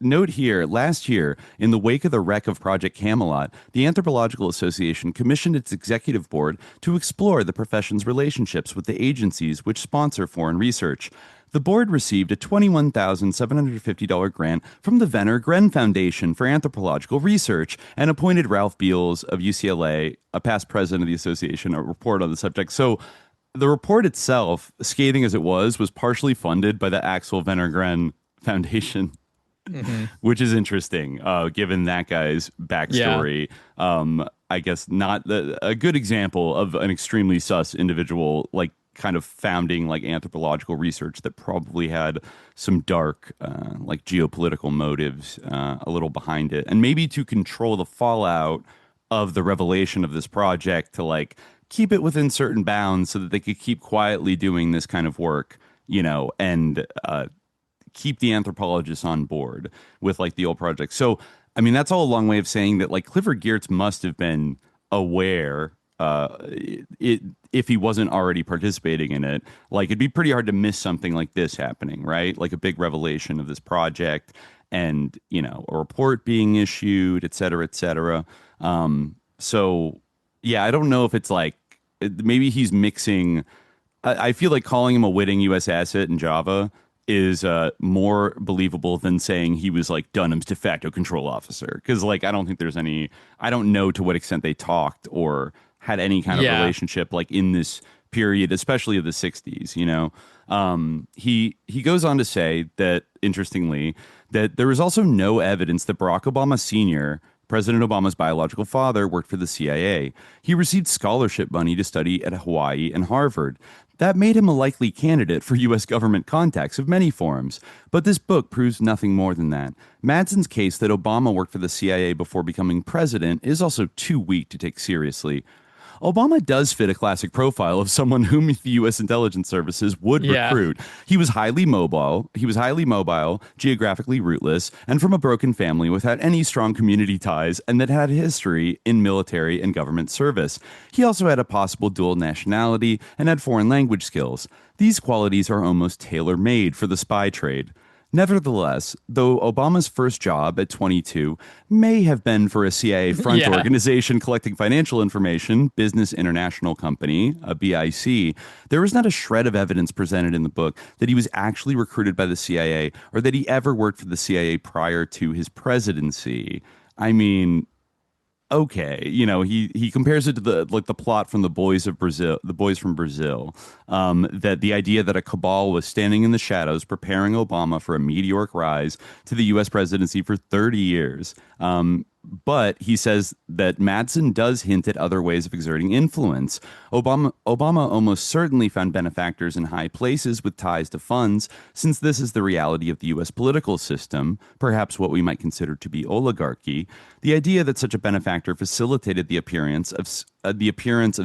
Speaker 8: note here, last year, in the wake of the wreck of Project Camelot, the Anthropological Association commissioned its executive board to explore the profession's relationships with the agencies which sponsor foreign research. The board received a $21,750 grant from the Venner Gren Foundation for Anthropological Research and appointed Ralph Beals of UCLA, a past president of the association, a report on the subject. So the report itself, scathing as it was partially funded by the Axel Wenner-Gren Foundation, which is interesting, given that guy's backstory. I guess not a good example of an extremely sus individual, like kind of founding like anthropological research that probably had some dark, like geopolitical motives a little behind it, and maybe to control the fallout of the revelation of this project to like keep it within certain bounds so that they could keep quietly doing this kind of work, you know, and keep the anthropologists on board with like the old project. So, I mean, that's all a long way of saying that like Clifford Geertz must have been aware if he wasn't already participating in it. Like it'd be pretty hard to miss something like this happening, right? Like a big revelation of this project and, you know, a report being issued, et cetera, et cetera. So yeah, I don't know if it's like maybe he's mixing. I feel like calling him a witting U.S. asset in Java is more believable than saying he was like Dunham's de facto control officer. Because like I don't think there's any. I don't know to what extent they talked or had any kind of relationship like in this period, especially of the 60s. You know, he goes on to say that interestingly that there is also no evidence that Barack Obama Sr., President Obama's biological father, worked for the CIA. He received scholarship money to study at Hawaii and Harvard. That made him a likely candidate for U.S. government contacts of many forms. But this book proves nothing more than that. Madsen's case that Obama worked for the CIA before becoming president is also too weak to take seriously. Obama does fit a classic profile of someone whom the U.S. intelligence services would recruit. He was highly mobile, geographically rootless, and from a broken family without any strong community ties, and that had a history in military and government service. He also had a possible dual nationality and had foreign language skills. These qualities are almost tailor-made for the spy trade. Nevertheless, though Obama's first job at 22 may have been for a CIA front organization collecting financial information, Business International Company, a BIC, there is not a shred of evidence presented in the book that he was actually recruited by the CIA or that he ever worked for the CIA prior to his presidency. I mean, okay, you know, he compares it to the plot from the boys from Brazil, that the idea that a cabal was standing in the shadows preparing Obama for a meteoric rise to the U.S. presidency for 30 years. But he says that Madsen does hint at other ways of exerting influence. Obama almost certainly found benefactors in high places with ties to funds, since this is the reality of the U.S. political system, perhaps what we might consider to be oligarchy. The idea that such a benefactor facilitated the appearance of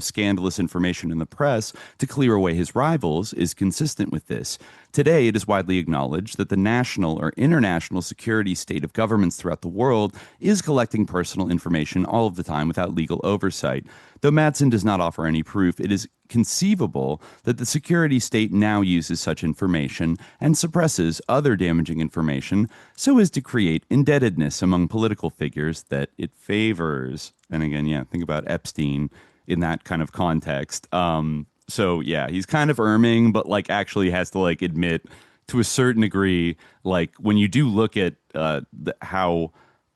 Speaker 8: scandalous information in the press to clear away his rivals is consistent with this. Today, it is widely acknowledged that the national or international security state of governments throughout the world is collecting personal information all of the time without legal oversight. Though Madsen does not offer any proof, it is conceivable that the security state now uses such information and suppresses other damaging information so as to create indebtedness among political figures that it favors. And again, yeah, think about Epstein in that kind of context. So yeah, he's kind of erming, but like actually has to like admit to a certain degree, like when you do look at how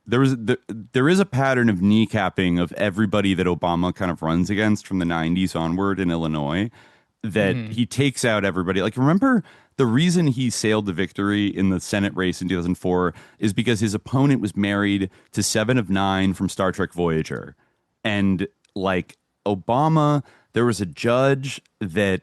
Speaker 8: there is a pattern of kneecapping of everybody that Obama kind of runs against from the 90s onward in Illinois, that he takes out everybody. Like, remember the reason he sailed to victory in the Senate race in 2004 is because his opponent was married to Seven of Nine from Star Trek Voyager. And like Obama, there was a judge that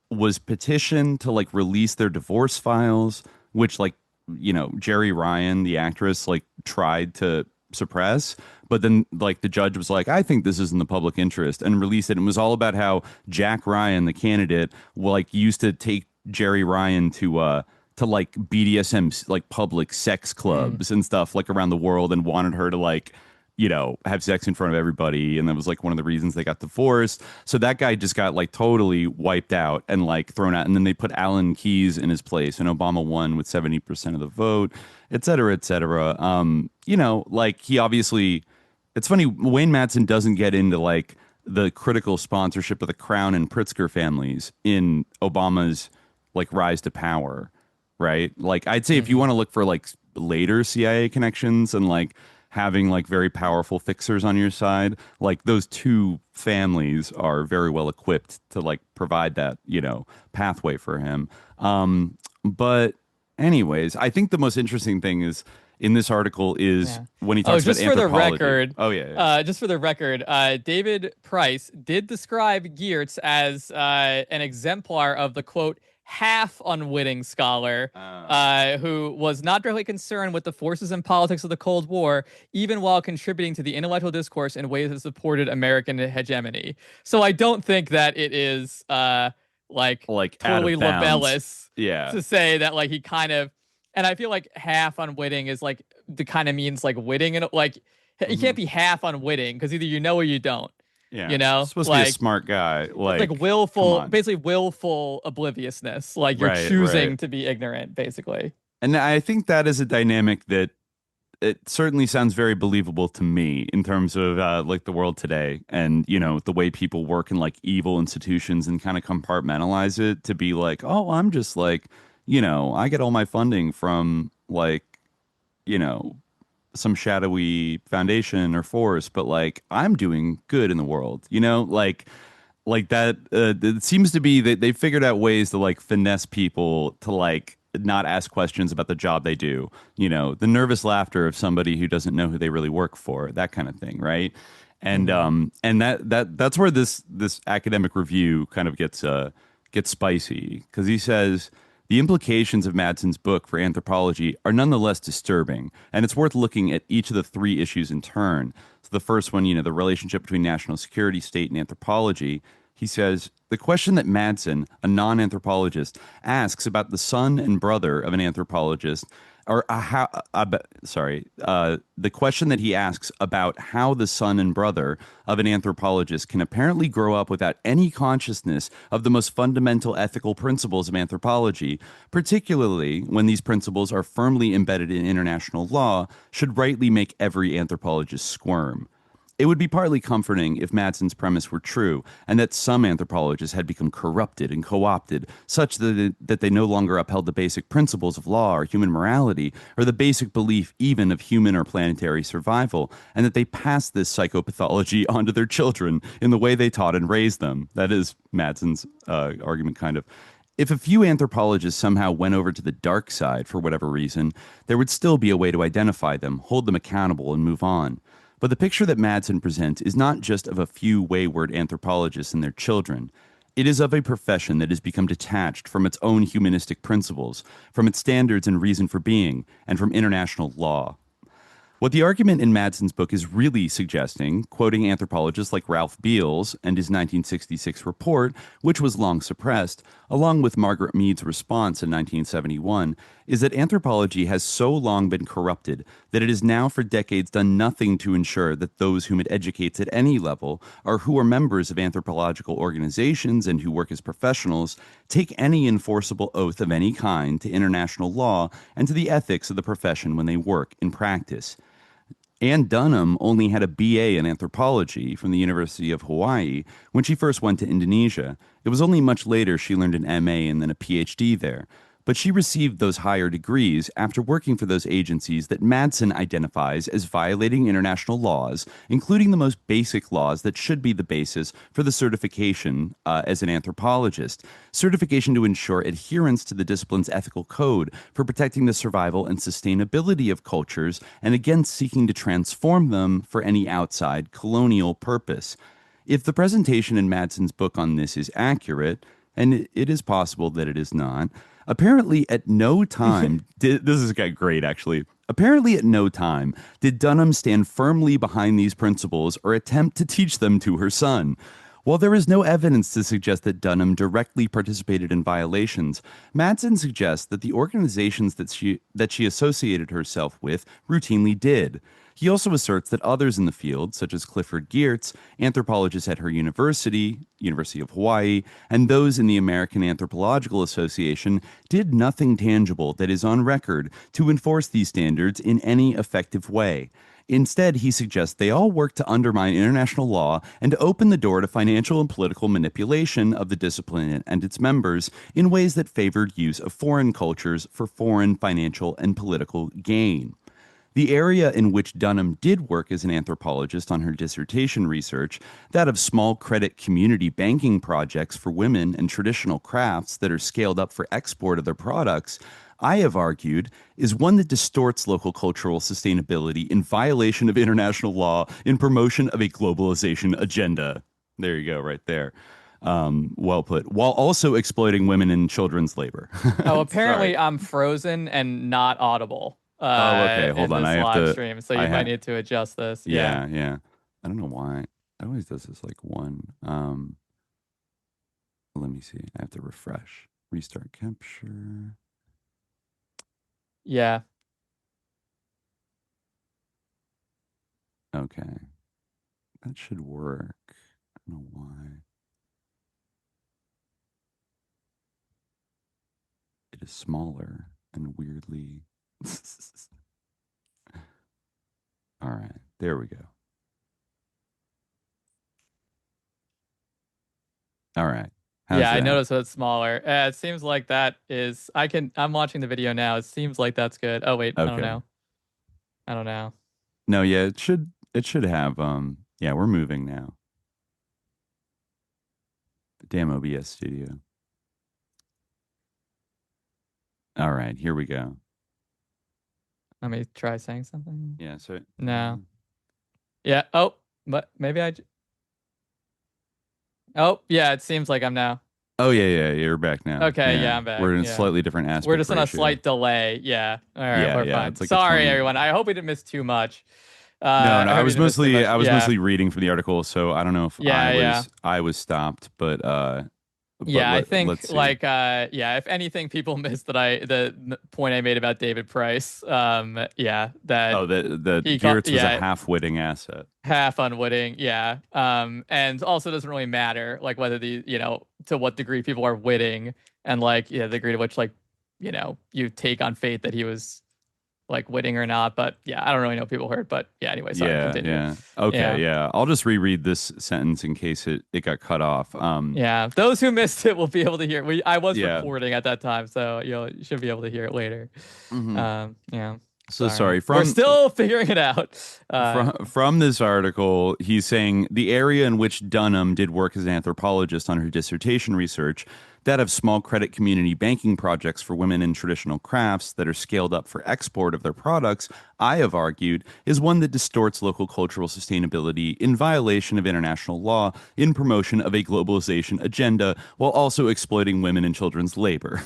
Speaker 8: was petitioned to like release their divorce files, which like, you know, Jerry Ryan, the actress, like tried to suppress, but then like the judge was like, I think this is in the public interest, and released it. And it was all about how Jack Ryan, the candidate, like used to take Jerry Ryan to like BDSM like public sex clubs and stuff like around the world, and wanted her to like, you know, have sex in front of everybody. And that was like one of the reasons they got divorced. So that guy just got like totally wiped out and like thrown out. And then they put Alan Keyes in his place, and Obama won with 70% of the vote, et cetera, et cetera. You know, like he obviously, it's funny, Wayne Madsen doesn't get into like the critical sponsorship of the Crown and Pritzker families in Obama's like rise to power, right? Like I'd say if you want to look for like later CIA connections and like having like very powerful fixers on your side, like those two families are very well equipped to like provide that, pathway for him. But anyways, I think the most interesting thing is in this article is when he talks about
Speaker 9: just for the
Speaker 8: anthropology.
Speaker 9: record.
Speaker 8: Oh yeah.
Speaker 9: Just for the record, David Price did describe Geertz as an exemplar of the quote half unwitting scholar who was not directly concerned with the forces and politics of the Cold War, even while contributing to the intellectual discourse in ways that supported American hegemony. So I don't think that it is like totally libellous to say that like he kind of, and I feel like half unwitting is like the kind of means like witting, and like you can't be half unwitting because either you know or you don't.
Speaker 8: Yeah,
Speaker 9: you're
Speaker 8: supposed to be a smart guy, like
Speaker 9: willful, basically willful obliviousness. Like you're choosing to be ignorant, basically.
Speaker 8: And I think that is a dynamic that it certainly sounds very believable to me in terms of like the world today, and the way people work in like evil institutions and kind of compartmentalize it to be like, oh, I'm just like, I get all my funding from like, some shadowy foundation or force, but like I'm doing good in the world, like that. It seems to be that they figured out ways to like finesse people to like not ask questions about the job they do. The nervous laughter of somebody who doesn't know who they really work for, that kind of thing, right? And and that's where this academic review kind of gets spicy, because he says the implications of Madsen's book for anthropology are nonetheless disturbing, and it's worth looking at each of the three issues in turn. So the first one, the relationship between national security, state, and anthropology. He says, the question that Madsen, a non-anthropologist, asks about the son and brother of an anthropologist, the question that he asks about how the son and brother of an anthropologist can apparently grow up without any consciousness of the most fundamental ethical principles of anthropology, particularly when these principles are firmly embedded in international law, should rightly make every anthropologist squirm. It would be partly comforting if Madsen's premise were true, and that some anthropologists had become corrupted and co-opted, such that they no longer upheld the basic principles of law or human morality, or the basic belief even of human or planetary survival, and that they passed this psychopathology onto their children in the way they taught and raised them. That is Madsen's argument, kind of. If a few anthropologists somehow went over to the dark side for whatever reason, there would still be a way to identify them, hold them accountable, and move on. But the picture that Madsen presents is not just of a few wayward anthropologists and their children. It is of a profession that has become detached from its own humanistic principles, from its standards and reason for being, and from international law. What the argument in Madsen's book is really suggesting, quoting anthropologists like Ralph Beals and his 1966 report, which was long suppressed, along with Margaret Mead's response in 1971, is that anthropology has so long been corrupted that it has now for decades done nothing to ensure that those whom it educates at any level, or who are members of anthropological organizations and who work as professionals, take any enforceable oath of any kind to international law and to the ethics of the profession when they work in practice. Anne Dunham only had a BA in anthropology from the University of Hawaii when she first went to Indonesia. It was only much later she learned an MA and then a PhD there. But she received those higher degrees after working for those agencies that Madsen identifies as violating international laws, including the most basic laws that should be the basis for the certification as an anthropologist. Certification to ensure adherence to the discipline's ethical code for protecting the survival and sustainability of cultures and against seeking to transform them for any outside colonial purpose. If the presentation in Madsen's book on this is accurate, and it is possible that it is not, apparently at no time this is great actually. Apparently at no time did Dunham stand firmly behind these principles or attempt to teach them to her son. While there is no evidence to suggest that Dunham directly participated in violations, Madsen suggests that the organizations that she associated herself with routinely did. He also asserts that others in the field, such as Clifford Geertz, anthropologists at her university, University of Hawaii, and those in the American Anthropological Association, did nothing tangible that is on record to enforce these standards in any effective way. Instead, he suggests they all work to undermine international law and to open the door to financial and political manipulation of the discipline and its members in ways that favored use of foreign cultures for foreign financial and political gain. The area in which Dunham did work as an anthropologist on her dissertation research, that of small credit community banking projects for women and traditional crafts that are scaled up for export of their products, I have argued, is one that distorts local cultural sustainability in violation of international law in promotion of a globalization agenda. There you go, right there. Well put. While also exploiting women and children's labor.
Speaker 9: Oh, apparently
Speaker 8: Sorry.
Speaker 9: I'm frozen and not audible.
Speaker 8: Oh, okay. Hold
Speaker 9: in
Speaker 8: on.
Speaker 9: this
Speaker 8: I have
Speaker 9: live
Speaker 8: to.
Speaker 9: stream, so
Speaker 8: I
Speaker 9: you might
Speaker 8: have.
Speaker 9: need to adjust this.
Speaker 8: Yeah, yeah. I don't know why. It always does this like one. Let me see. I have to refresh. Restart capture.
Speaker 9: Yeah.
Speaker 8: Okay. That should work. I don't know why. It is smaller and weirdly. All right. There we go. All right. How's
Speaker 9: Yeah, I
Speaker 8: that?
Speaker 9: noticed that it's smaller. It seems like that is. I'm watching the video now. It seems like that's good. Oh wait, I don't
Speaker 8: Okay.
Speaker 9: know. I don't know.
Speaker 8: No, yeah, it should have yeah, we're moving now. Damn OBS studio. All right, here we go.
Speaker 9: Let me try saying something.
Speaker 8: Yeah, so
Speaker 9: No. Yeah. Oh, but maybe Oh, yeah. It seems like I'm now.
Speaker 8: Oh yeah, you're back now.
Speaker 9: Okay, yeah, I'm back.
Speaker 8: We're in a
Speaker 9: Yeah.
Speaker 8: slightly different aspect.
Speaker 9: We're just in a
Speaker 8: ratio.
Speaker 9: slight delay. Yeah. All right,
Speaker 8: Yeah,
Speaker 9: we're
Speaker 8: yeah,
Speaker 9: fine.
Speaker 8: it's like a
Speaker 9: Sorry,
Speaker 8: 20
Speaker 9: everyone. I hope we didn't miss too much.
Speaker 8: No,
Speaker 9: I hope
Speaker 8: I
Speaker 9: we
Speaker 8: was
Speaker 9: didn't miss too
Speaker 8: mostly
Speaker 9: much. Yeah.
Speaker 8: mostly reading from the article, so I don't know if
Speaker 9: Yeah,
Speaker 8: I was stopped, but
Speaker 9: yeah, I think
Speaker 8: let's see.
Speaker 9: like yeah, if anything people missed that the point I made about David Price, yeah, that
Speaker 8: the
Speaker 9: he
Speaker 8: Geertz was
Speaker 9: yeah,
Speaker 8: a half-witting asset.
Speaker 9: half unwitting, yeah. And also doesn't really matter like whether to what degree people are witting and like the degree to which like you take on faith that he was like witting or not. But yeah, I don't really know if people heard, but yeah, anyway, sorry, continue.
Speaker 8: Yeah. Okay, yeah. I'll just reread this sentence in case it got cut off.
Speaker 9: Yeah, those who missed it will be able to hear. I was
Speaker 8: Yeah.
Speaker 9: recording at that time, so you should be able to hear it later. Yeah.
Speaker 8: So sorry.
Speaker 9: We're still figuring it out.
Speaker 8: From this article, he's saying the area in which Dunham did work as an anthropologist on her dissertation research, that of small credit community banking projects for women in traditional crafts that are scaled up for export of their products, I have argued, is one that distorts local cultural sustainability in violation of international law in promotion of a globalization agenda while also exploiting women and children's labor.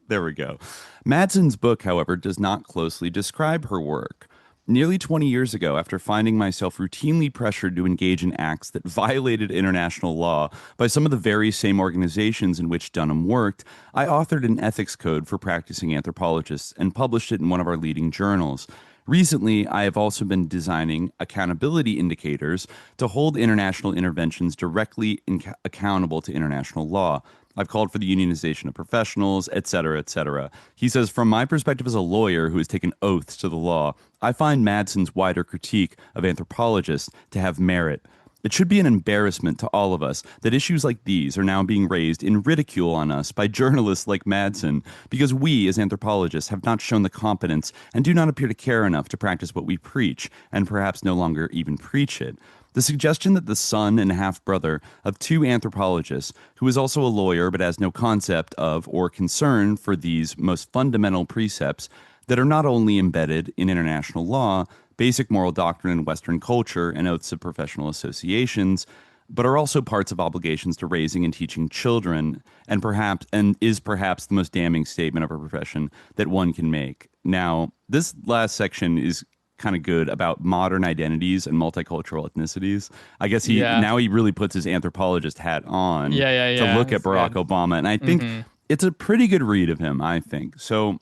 Speaker 8: There we go. Madsen's book, however, does not closely describe her work. Nearly 20 years ago, after finding myself routinely pressured to engage in acts that violated international law by some of the very same organizations in which Dunham worked, I authored an ethics code for practicing anthropologists and published it in one of our leading journals. Recently, I have also been designing accountability indicators to hold international interventions directly accountable to international law. I've called for the unionization of professionals, et cetera, et cetera. He says, from my perspective as a lawyer who has taken oaths to the law, I find Madsen's wider critique of anthropologists to have merit. It should be an embarrassment to all of us that issues like these are now being raised in ridicule on us by journalists like Madsen, because we, as anthropologists, have not shown the competence and do not appear to care enough to practice what we preach, and perhaps no longer even preach it. The suggestion that the son and half-brother of two anthropologists, who is also a lawyer but has no concept of or concern for these most fundamental precepts that are not only embedded in international law, basic moral doctrine in Western culture, and oaths of professional associations, but are also parts of obligations to raising and teaching children, and is perhaps the most damning statement of our profession that one can make. Now, this last section is kind of good about modern identities and multicultural ethnicities. I guess he really puts his anthropologist hat on to look at Barack Obama, and I think it's a pretty good read of him, I think. So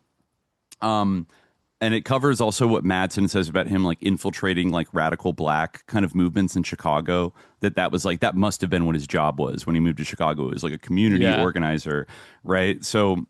Speaker 8: and it covers also what Madsen says about him like infiltrating like radical black kind of movements in Chicago, that was like, that must have been what his job was when he moved to Chicago. It was like a community organizer, right? So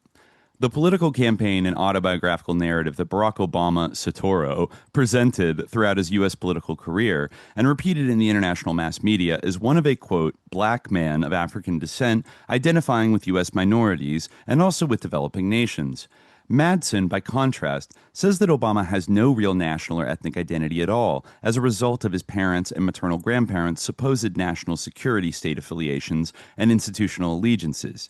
Speaker 8: the political campaign and autobiographical narrative that Barack Obama Sotoro presented throughout his U.S. political career and repeated in the international mass media is one of a, quote, black man of African descent identifying with U.S. minorities and also with developing nations. Madsen, by contrast, says that Obama has no real national or ethnic identity at all as a result of his parents' and maternal grandparents' supposed national security state affiliations and institutional allegiances.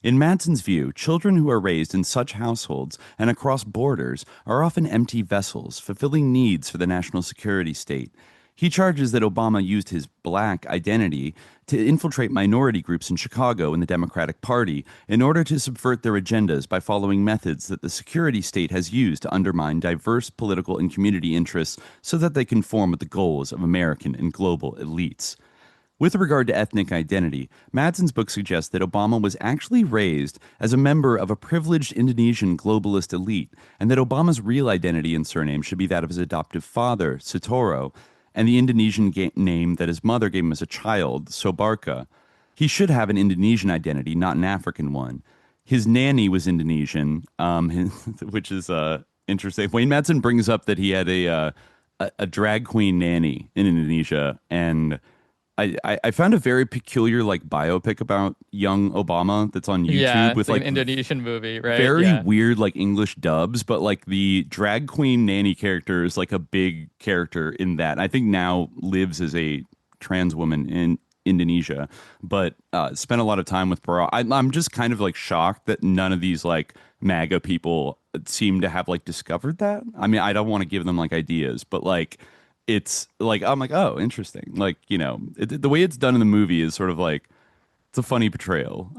Speaker 8: In Madsen's view, children who are raised in such households and across borders are often empty vessels, fulfilling needs for the national security state. He charges that Obama used his black identity to infiltrate minority groups in Chicago and the Democratic Party in order to subvert their agendas by following methods that the security state has used to undermine diverse political and community interests so that they conform with the goals of American and global elites. With regard to ethnic identity, Madsen's book suggests that Obama was actually raised as a member of a privileged Indonesian globalist elite, and that Obama's real identity and surname should be that of his adoptive father, Sutoro, and the Indonesian name that his mother gave him as a child, Sobarka. He should have an Indonesian identity, not an African one. His nanny was Indonesian, which is interesting. Wayne Madsen brings up that he had a drag queen nanny in Indonesia, and I found a very peculiar biopic about young Obama that's on YouTube with
Speaker 9: an Indonesian movie, right?
Speaker 8: Very weird English dubs, but the drag queen nanny character is a big character in that. I think now lives as a trans woman in Indonesia, but spent a lot of time with Barack. I'm just kind of shocked that none of these MAGA people seem to have discovered that. I mean, I don't want to give them ideas, but it's I'm oh, interesting. The way it's done in the movie is sort of it's a funny portrayal.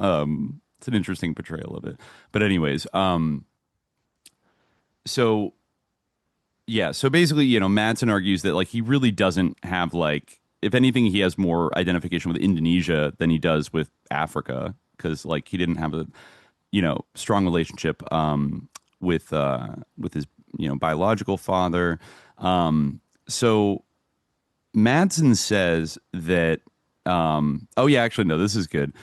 Speaker 8: It's an interesting portrayal of it. But anyways, so basically, Madsen argues that he really doesn't have if anything, he has more identification with Indonesia than he does with Africa, because he didn't have a strong relationship with his biological father. So Madsen says that, this is good.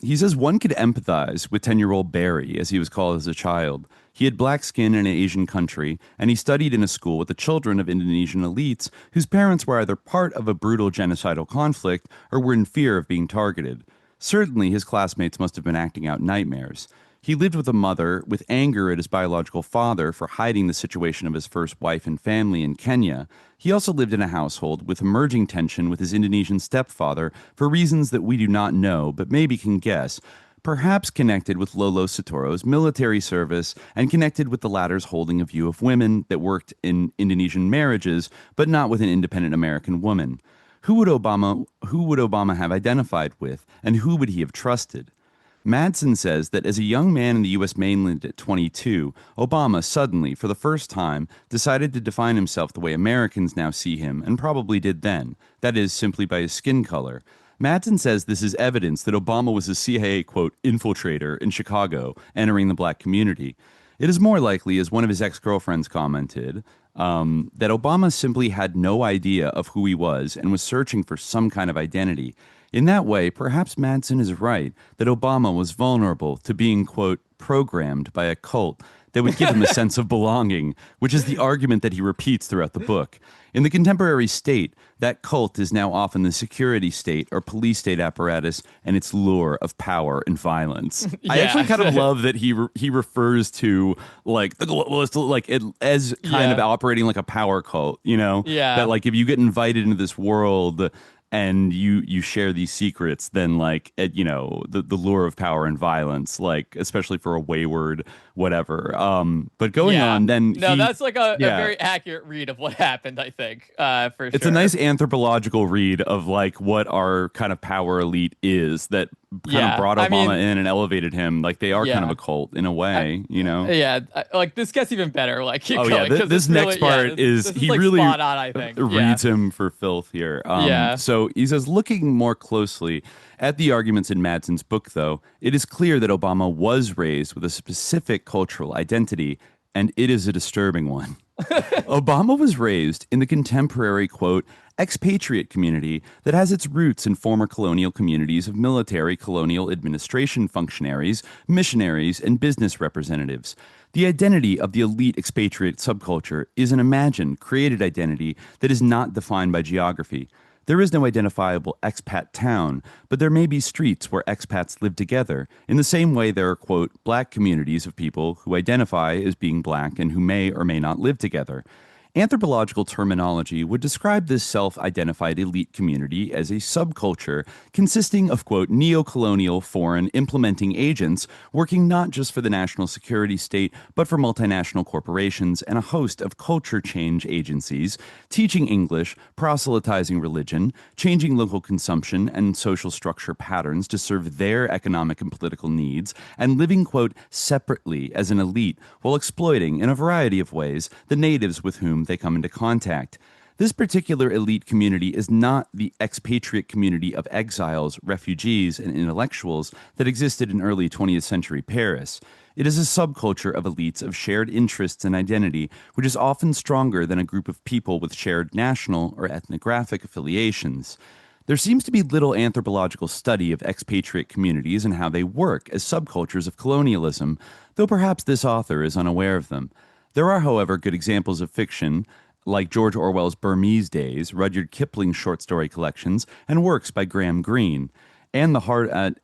Speaker 8: He says one could empathize with 10-year-old Barry, as he was called as a child. He had black skin in an Asian country, and he studied in a school with the children of Indonesian elites whose parents were either part of a brutal genocidal conflict or were in fear of being targeted. Certainly, his classmates must have been acting out nightmares. He lived with a mother with anger at his biological father for hiding the situation of his first wife and family in Kenya. He also lived in a household with emerging tension with his Indonesian stepfather for reasons that we do not know, but maybe can guess, perhaps connected with Lolo Sutoro's military service and connected with the latter's holding a view of women that worked in Indonesian marriages, but not with an independent American woman. Who would Obama have identified with, and who would he have trusted? Madsen says that as a young man in the U.S. mainland at 22, Obama suddenly, for the first time, decided to define himself the way Americans now see him, and probably did then, that is, simply by his skin color. Madsen says this is evidence that Obama was a CIA, quote, infiltrator in Chicago, entering the black community. It is more likely, as one of his ex-girlfriends commented, that Obama simply had no idea of who he was and was searching for some kind of identity. In that way, perhaps Madsen is right that Obama was vulnerable to being, quote, programmed by a cult that would give him a sense of belonging, which is the argument that he repeats throughout the book. In the contemporary state, that cult is now often the security state or police state apparatus and its lure of power and violence. Yeah. I actually kind of love that he refers to the globalist as kind of operating like a power cult,
Speaker 9: Yeah.
Speaker 8: That if you get invited into this world and you share these secrets, then the lure of power and violence, especially for a wayward whatever. But going on, then
Speaker 9: that's a very accurate read of what happened. I think for sure.
Speaker 8: It's a nice anthropological read of what our kind of power elite is that kind of brought Obama in and elevated him. They are kind of a cult in a way,
Speaker 9: Yeah, this gets even better.
Speaker 8: This next part is he really
Speaker 9: spot on, I think.
Speaker 8: reads him for filth here. So he says, looking more closely at the arguments in Madsen's book, though, it is clear that Obama was raised with a specific cultural identity, and it is a disturbing one. Obama was raised in the contemporary, quote, expatriate community that has its roots in former colonial communities of military colonial administration functionaries, missionaries, and business representatives. The identity of the elite expatriate subculture is an imagined, created identity that is not defined by geography. There is no identifiable expat town, but there may be streets where expats live together. In the same way, there are, quote, black communities of people who identify as being black and who may or may not live together. Anthropological terminology would describe this self-identified elite community as a subculture consisting of, quote, neo-colonial foreign implementing agents working not just for the national security state, but for multinational corporations and a host of culture change agencies, teaching English, proselytizing religion, changing local consumption and social structure patterns to serve their economic and political needs, and living, quote, separately as an elite while exploiting in a variety of ways the natives with whom they come into contact. This particular elite community is not the expatriate community of exiles, refugees, and intellectuals that existed in early 20th century Paris. It is a subculture of elites of shared interests and identity, which is often stronger than a group of people with shared national or ethnographic affiliations. There seems to be little anthropological study of expatriate communities and how they work as subcultures of colonialism, though perhaps this author is unaware of them. There are, however, good examples of fiction, like George Orwell's Burmese Days, Rudyard Kipling's short story collections, and works by Graham Greene, and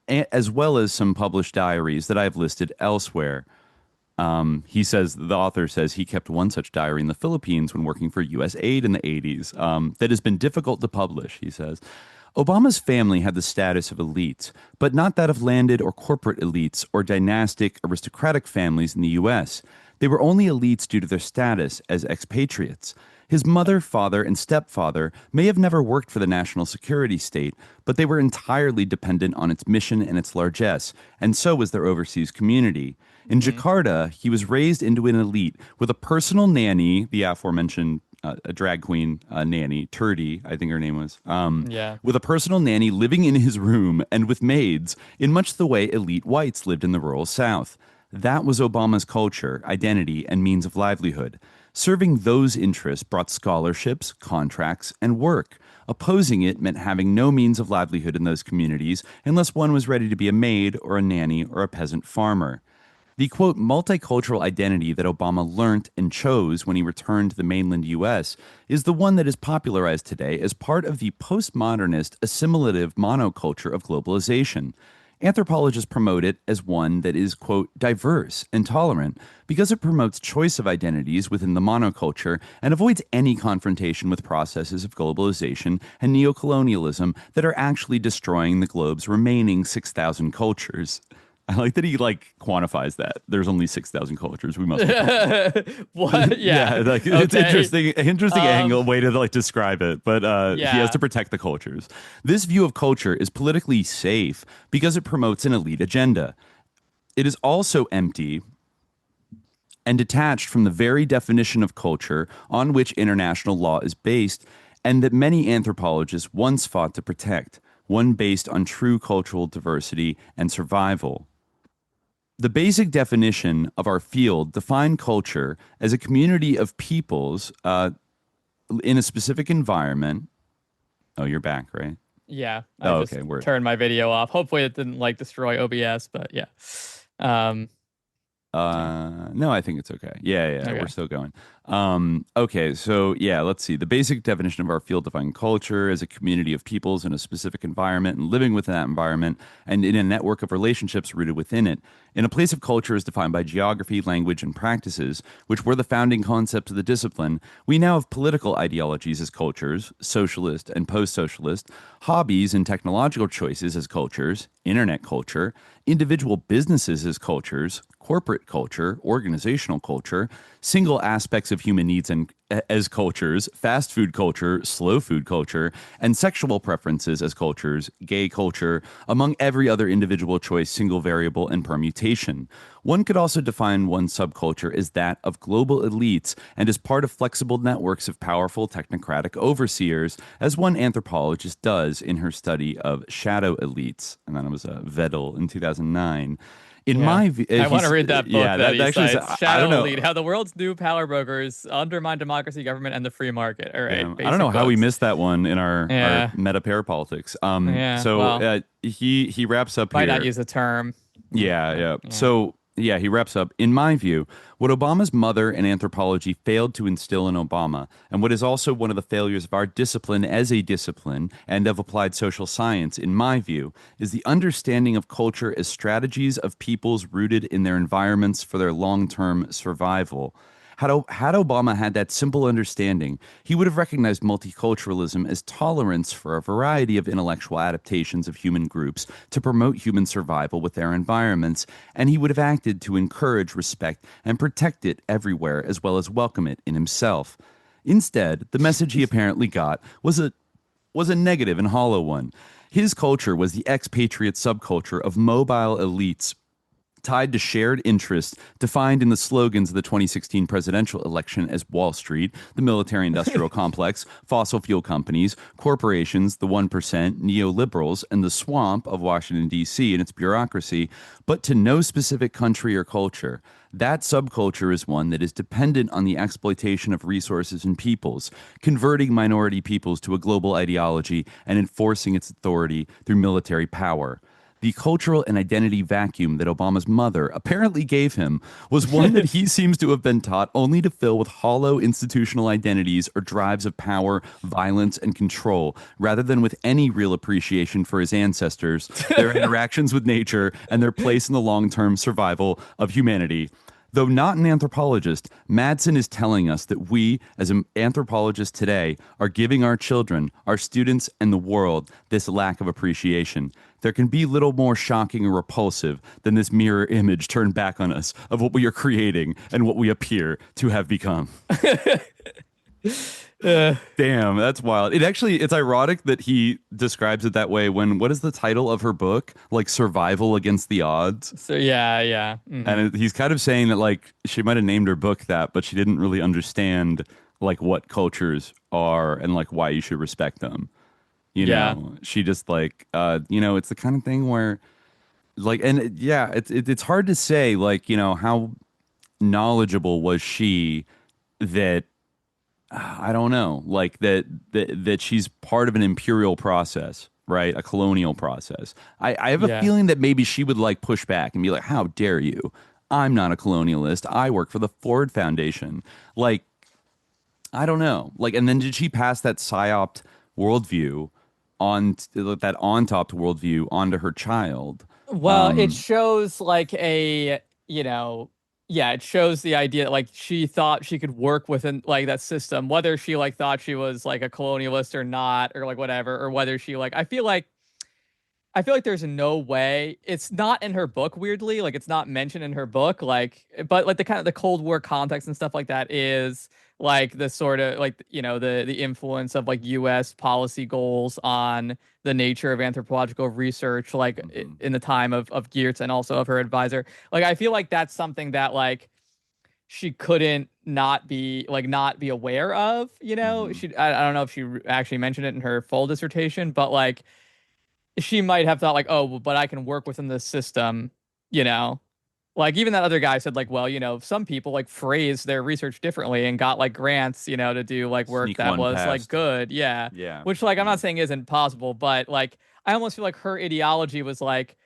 Speaker 8: as well as some published diaries that I have listed elsewhere. The author says he kept one such diary in the Philippines when working for U.S. aid in the 80s that has been difficult to publish, he says. Obama's family had the status of elites, but not that of landed or corporate elites or dynastic aristocratic families in the U.S. They were only elites due to their status as expatriates. His mother, father, and stepfather may have never worked for the national security state, but they were entirely dependent on its mission and its largesse, and so was their overseas community. In Jakarta, he was raised into an elite with a personal nanny, the aforementioned a drag queen nanny, Turdy, I think her name was, with a personal nanny living in his room and with maids in much the way elite whites lived in the rural South. That was Obama's culture, identity, and means of livelihood. Serving those interests brought scholarships, contracts, and work. Opposing it meant having no means of livelihood in those communities unless one was ready to be a maid or a nanny or a peasant farmer. The, quote, multicultural identity that Obama learnt and chose when he returned to the mainland U.S. is the one that is popularized today as part of the postmodernist assimilative monoculture of globalization. Anthropologists promote it as one that is, quote, diverse and tolerant because it promotes choice of identities within the monoculture and avoids any confrontation with processes of globalization and neocolonialism that are actually destroying the globe's remaining 6,000 cultures. I like that he quantifies that. There's only 6,000 cultures. We must.
Speaker 9: What? Yeah.
Speaker 8: It's interesting angle way to describe it. But he has to protect the cultures. This view of culture is politically safe because it promotes an elite agenda. It is also empty and detached from the very definition of culture on which international law is based, and that many anthropologists once fought to protect. One based on true cultural diversity and survival. The basic definition of our field defined culture as a community of peoples in a specific environment. Oh, you're back, right?
Speaker 9: Yeah. I just turned my video off. Hopefully it didn't destroy OBS, but yeah.
Speaker 8: No, I think it's okay. Yeah,
Speaker 9: Okay.
Speaker 8: We're still going. Okay, so let's see. The basic definition of our field defined culture as a community of peoples in a specific environment and living within that environment and in a network of relationships rooted within it. In a place of culture is defined by geography, language, and practices, which were the founding concepts of the discipline. We now have political ideologies as cultures, socialist and post-socialist, hobbies and technological choices as cultures, internet culture, individual businesses as cultures, corporate culture, organizational culture, single aspects of human needs and as cultures, fast food culture, slow food culture, and sexual preferences as cultures, gay culture, among every other individual choice, single variable, and permutation. One could also define one subculture as that of global elites and as part of flexible networks of powerful technocratic overseers, as one anthropologist does in her study of shadow elites. And that was Vettel in 2009. My view,
Speaker 9: I want to read that book.
Speaker 8: Yeah,
Speaker 9: that
Speaker 8: actually
Speaker 9: cites, Shadow Elite: How the World's New Power Brokers Undermine Democracy, Government, and the Free Market. All right,
Speaker 8: I don't know how we missed that one in our meta parapolitics. He wraps up
Speaker 9: might
Speaker 8: here.
Speaker 9: not use the term.
Speaker 8: Yeah. So Yeah, he wraps up. In my view, what Obama's mother and anthropology failed to instill in Obama, and what is also one of the failures of our discipline as a discipline and of applied social science, in my view, is the understanding of culture as strategies of peoples rooted in their environments for their long-term survival. Had Obama had that simple understanding, he would have recognized multiculturalism as tolerance for a variety of intellectual adaptations of human groups to promote human survival with their environments, and he would have acted to encourage respect and protect it everywhere as well as welcome it in himself. Instead, the message he apparently got was a negative and hollow one. His culture was the expatriate subculture of mobile elites tied to shared interests defined in the slogans of the 2016 presidential election as Wall Street, the military industrial complex, fossil fuel companies, corporations, the 1%, neoliberals, and the swamp of Washington, D.C. and its bureaucracy, but to no specific country or culture. That subculture is one that is dependent on the exploitation of resources and peoples, converting minority peoples to a global ideology and enforcing its authority through military power. The cultural and identity vacuum that Obama's mother apparently gave him was one that he seems to have been taught only to fill with hollow institutional identities or drives of power, violence, and control, rather than with any real appreciation for his ancestors, their interactions with nature, and their place in the long-term survival of humanity. Though not an anthropologist, Madsen is telling us that we, as an anthropologists today, are giving our children, our students, and the world this lack of appreciation. There can be little more shocking or repulsive than this mirror image turned back on us of what we are creating and what we appear to have become. Damn, that's wild. It's ironic that he describes it that way when, what is the title of her book? Like Survival Against the Odds.
Speaker 9: So yeah. Mm-hmm.
Speaker 8: And he's kind of saying that like she might have named her book that, but she didn't really understand like what cultures are and like why you should respect them. You know, she just like, it's the kind of thing where like, and yeah, it's hard to say like, how knowledgeable was she that, I don't know, like that she's part of an imperial process, right? A colonial process. I have a feeling that maybe she would like push back and be like, how dare you? I'm not a colonialist. I work for the Ford Foundation. Like, I don't know. Like, and then did she pass that psyopt worldview that on-top worldview onto her child?
Speaker 9: Well, it shows like it shows the idea that like she thought she could work within like that system, whether she like thought she was like a colonialist or not, or like whatever, or whether she like, I feel like there's no way. It's not in her book, weirdly, like it's not mentioned in her book, like, but like the kind of the Cold War context and stuff like that is like the sort of like, the influence of like US policy goals on the nature of anthropological research, like in the time of Geertz and also of her advisor. Like, I feel like that's something that like she couldn't not be aware of, I don't know if she actually mentioned it in her full dissertation, but like she might have thought like, oh, but I can work within the system, Like even that other guy said like, well, some people like phrase their research differently and got like grants, to do like work that was past. Like good. Yeah.
Speaker 8: Yeah.
Speaker 9: Which like, I'm not saying isn't possible, but like, I almost feel like her ideology was like,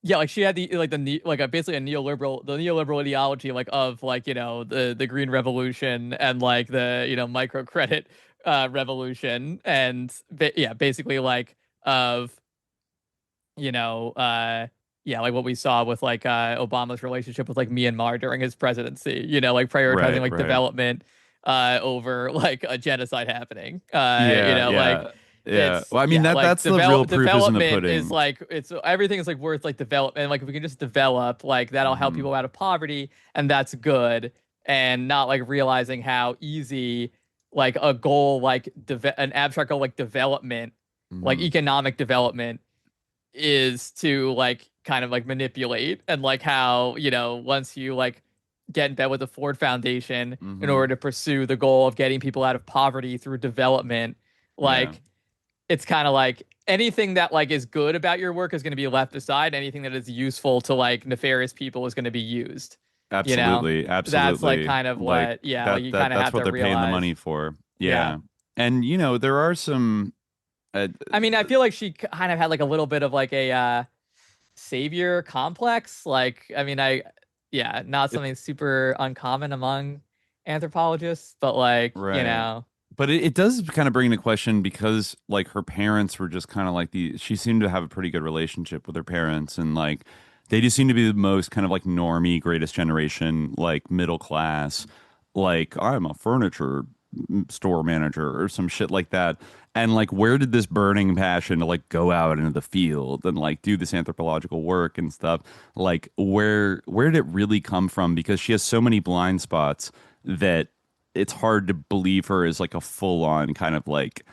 Speaker 9: yeah, like she had basically the neoliberal ideology like of like, the Green Revolution and like the, microcredit revolution and basically like of, like what we saw with like Obama's relationship with like Myanmar during his presidency, like prioritizing development over like a genocide happening.
Speaker 8: Well, I mean that's the real proof is in the pudding.
Speaker 9: Is like everything is like worth like development. Like if we can just develop, like that'll help people out of poverty, and that's good. And not like realizing how easy like a goal like an abstract goal like development, like economic development is to like kind of like manipulate, and like how once you like get in bed with the Ford Foundation in order to pursue the goal of getting people out of poverty through development, like it's kind of like anything that like is good about your work is going to be left aside. Anything that is useful to like nefarious people is going to be used.
Speaker 8: Absolutely.
Speaker 9: That's like kind of what you kind of have to realize.
Speaker 8: That's what they're paying the money for. Yeah. And there are some
Speaker 9: I mean, I feel like she kind of had like a little bit of like a savior complex. Like, I mean, not something super uncommon among anthropologists, but like,
Speaker 8: Right. But it does kind of bring into question because like her parents were just kind of like she seemed to have a pretty good relationship with her parents and like they just seem to be the most kind of like normie greatest generation, like middle class, like I'm a furniture store manager or some shit like that. And like where did this burning passion to like go out into the field and like do this anthropological work and stuff, like where did it really come from? Because she has so many blind spots that it's hard to believe her as like a full on kind of like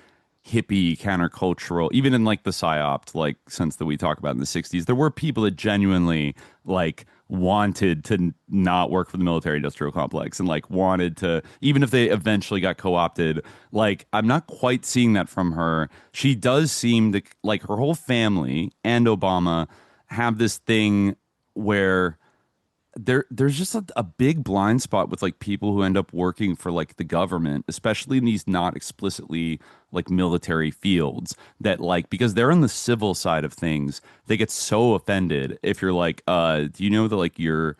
Speaker 8: hippie countercultural, even in like the psyops like sense that we talk about in the 60s. There were people that genuinely like wanted to not work for the military industrial complex and like wanted to, even if they eventually got co-opted. Like I'm not quite seeing that from her. She does seem to like her whole family and Obama have this thing where there's just a big blind spot with like people who end up working for like the government, especially in these not explicitly like military fields, that like because they're on the civil side of things, they get so offended if you're like, do you know that like you're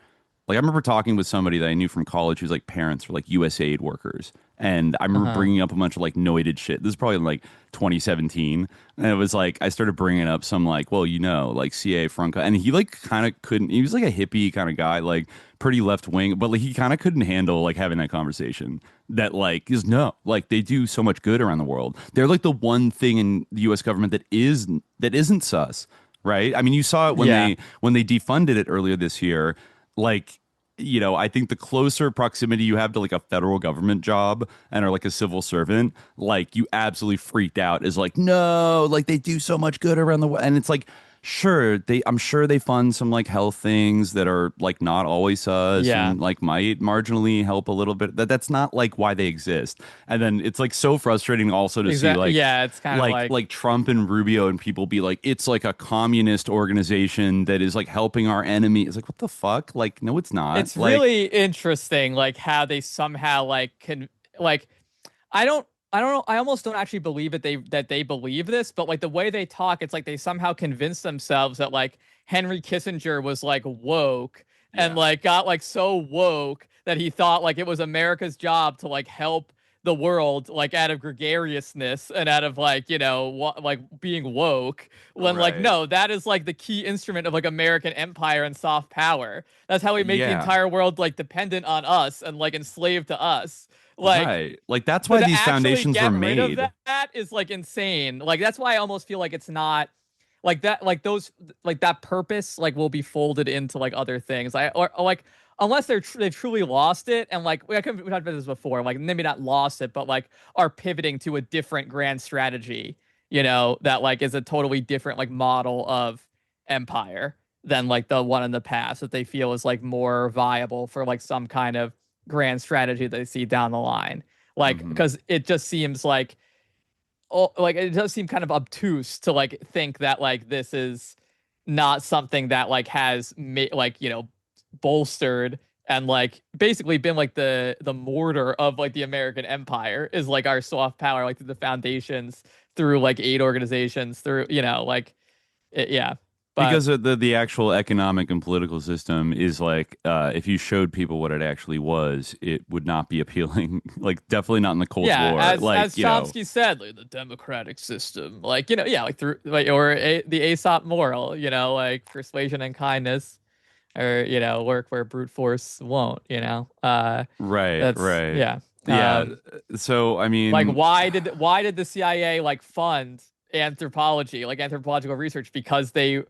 Speaker 8: like I remember talking with somebody that I knew from college whose like parents were like USAID workers. And I remember
Speaker 9: Uh-huh.
Speaker 8: bringing up a bunch of like noited shit. This is probably in like 2017. And it was like, I started bringing up some like, well, like CA Franca. And he like kind of couldn't, he was like a hippie kind of guy, like pretty left wing, but like he kind of couldn't handle like having that conversation that like is no, like they do so much good around the world. They're like the one thing in the US government that isn't sus, right? I mean, you saw it
Speaker 9: Yeah.
Speaker 8: when they defunded it earlier this year. Like I think the closer proximity you have to like a federal government job and are like a civil servant, like you absolutely freaked out is like, no, like they do so much good around the world. And it's like, sure, I'm sure they fund some like health things that are like not always us
Speaker 9: Yeah.
Speaker 8: and like might marginally help a little bit. That's not like why they exist. And then it's like so frustrating also to see
Speaker 9: Exactly. Yeah. It's kind of
Speaker 8: like Trump and Rubio and people be like, it's like a communist organization that is like helping our enemy. It's like, what the fuck? Like, no, it's not.
Speaker 9: it's
Speaker 8: Like,
Speaker 9: really interesting, like how they somehow like can like I don't I don't know. I almost don't actually believe that they believe this, but like the way they talk, it's like they somehow convince themselves that like Henry Kissinger was like woke and
Speaker 8: yeah.
Speaker 9: like got like so woke that he thought like it was America's job to like help the world like out of gregariousness and out of like like being woke when like
Speaker 8: Right.
Speaker 9: no, that is like the key instrument of like American empire and soft power. That's how we make the
Speaker 8: Yeah.
Speaker 9: entire world like dependent on us and like enslaved to us. Like,
Speaker 8: Right. Like that's
Speaker 9: so
Speaker 8: why
Speaker 9: to
Speaker 8: these
Speaker 9: actually
Speaker 8: foundations were
Speaker 9: get rid of
Speaker 8: made.
Speaker 9: that is like insane. Like that's why I almost feel like it's not like that. Like those, like that purpose, like will be folded into like other things. Or like unless they've truly lost it, and like we talked about this before. Like maybe not lost it, but like are pivoting to a different grand strategy. That like is a totally different like model of empire than like the one in the past that they feel is like more viable for like some kind of grand strategy they see down the line. Like,
Speaker 8: Hmm.
Speaker 9: because it just seems like, oh, like it does seem kind of obtuse to like think that like this is not something that like has like bolstered and like basically been like the mortar of like the American empire is like our soft power, like through the foundations, through like aid organizations, through like yeah. But
Speaker 8: Because of the actual economic and political system is like if you showed people what it actually was, it would not be appealing. Like definitely not in the Cold
Speaker 9: yeah,
Speaker 8: War.
Speaker 9: as
Speaker 8: Like,
Speaker 9: Chomsky said, like the democratic system, like yeah, like through like the Aesop moral, like persuasion and kindness, or work where brute force won't.
Speaker 8: right,
Speaker 9: That's
Speaker 8: right.
Speaker 9: yeah.
Speaker 8: Yeah. So I
Speaker 9: Like
Speaker 8: mean,
Speaker 9: why did the CIA like fund anthropology, like anthropological research? Because they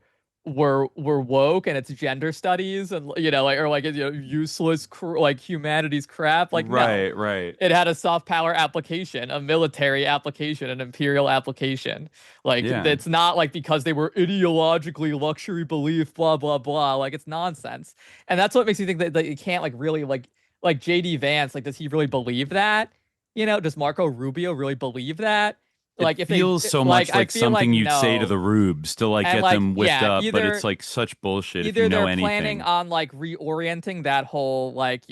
Speaker 9: were woke and it's gender studies and like or like useless like humanities crap. Like no,
Speaker 8: right, right.
Speaker 9: it had a soft power application, a military application, an imperial application. Like
Speaker 8: Yeah.
Speaker 9: it's not like because they were ideologically luxury belief, blah blah blah. Like it's nonsense, and that's what makes me think that you can't like really like JD Vance. Like, does he really believe that? Does Marco Rubio really believe that?
Speaker 8: It
Speaker 9: Like, if they
Speaker 8: feels so
Speaker 9: like,
Speaker 8: much
Speaker 9: I
Speaker 8: like
Speaker 9: feel like
Speaker 8: something you'd say to
Speaker 9: no,
Speaker 8: the rubes to like
Speaker 9: and
Speaker 8: get
Speaker 9: like
Speaker 8: them whipped
Speaker 9: yeah,
Speaker 8: up, but it's
Speaker 9: either
Speaker 8: like such bullshit if you
Speaker 9: either
Speaker 8: know
Speaker 9: they're planning
Speaker 8: anything.
Speaker 9: on like reorienting that whole like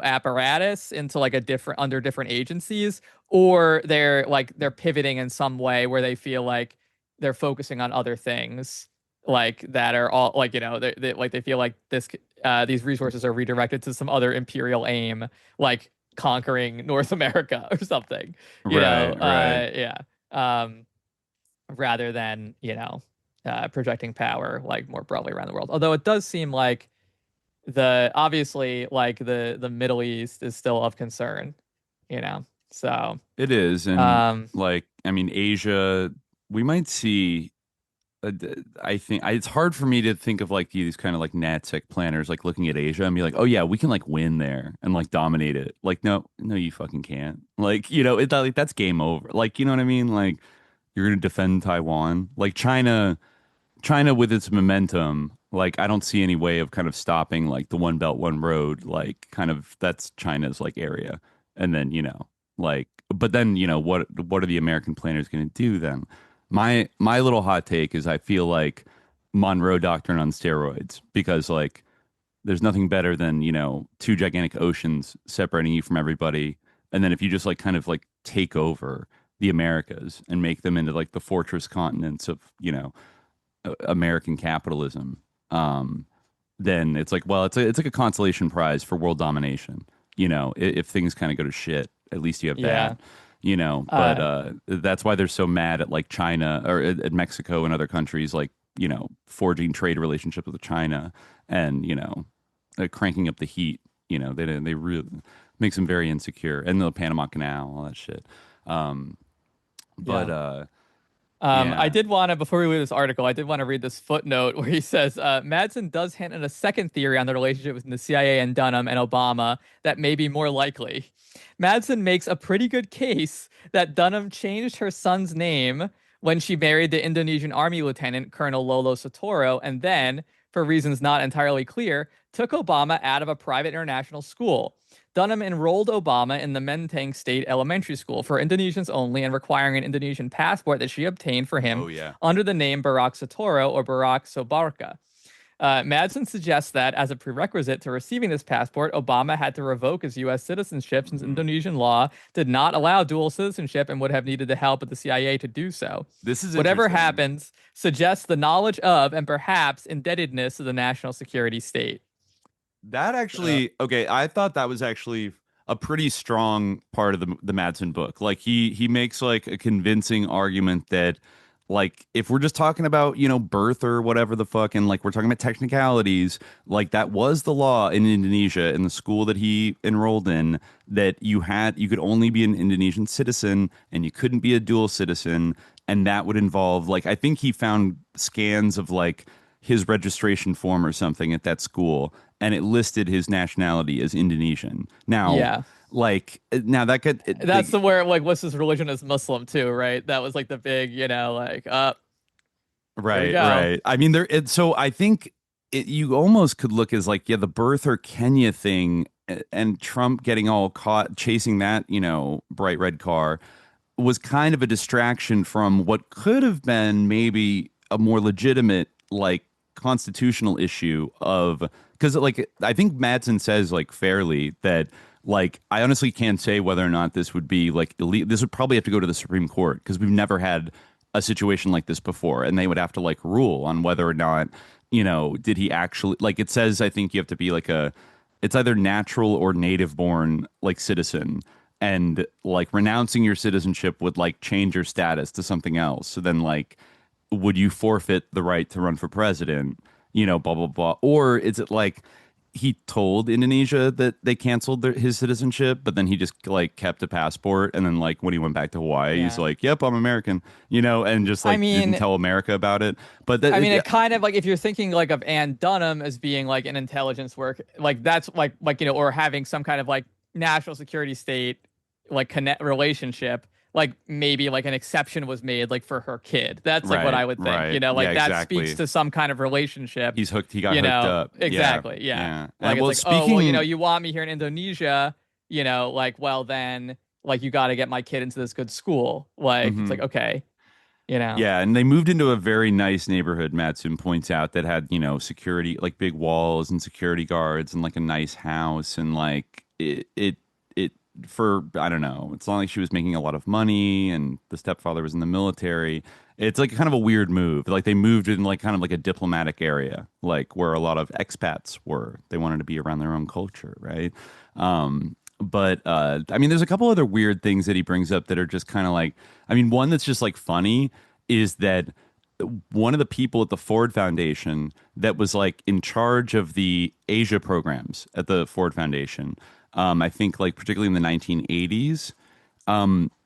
Speaker 9: apparatus into like a different under different agencies, or they're pivoting in some way where they feel like they're focusing on other things, like that are all like, they feel like these resources are redirected to some other imperial aim, like conquering North America or something,
Speaker 8: Right.
Speaker 9: yeah. Um, Rather than, projecting power like more broadly around the world. Although it does seem like obviously like the Middle East is still of concern, So
Speaker 8: It is, and
Speaker 9: um
Speaker 8: like I mean, Asia, we might see. I think it's hard for me to think of like these kind of like NatSec planners like looking at Asia and be like, oh yeah, we can like win there and like dominate it. Like no, you fucking can't. Like like that's game over. Like you know what I mean? Like you're gonna defend Taiwan. Like China with its momentum. Like I don't see any way of kind of stopping like the One Belt One Road. Like kind of that's China's like area. And then like but then what are the American planners going to do then? My little hot take is I feel like Monroe Doctrine on steroids because like there's nothing better than two gigantic oceans separating you from everybody, and then if you just like kind of like take over the Americas and make them into like the fortress continents of American capitalism, then it's like, well, it's like a consolation prize for world domination. If things kind of go to shit, at least you have
Speaker 9: yeah.
Speaker 8: that. But that's why they're so mad at like China or at Mexico and other countries like forging trade relationships with China and cranking up the heat. They really makes them very insecure, and the Panama Canal, all that shit. Yeah.
Speaker 9: I did want to, before we read this article, I did want to read this footnote where he says, Madsen does hint at a second theory on the relationship between the CIA and Dunham and Obama that may be more likely. Madsen makes a pretty good case that Dunham changed her son's name when she married the Indonesian Army Lieutenant Colonel Lolo Sotoro, and then, for reasons not entirely clear, took Obama out of a private international school. Dunham enrolled Obama in the Menteng State Elementary School for Indonesians only and requiring an Indonesian passport that she obtained for him under the name Barak Sotoro or Barak Sobarka. Madsen suggests that, as a prerequisite to receiving this passport, Obama had to revoke his U.S. citizenship since Indonesian law did not allow dual citizenship and would have needed the help of the CIA to do so.
Speaker 8: This is
Speaker 9: whatever happens suggests the knowledge of and perhaps indebtedness of the national security state.
Speaker 8: That actually, okay, I thought that was actually a pretty strong part of the Madsen book. Like he makes like a convincing argument that like if we're just talking about, birth or whatever the fuck, and like we're talking about technicalities, like that was the law in Indonesia in the school that he enrolled in, that you could only be an Indonesian citizen and you couldn't be a dual citizen, and that would involve like I think he found scans of like his registration form or something at that school, and it listed his nationality as Indonesian. Now, that could
Speaker 9: that's where like what's his religion is Muslim too, right? That was like the big,
Speaker 8: right. I mean, so I think you almost could look as like the birther Kenya thing, and Trump getting all caught chasing that bright red car was kind of a distraction from what could have been maybe a more legitimate like constitutional issue of, because like I think Madsen says like fairly that like I honestly can't say whether or not this would be like illegal. This would probably have to go to the Supreme Court because we've never had a situation like this before, and they would have to like rule on whether or not did he actually, like it says I think you have to be like it's either natural or native born like citizen, and like renouncing your citizenship would like change your status to something else. So then like would you forfeit the right to run for president, blah, blah, blah. Or is it like he told Indonesia that they canceled his citizenship, but then he just like kept a passport. And then like when he went back to Hawaii, he's like, yep, I'm American, and just like didn't tell America about it. But
Speaker 9: it kind of like if you're thinking like of Ann Dunham as being like an intelligence work, like that's like, or having some kind of like national security state, like relationship, like maybe like an exception was made like for her kid. That's like what I would think, that
Speaker 8: exactly.
Speaker 9: speaks to some kind of relationship.
Speaker 8: He got hooked up.
Speaker 9: Exactly. Yeah. Like
Speaker 8: well,
Speaker 9: it's like, you want me here in Indonesia, like, well then like you got to get my kid into this good school. Like it's like, okay.
Speaker 8: Yeah, and they moved into a very nice neighborhood, Madsen points out, that had, security, like big walls and security guards and like a nice house, and like it for, I don't know, it's not like she was making a lot of money and the stepfather was in the military. It's like kind of a weird move. Like they moved in like kind of like a diplomatic area, like where a lot of expats were. They wanted to be around their own culture, right? But I mean, there's a couple other weird things that he brings up that are just kind of like, I mean, one that's just like funny is that one of the people at the Ford Foundation that was like in charge of the Asia programs at the Ford Foundation, I think like particularly in the 1980s,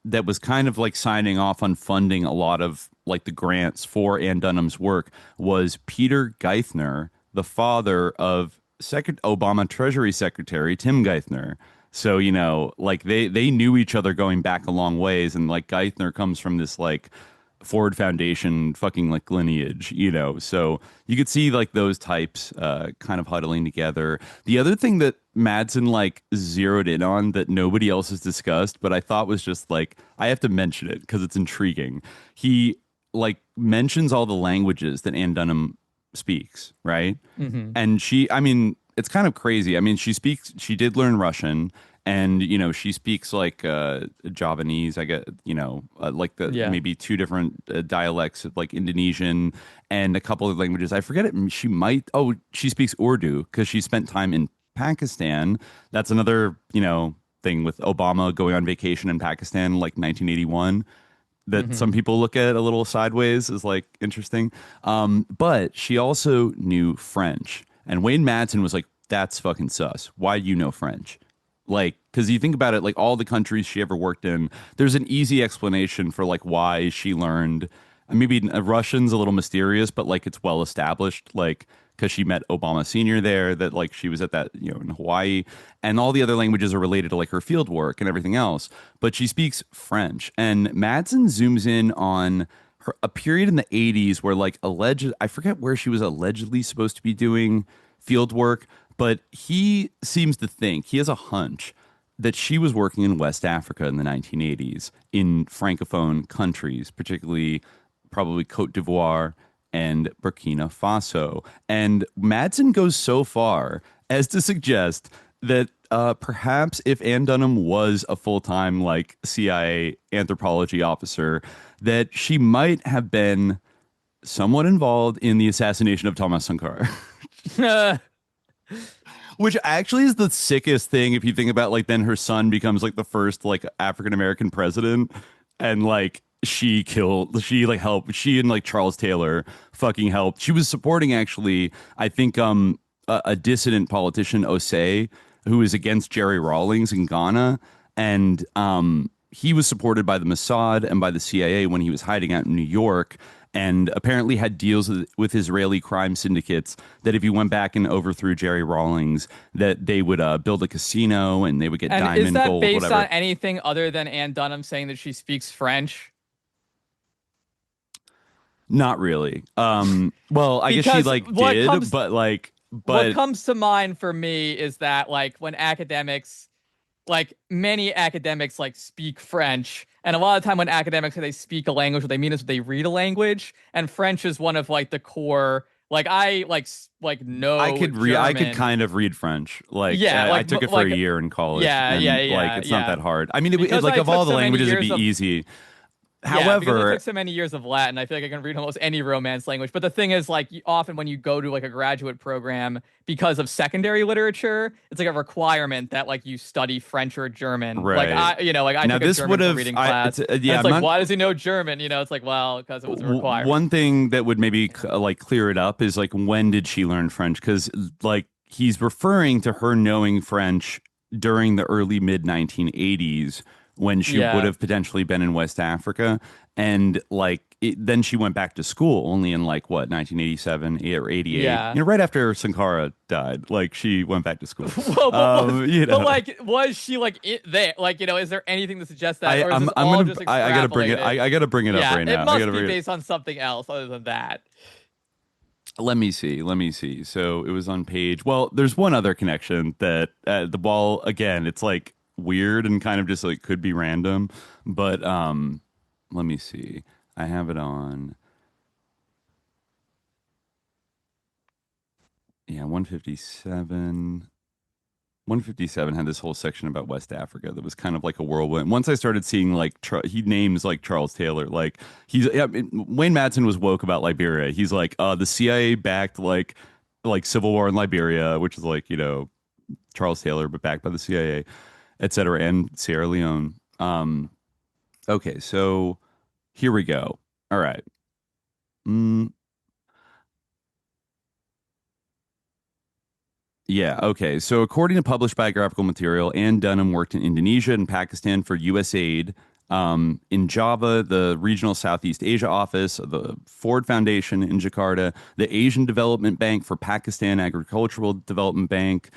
Speaker 8: that was kind of like signing off on funding a lot of like the grants for Ann Dunham's work was Peter Geithner, the father of Obama Treasury Secretary Tim Geithner. So, you know, like they knew each other going back a long ways, and like Geithner comes from this like Ford Foundation fucking like lineage, you know. So you could see like those types kind of huddling together. The other thing that Madsen like zeroed in on that nobody else has discussed, but I thought was just like I have to mention it because it's intriguing. He like mentions all the languages that Ann Dunham speaks, right? And she, I mean, it's kind of crazy. I mean, she did learn Russian, and you know, she speaks like Javanese. I get, you know, like the maybe two different dialects of like Indonesian and a couple of languages. I forget it. She might. Oh, she speaks Urdu because she spent time in Pakistan. That's another, you know, thing with Obama going on vacation in Pakistan, like 1981. That some people look at a little sideways as like interesting. But she also knew French. And Wayne Madsen was like, that's fucking sus. Why do you know French? Like, because you think about it, like all the countries she ever worked in, there's an easy explanation for like why she learned. Maybe Russian's a little mysterious, but like it's well established, like because she met Obama Sr. there, that like she was at that, you know, in Hawaii, and all the other languages are related to like her field work and everything else. But she speaks French, and Madsen zooms in on a period in the 80s where like I forget where she was allegedly supposed to be doing field work, but he seems to think, he has a hunch that she was working in West Africa in the 1980s in Francophone countries, particularly probably Cote d'Ivoire and Burkina Faso. And Madsen goes so far as to suggest that perhaps if Ann Dunham was a full-time like CIA anthropology officer, that she might have been somewhat involved in the assassination of Thomas Sankara. Which actually is the sickest thing if you think about like then her son becomes like the first like African American president, and like she like helped, she and like Charles Taylor fucking helped. She was supporting actually, I think a dissident politician, Osei, who is against Jerry Rawlings in Ghana, and he was supported by the Mossad and by the CIA when he was hiding out in New York, and apparently had deals with Israeli crime syndicates that if you went back and overthrew Jerry Rawlings, that they would build a casino and they would get diamond, gold, whatever.
Speaker 9: And is that based on anything other than Ann Dunham saying that she speaks French?
Speaker 8: Not really. Well, I guess she like did, but what
Speaker 9: comes to mind for me is that like when academics, like many academics like speak French, and a lot of the time when academics say they speak a language, what they mean is they read a language, and French is one of like the core. Like I know
Speaker 8: I could read. I could kind of read French. Like I took it for a year in college.
Speaker 9: Yeah.
Speaker 8: Like it's not that hard. I mean, like of all the languages, it'd be easy. However,
Speaker 9: because I took so many years of Latin, I feel like I can read almost any Romance language. But the thing is, like, often when you go to like a graduate program, because of secondary literature, it's like a requirement that like you study French or German.
Speaker 8: Right.
Speaker 9: Like I took a German reading class. It's like, why does he know German? You know, it's like, well, because it was a requirement.
Speaker 8: One thing that would maybe like clear it up is like, when did she learn French? Because like he's referring to her knowing French during the early mid 1980s. When she would have potentially been in West Africa, and like then she went back to school only in like what 1987 or 88, you know, right after Sankara died. Like she went back to school.
Speaker 9: But like, was she like there? Like, you know, is there anything to suggest that? I
Speaker 8: gotta bring it. I gotta bring it up right now.
Speaker 9: It must be based on something else other than that.
Speaker 8: Let me see. So it was on page. Well, there's one other connection that the ball again. It's like weird and kind of just like could be random, but let me see. I have it on 157. 157 had this whole section about West Africa that was kind of like a whirlwind. Once I started seeing like he names like Charles Taylor, like Wayne Madsen was woke about Liberia. He's like the CIA backed like civil war in Liberia, which is like, you know, Charles Taylor but backed by the CIA, etc., and Sierra Leone. Okay, so here we go. All right. Yeah, okay. So according to published biographical material, Anne Dunham worked in Indonesia and Pakistan for USAID, in Java, the Regional Southeast Asia Office, the Ford Foundation in Jakarta, the Asian Development Bank for Pakistan, Agricultural Development Bank,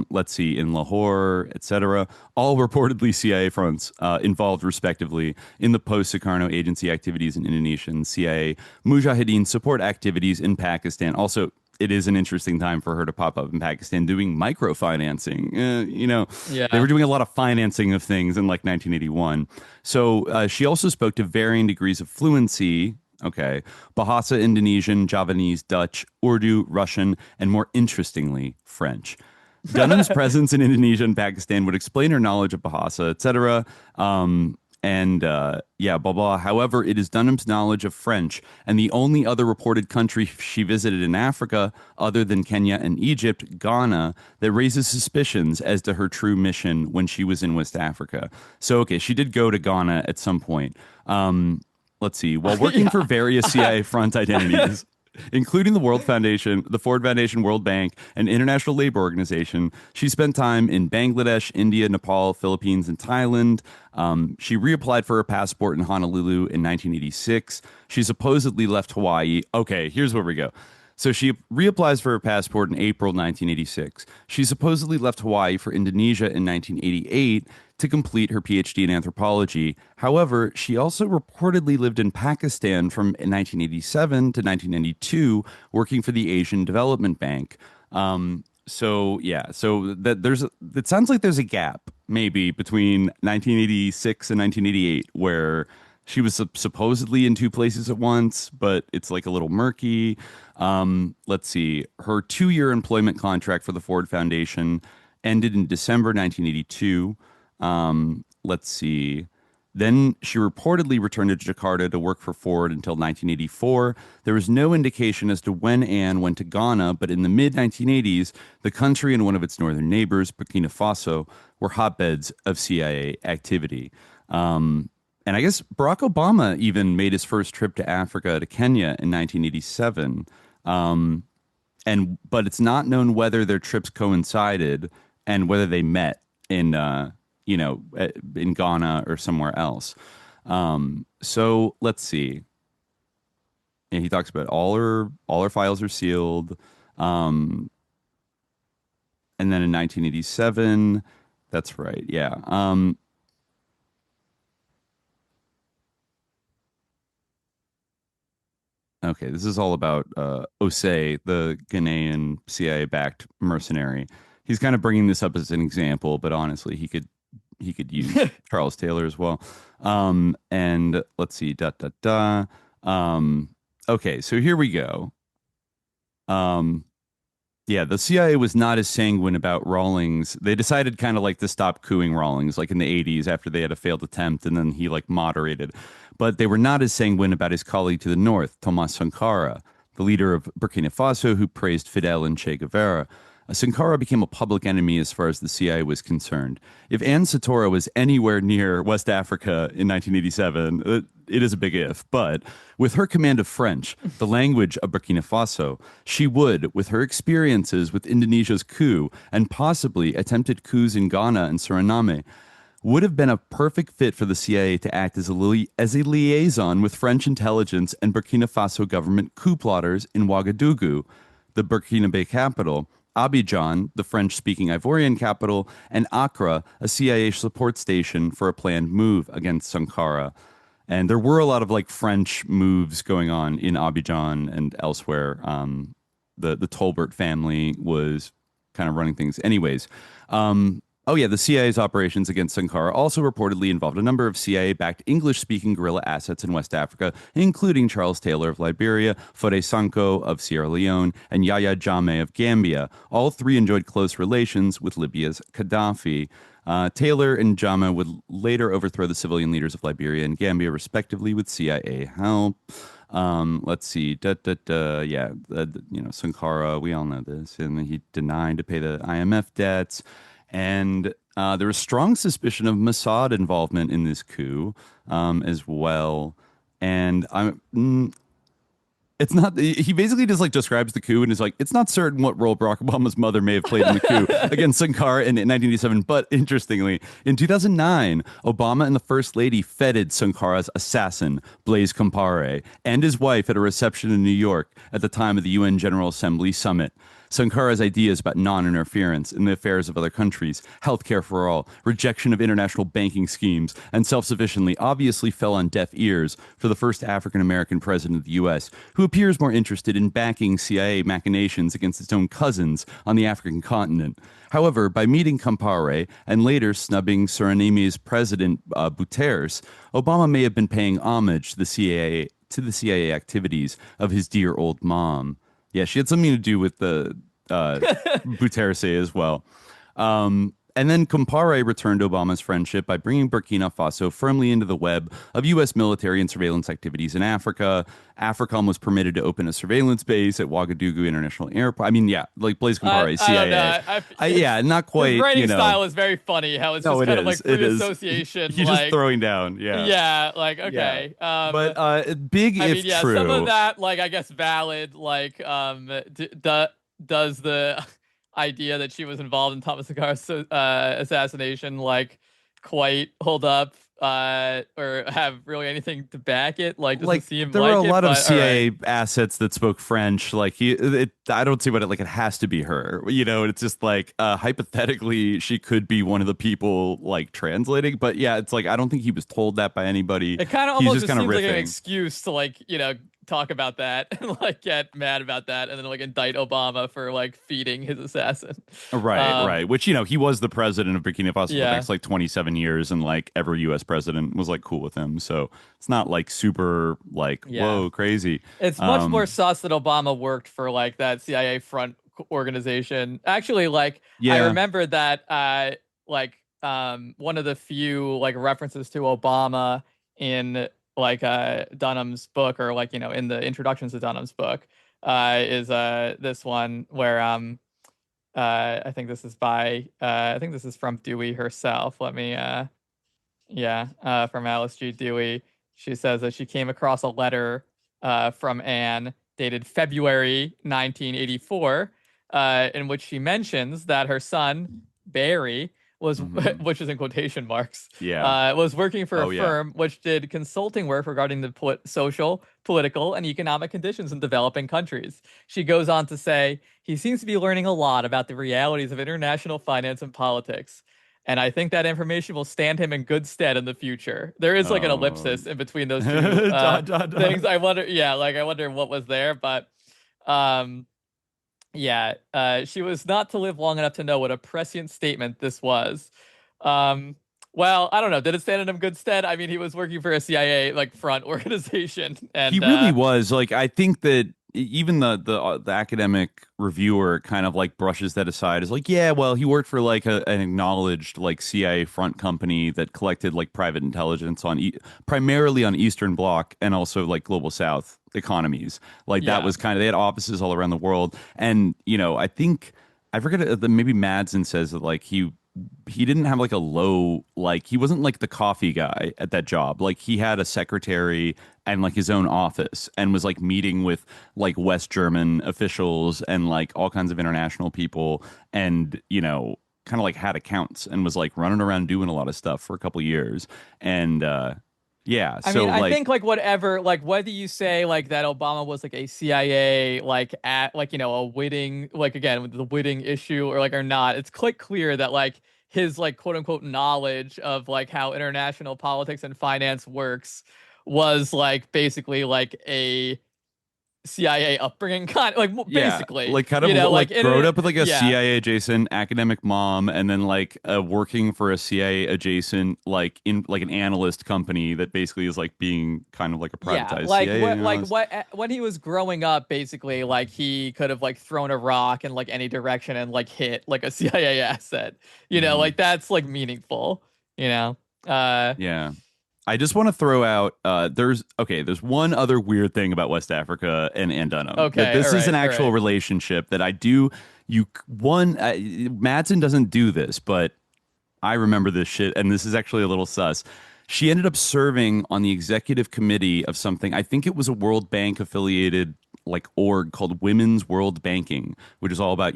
Speaker 8: let's see, in Lahore, etc. All reportedly CIA fronts involved, respectively, in the post-Sukarno agency activities in Indonesia and CIA Mujahideen support activities in Pakistan. Also, it is an interesting time for her to pop up in Pakistan doing microfinancing. You know, they were doing a lot of financing of things in like 1981. So she also spoke to varying degrees of fluency. Okay. Bahasa, Indonesian, Javanese, Dutch, Urdu, Russian, and more interestingly, French. Dunham's presence in Indonesia and Pakistan would explain her knowledge of Bahasa, etc. Blah, blah. However, it is Dunham's knowledge of French and the only other reported country she visited in Africa, other than Kenya and Egypt, Ghana, that raises suspicions as to her true mission when she was in West Africa. So, okay, she did go to Ghana at some point. Let's see. While working for various CIA front identities, including the World Foundation, the Ford Foundation, World Bank, and International Labor Organization, she spent time in Bangladesh, India, Nepal, Philippines, and Thailand. She reapplied for her passport in Honolulu in 1986. She supposedly left Hawaii. Okay, here's where we go. So she reapplies for her passport in April 1986. She supposedly left Hawaii for Indonesia in 1988 to complete her PhD in anthropology. However, she also reportedly lived in Pakistan from 1987 to 1992, working for the Asian Development Bank. So it sounds like there's a gap maybe between 1986 and 1988 where she was supposedly in two places at once, but it's like a little murky. Let's see. Her 2-year employment contract for the Ford Foundation ended in December 1982. Let's see. Then she reportedly returned to Jakarta to work for Ford until 1984. There was no indication as to when Anne went to Ghana, but in the mid-1980s, the country and one of its northern neighbors, Burkina Faso, were hotbeds of CIA activity. And I guess Barack Obama even made his first trip to Africa, to Kenya, in 1987. But it's not known whether their trips coincided and whether they met in in Ghana or somewhere else. So let's see. Yeah, he talks about all her files are sealed. And then in 1987, that's right. Yeah. Okay, this is all about Osei, the Ghanaian CIA-backed mercenary. He's kind of bringing this up as an example, but honestly, he could use Charles Taylor as well. And let's see, Okay, so here we go. Yeah, the CIA was not as sanguine about Rawlings. They decided kind of like to stop cooing Rawlings, like in the 80s after they had a failed attempt, and then he like moderated. But they were not as sanguine about his colleague to the north, Thomas Sankara, the leader of Burkina Faso who praised Fidel and Che Guevara. Sankara became a public enemy as far as the CIA was concerned. If Anne Satora was anywhere near West Africa in 1987, it is a big if, but with her command of French, the language of Burkina Faso, she would, with her experiences with Indonesia's coup and possibly attempted coups in Ghana and Suriname, would have been a perfect fit for the CIA to act as a liaison with French intelligence and Burkina Faso government coup plotters in Ouagadougou, the Burkinabe capital, Abidjan, the French-speaking Ivorian capital, and Accra, a CIA support station for a planned move against Sankara. And there were a lot of like French moves going on in Abidjan and elsewhere. The Tolbert family was kind of running things. Anyways, Oh, yeah, the CIA's operations against Sankara also reportedly involved a number of CIA-backed English-speaking guerrilla assets in West Africa, including Charles Taylor of Liberia, Fode Sanko of Sierra Leone, and Yahya Jammeh of Gambia. All three enjoyed close relations with Libya's Gaddafi. Taylor and Jammeh would later overthrow the civilian leaders of Liberia and Gambia, respectively, with CIA help. Let's see. Sankara, we all know this, and he denied to pay the IMF debts. And there was strong suspicion of Mossad involvement in this coup as well. And it's not, he basically just like describes the coup and is like, it's not certain what role Barack Obama's mother may have played in the coup against Sankara in 1987. But interestingly, in 2009, Obama and the First Lady feted Sankara's assassin, Blaise Compaoré, and his wife at a reception in New York at the time of the UN General Assembly summit. Sankara's ideas about non-interference in the affairs of other countries, healthcare for all, rejection of international banking schemes, and self-sufficiently obviously fell on deaf ears for the first African-American president of the U.S., who appears more interested in backing CIA machinations against its own cousins on the African continent. However, by meeting Compaoré and later snubbing Suriname's president Bouters, Obama may have been paying homage to the CIA activities of his dear old mom. Yeah, she had something to do with the Bouterse as well. And then Compaoré returned Obama's friendship by bringing Burkina Faso firmly into the web of U.S. military and surveillance activities in Africa. AFRICOM was permitted to open a surveillance base at Ouagadougou International Airport. I mean, yeah, like Blaise Compaoré, CIA.
Speaker 9: I don't know.
Speaker 8: Yeah, not quite.
Speaker 9: His writing style is very funny. How it's just kind of like free association.
Speaker 8: He's just throwing down. Yeah.
Speaker 9: Yeah. Like okay.
Speaker 8: Yeah. But big
Speaker 9: I
Speaker 8: if
Speaker 9: mean, yeah,
Speaker 8: true.
Speaker 9: some of that, like I guess, valid. Like, does the idea that she was involved in Thomas Sankara's assassination like quite hold up or have really anything to back it? Like, doesn't seem
Speaker 8: there
Speaker 9: like
Speaker 8: were a lot of CIA
Speaker 9: right.
Speaker 8: assets that spoke French. Like I don't see what it has to be her. You know, it's just like hypothetically she could be one of the people like translating. But yeah, it's like I don't think he was told that by anybody.
Speaker 9: It kind of almost just seems like an excuse to like talk about that and like get mad about that and then like indict Obama for like feeding his assassin.
Speaker 8: Right. Which, he was the president of Burkina Faso for the next like 27 years and like every US president was like cool with him. So it's not like super like, whoa, crazy.
Speaker 9: It's much more sus that Obama worked for like that CIA front organization. Actually, like I remember that one of the few like references to Obama in like Dunham's book or like in the introductions to Dunham's book is this one where I think this is from Dewey herself. Let me from Alice G. Dewey. She says that she came across a letter from Anne dated February 1984 in which she mentions that her son Barry was, which is in quotation marks, was working for a firm which did consulting work regarding the social, political, and economic conditions in developing countries. She goes on to say, he seems to be learning a lot about the realities of international finance and politics. And I think that information will stand him in good stead in the future. There is like an ellipsis in between those two things. I wonder what was there, but she was not to live long enough to know what a prescient statement this was. Well, I don't know. Did it stand in him good stead? I mean, he was working for a CIA like front organization, and
Speaker 8: he really was. Like, I think that even the academic reviewer kind of like brushes that aside as like, yeah, well, he worked for like an acknowledged like CIA front company that collected like private intelligence on primarily on Eastern Bloc and also like Global South economies. Like that was kind of, they had offices all around the world. And, I think, I forget, maybe Madsen says that like he didn't have like a low, like he wasn't like the coffee guy at that job. Like he had a secretary and like his own office and was like meeting with like West German officials and like all kinds of international people and, kind of like had accounts and was like running around doing a lot of stuff for a couple of years. And, I
Speaker 9: think like whatever, like whether you say like that Obama was like a CIA, like at like, a witting, like again, with the witting issue or like or not, it's quite clear that like his like quote unquote knowledge of like how international politics and finance works was like basically like a CIA upbringing, kind of like basically,
Speaker 8: like kind of
Speaker 9: like
Speaker 8: growing up with like a
Speaker 9: yeah.
Speaker 8: CIA adjacent academic mom, and then like working for a CIA adjacent like in like an analyst company that basically is like being kind of like a privatized CIA analyst.
Speaker 9: When he was growing up, basically like he could have like thrown a rock in like any direction and like hit like a CIA asset, like that's like meaningful,
Speaker 8: Yeah. I just want to throw out there's one other weird thing about West Africa and Dunham.
Speaker 9: Okay,
Speaker 8: that this is an actual
Speaker 9: right.
Speaker 8: relationship that Madsen doesn't do this, but I remember this shit, and this is actually a little sus. She ended up serving on the executive committee of something, I think it was a World Bank affiliated like org called Women's World Banking, which is all about,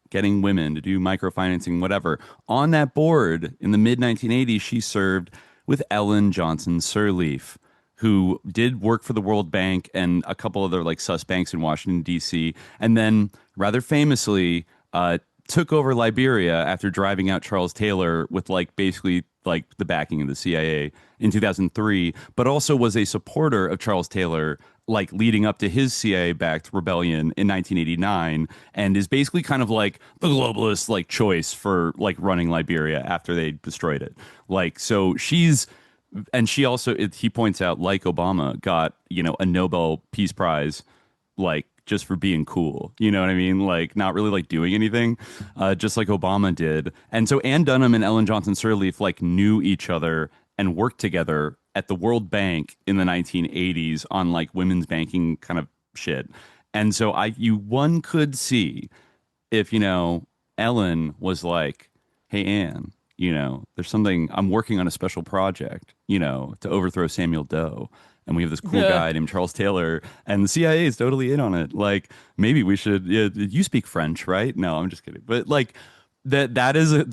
Speaker 8: getting women to do microfinancing, whatever. On that board in the mid 1980s, she served with Ellen Johnson Sirleaf, who did work for the World Bank and a couple other like sus banks in Washington, D.C., and then rather famously took over Liberia after driving out Charles Taylor with like basically like the backing of the CIA in 2003, but also was a supporter of Charles Taylor like leading up to his CIA-backed rebellion in 1989, and is basically kind of like the globalist like choice for like running Liberia after they destroyed it. Like, so she also, he points out, like Obama got, a Nobel Peace Prize, like just for being cool. You know what I mean? Like not really like doing anything, just like Obama did. And so Ann Dunham and Ellen Johnson Sirleaf like knew each other and worked together at the World Bank in the 1980s on like women's banking kind of shit. And so one could see if, Ellen was like, hey, Ann, there's something, I'm working on a special project, to overthrow Samuel Doe. And we have this cool guy named Charles Taylor, and the CIA is totally in on it. Like, maybe we should. Yeah, you speak French, right? No, I'm just kidding. But like, that is a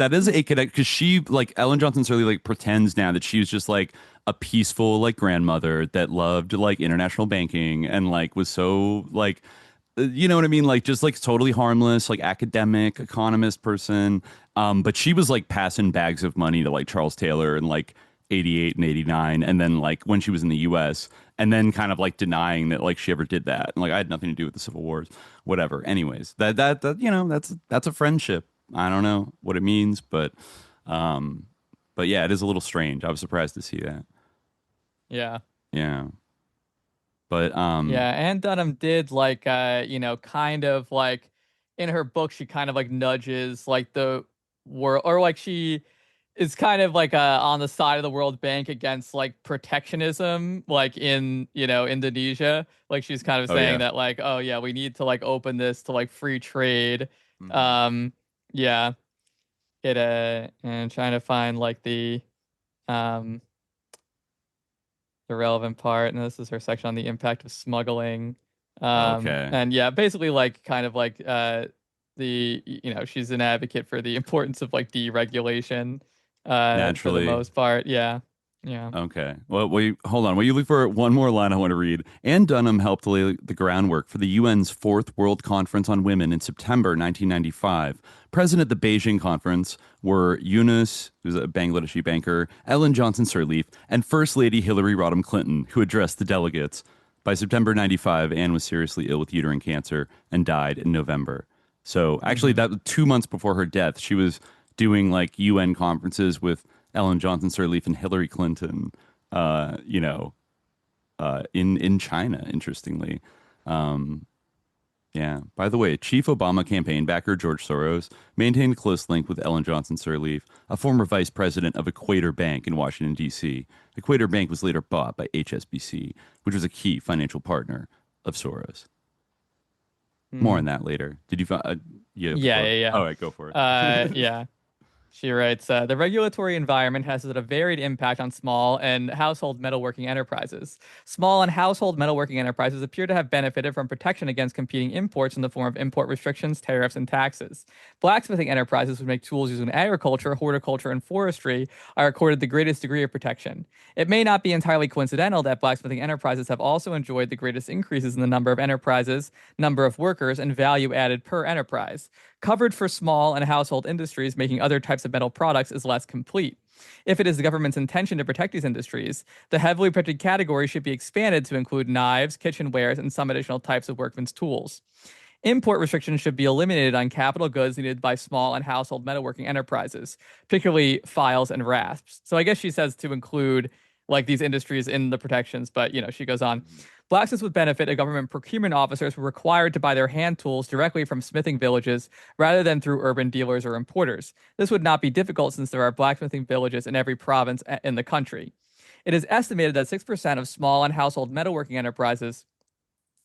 Speaker 8: connect, because she, like, Ellen Johnson Sirleaf like pretends now that she was just like a peaceful like grandmother that loved like international banking and like was so like, you know what I mean? Like just like totally harmless, like academic economist person. But she was like passing bags of money to like Charles Taylor and like 88 and 89, and then like when she was in the US, and then kind of like denying that like she ever did that, and like I had nothing to do with the Civil Wars, whatever. Anyways, that that's a friendship. I don't know what it means, but yeah, it is a little strange. I was surprised to see that.
Speaker 9: Yeah.
Speaker 8: But
Speaker 9: yeah, Ann Dunham did like kind of like in her book she kind of like nudges like the world, or like she is kind of like on the side of the World Bank against like protectionism, like in Indonesia. Like she's kind of saying that like, oh yeah, we need to like open this to like free trade. Yeah, it and trying to find like the relevant part, and this is her section on the impact of smuggling. And yeah, basically like kind of like she's an advocate for the importance of like deregulation. Naturally, for the most part, yeah.
Speaker 8: Okay. Well, hold on. Will you look for one more line I want to read? Ann Dunham helped lay the groundwork for the UN's Fourth World Conference on Women in September 1995. Present at the Beijing conference were Yunus, who's a Bangladeshi banker, Ellen Johnson Sirleaf, and First Lady Hillary Rodham Clinton, who addressed the delegates. By September 95, Ann was seriously ill with uterine cancer and died in November. So actually, that 2 months before her death, she was doing like UN conferences with Ellen Johnson Sirleaf and Hillary Clinton, in China, interestingly. Yeah. By the way, Chief Obama campaign backer George Soros maintained a close link with Ellen Johnson Sirleaf, a former vice president of Equator Bank in Washington, D.C. Equator Bank was later bought by HSBC, which was a key financial partner of Soros. More on that later. Did you find?
Speaker 9: Yeah.
Speaker 8: All right, go for it.
Speaker 9: Yeah. She writes, the regulatory environment has had a varied impact on small and household metalworking enterprises. Small and household metalworking enterprises appear to have benefited from protection against competing imports in the form of import restrictions, tariffs, and taxes. Blacksmithing enterprises which make tools used in agriculture, horticulture, and forestry are accorded the greatest degree of protection. It may not be entirely coincidental that blacksmithing enterprises have also enjoyed the greatest increases in the number of enterprises, number of workers, and value added per enterprise. Coverage for small and household industries making other types of metal products is less complete. If it is the government's intention to protect these industries, the heavily protected category should be expanded to include knives, kitchenwares, and some additional types of workmen's tools. Import restrictions should be eliminated on capital goods needed by small and household metalworking enterprises, particularly files and rasps. So I guess she says to include like these industries in the protections, but she goes on. Blacksmiths would benefit if government procurement officers were required to buy their hand tools directly from smithing villages rather than through urban dealers or importers. This would not be difficult since there are blacksmithing villages in every province in the country. It is estimated that 6% of small and household metalworking enterprises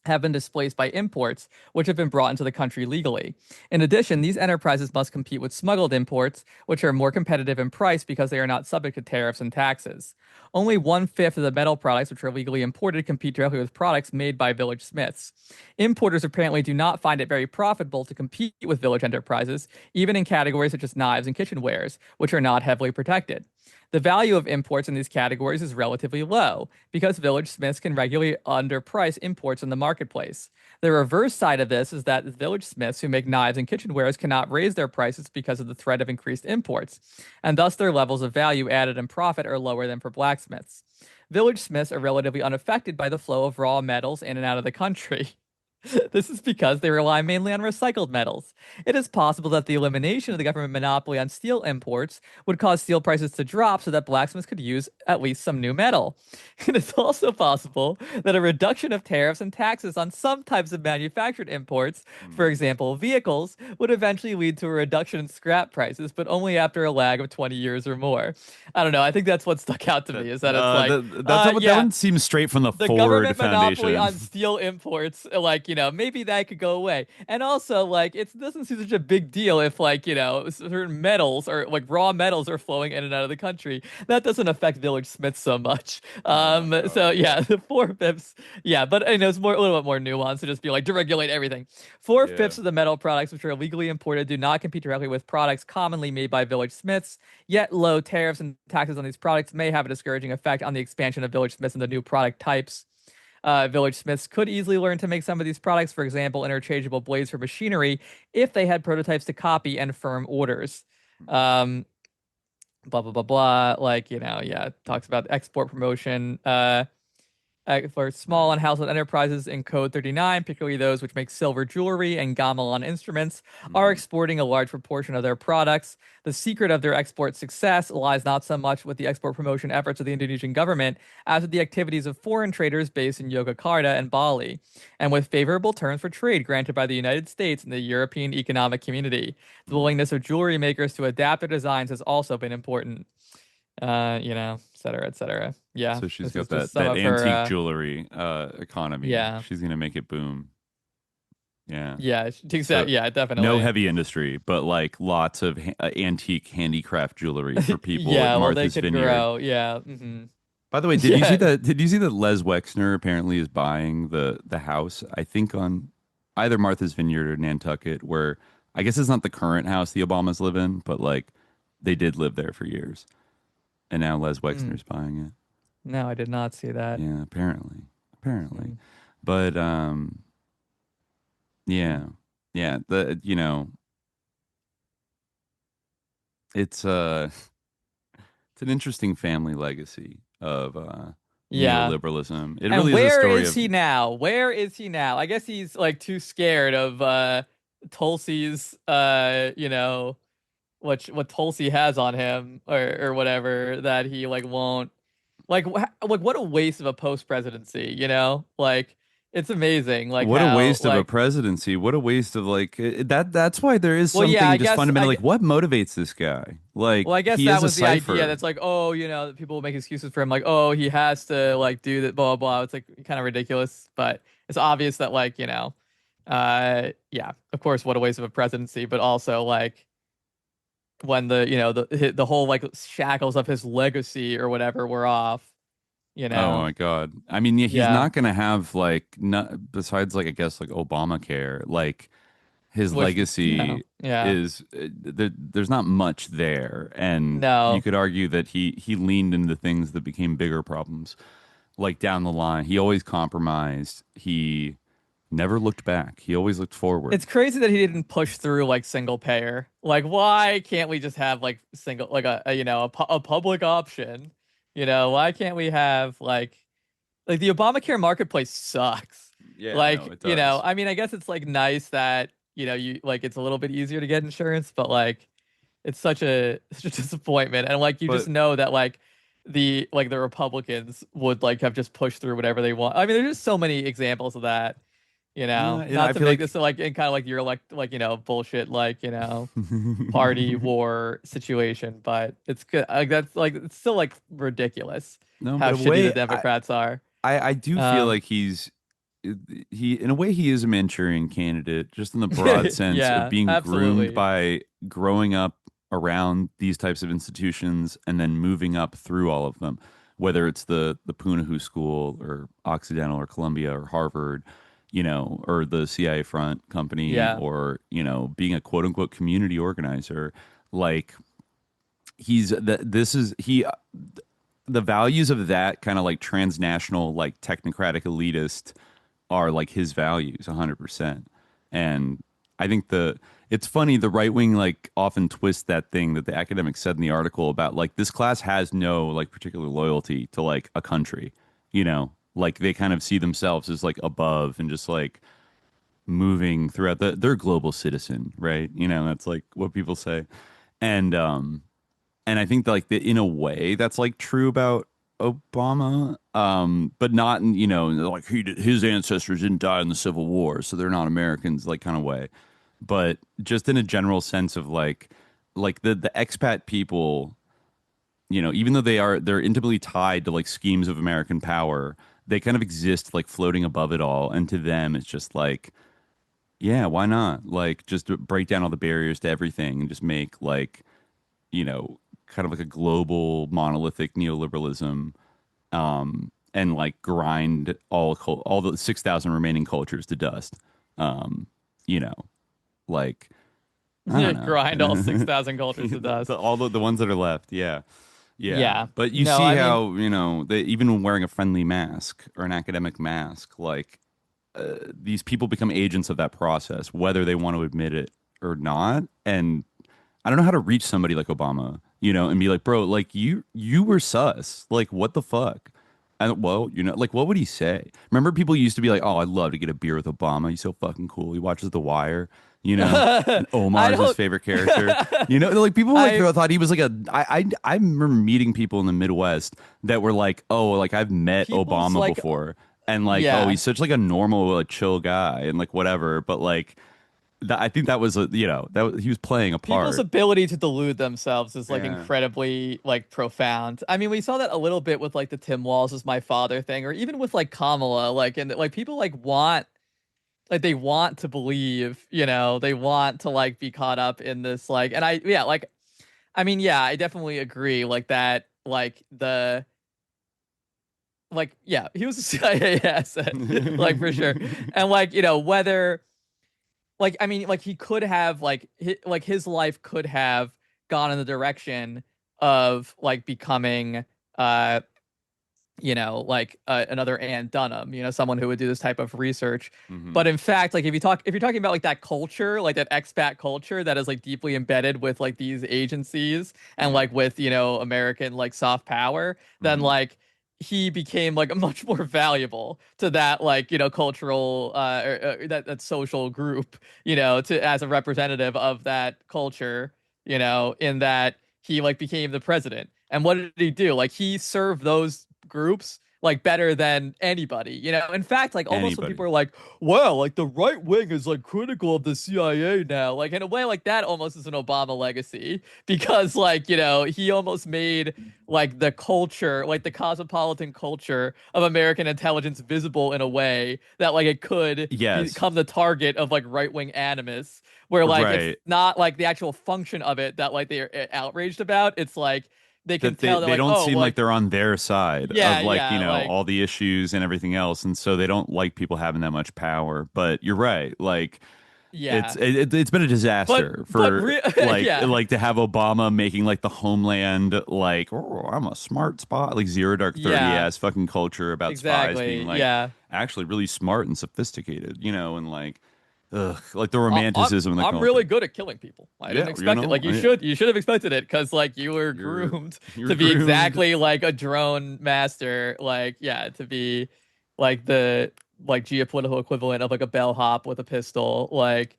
Speaker 9: have been displaced by imports, which have been brought into the country legally. In addition, these enterprises must compete with smuggled imports, which are more competitive in price because they are not subject to tariffs and taxes. Only 1/5 of the metal products which are legally imported compete directly with products made by village smiths. Importers apparently do not find it very profitable to compete with village enterprises, even in categories such as knives and kitchenwares, which are not heavily protected. The value of imports in these categories is relatively low because village smiths can regularly underprice imports in the marketplace. The reverse side of this is that village smiths who make knives and kitchenwares cannot raise their prices because of the threat of increased imports, and thus their levels of value added and profit are lower than for blacksmiths. Village smiths are relatively unaffected by the flow of raw metals in and out of the country. This is because they rely mainly on recycled metals. It is possible that the elimination of the government monopoly on steel imports would cause steel prices to drop so that blacksmiths could use at least some new metal. It is also possible that a reduction of tariffs and taxes on some types of manufactured imports, for example, vehicles, would eventually lead to a reduction in scrap prices, but only after a lag of 20 years or more. I don't know. I think that's what stuck out to me is that it's like
Speaker 8: that one seems straight from the Ford
Speaker 9: government
Speaker 8: Foundation.
Speaker 9: monopoly on steel imports, maybe that could go away. And also, like, it doesn't seem such a big deal if, certain metals or, raw metals are flowing in and out of the country. That doesn't affect village smiths so much. The 4/5, but, it's a little bit more nuanced to just be, to regulate everything. 4/5 of the metal products which are illegally imported do not compete directly with products commonly made by village smiths, yet low tariffs and taxes on these products may have a discouraging effect on the expansion of village smiths into new product types. Village smiths could easily learn to make some of these products, for example, interchangeable blades for machinery, if they had prototypes to copy and firm orders. Blah, blah, blah, blah. Talks about export promotion. For small and household enterprises in Code 39, particularly those which make silver jewelry and gamelan instruments, are exporting a large proportion of their products. The secret of their export success lies not so much with the export promotion efforts of the Indonesian government as with the activities of foreign traders based in Yogyakarta and Bali, and with favorable terms for trade granted by the United States and the European Economic Community. The willingness of jewelry makers to adapt their designs has also been important. Et cetera, et cetera. Yeah.
Speaker 8: So she's got that antique jewelry economy.
Speaker 9: Yeah.
Speaker 8: She's going to make it boom. Yeah.
Speaker 9: Yeah. Definitely.
Speaker 8: No heavy industry, but lots of antique handicraft jewelry for people at Martha's
Speaker 9: they could
Speaker 8: Vineyard.
Speaker 9: grow. Yeah. Mm-hmm.
Speaker 8: By the way, did you see that? Did you see that Les Wexner apparently is buying the house? I think on either Martha's Vineyard or Nantucket, where I guess it's not the current house the Obamas live in, but they did live there for years. And now Les Wexner's buying it.
Speaker 9: No, I did not see that.
Speaker 8: Yeah, apparently. But it's an interesting family legacy of neoliberalism. It really is a story
Speaker 9: where is he now? Where is he now? I guess he's too scared of Tulsi's what Tulsi has on him or whatever that he won't what a waste of a post presidency, it's amazing.
Speaker 8: What a waste of a presidency. What a waste of that's why there is something just fundamentally what motivates this guy?
Speaker 9: I guess that was the idea. That's people will make excuses for him, he has to do that, blah blah blah. It's kind of ridiculous, but it's obvious that of course, what a waste of a presidency, but also when the whole shackles of his legacy or whatever were off,
Speaker 8: Oh my God. I mean, he's not going to have besides I guess Obamacare, his legacy is there's not much there. And you could argue that he leaned into things that became bigger problems. Down the line, he always compromised. He Never looked back. He always looked forward.
Speaker 9: It's crazy that he didn't push through like single payer. Like, why can't we just have like single, like a public option? Why can't we have like the Obamacare marketplace sucks.
Speaker 8: Yeah,
Speaker 9: Like,
Speaker 8: no, it does.
Speaker 9: I mean, I guess it's like nice that, you like it's a little bit easier to get insurance, but like it's such a disappointment. And like you just
Speaker 8: But-
Speaker 9: know that like the Republicans would like have just pushed through whatever they want. I mean, there's just so many examples of that.
Speaker 8: and
Speaker 9: Not
Speaker 8: I
Speaker 9: to
Speaker 8: feel
Speaker 9: make
Speaker 8: like-
Speaker 9: this like in kind of like your bullshit party war situation, but it's good. Like that's like it's still like ridiculous
Speaker 8: No,
Speaker 9: how
Speaker 8: but in a
Speaker 9: shitty
Speaker 8: way,
Speaker 9: the Democrats are.
Speaker 8: I do feel like he in a way he is a Manchurian candidate, just in the broad sense
Speaker 9: Yeah,
Speaker 8: of being
Speaker 9: absolutely.
Speaker 8: groomed by growing up around these types of institutions and then moving up through all of them, whether it's the Punahou School or Occidental or Columbia or Harvard, or the CIA front company,
Speaker 9: Yeah.
Speaker 8: or being a quote unquote community organizer. Like the values of that kind of like transnational, like technocratic elitist are like his values 100%. And I think it's funny, the right wing like often twist that thing that the academics said in the article about like this class has no like particular loyalty to like a country, like they kind of see themselves as like above and just like moving throughout they're a global citizen, right? That's like what people say. And I think that, like in a way that's like true about Obama, but not in like his ancestors didn't die in the Civil War, so they're not Americans, like kind of way. But just in a general sense of like the expat people, even though they're intimately tied to like schemes of American power, they kind of exist like floating above it all, and to them it's just like, yeah, why not? Like just break down all the barriers to everything and just make like kind of like a global monolithic neoliberalism, and like grind all the 6,000 remaining cultures to dust. Like I don't know.
Speaker 9: Grind all 6,000 cultures to dust.
Speaker 8: All the ones that are left. Yeah.
Speaker 9: Yeah.
Speaker 8: But you
Speaker 9: No,
Speaker 8: see
Speaker 9: I mean-
Speaker 8: how, they, even when wearing a friendly mask or an academic mask, like these people become agents of that process, whether they want to admit it or not. And I don't know how to reach somebody like Obama, and be like, bro, like you were sus. Like, what the fuck? And well, like, what would he say? Remember, people used to be like, oh, I'd love to get a beer with Obama. He's so fucking cool. He watches The Wire. And Omar's his favorite character. Like people like thought he was like I remember meeting people in the Midwest that were like, oh, like I've met
Speaker 9: People's,
Speaker 8: Obama
Speaker 9: like-
Speaker 8: before, and like,
Speaker 9: Yeah.
Speaker 8: oh, he's such like a normal, like, chill guy, and like whatever. But like, I think that was he was playing a part.
Speaker 9: People's ability to delude themselves is like
Speaker 8: Yeah.
Speaker 9: incredibly like profound. I mean, we saw that a little bit with like the Tim Walz is my father thing, or even with like Kamala, like, and like people like they want to believe, they want to like be caught up in this, like, and I definitely agree, like that, like he was a CIA asset, like for sure, and like whether. Like, I mean, like he could have his life could have gone in the direction of like becoming, another Ann Dunham, someone who would do this type of research.
Speaker 8: Mhm.
Speaker 9: But in fact, like if you're talking about like that culture, like that expat culture that is like deeply embedded with like these agencies and like with, American like soft power, then
Speaker 8: Mhm.
Speaker 9: like he became like much more valuable to that like cultural that social group to as a representative of that culture in that he like became the president. And what did he do? Like he served those groups like better than anybody, in fact, like almost when
Speaker 8: Anybody.
Speaker 9: people are like, wow, like the right wing is like critical of the CIA now, like in a way like that almost is an Obama legacy, because like he almost made like the culture, like the cosmopolitan culture of American intelligence visible in a way that like it could
Speaker 8: Yes.
Speaker 9: become the target of like right-wing animus, where like
Speaker 8: Right.
Speaker 9: it's not like the actual function of it that like they're outraged about. It's like they can
Speaker 8: That they,
Speaker 9: tell
Speaker 8: they
Speaker 9: like,
Speaker 8: don't
Speaker 9: oh,
Speaker 8: seem like they're on their side
Speaker 9: Yeah,
Speaker 8: of like,
Speaker 9: yeah, like-
Speaker 8: all the issues and everything else. And so they don't like people having that much power. But you're right. Like,
Speaker 9: yeah.
Speaker 8: it's been a disaster for like
Speaker 9: yeah.
Speaker 8: like to have Obama making like the homeland like, oh, I'm a smart spot, like Zero Dark 30
Speaker 9: Yeah.
Speaker 8: ass fucking culture about spies
Speaker 9: Exactly.
Speaker 8: being like,
Speaker 9: Yeah.
Speaker 8: actually really smart and sophisticated, you know, and like the
Speaker 9: I- I'm,
Speaker 8: romanticism in the
Speaker 9: I'm
Speaker 8: culture.
Speaker 9: really good at killing people. I
Speaker 8: Yeah,
Speaker 9: didn't
Speaker 8: you
Speaker 9: expect it.
Speaker 8: know,
Speaker 9: Like you should have expected it because like you were
Speaker 8: you're
Speaker 9: groomed
Speaker 8: you're
Speaker 9: to be
Speaker 8: groomed.
Speaker 9: exactly like a drone master. Like yeah, to be like the like geopolitical equivalent of like a bellhop with a pistol. Like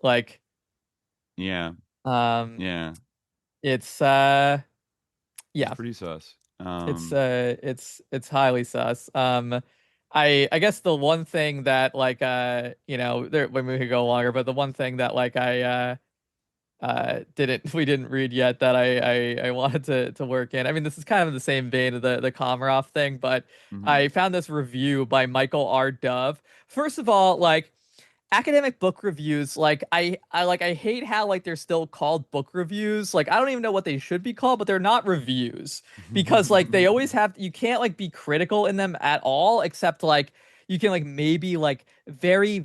Speaker 9: like
Speaker 8: Yeah,
Speaker 9: um,
Speaker 8: yeah,
Speaker 9: it's
Speaker 8: it's
Speaker 9: yeah,
Speaker 8: pretty sus.
Speaker 9: it's highly sus. I guess the one thing that like you know there when we could go longer, but the one thing that like I didn't we didn't read yet that I wanted to work in. I mean, this is kind of in the same vein of the Komarov thing, but
Speaker 8: Mhm.
Speaker 9: I found this review by Michael R. Dove. First of all, like academic book reviews, like I hate how like they're still called book reviews. Like I don't even know what they should be called, but they're not reviews because like they always have you can't like be critical in them at all except like you can like maybe like very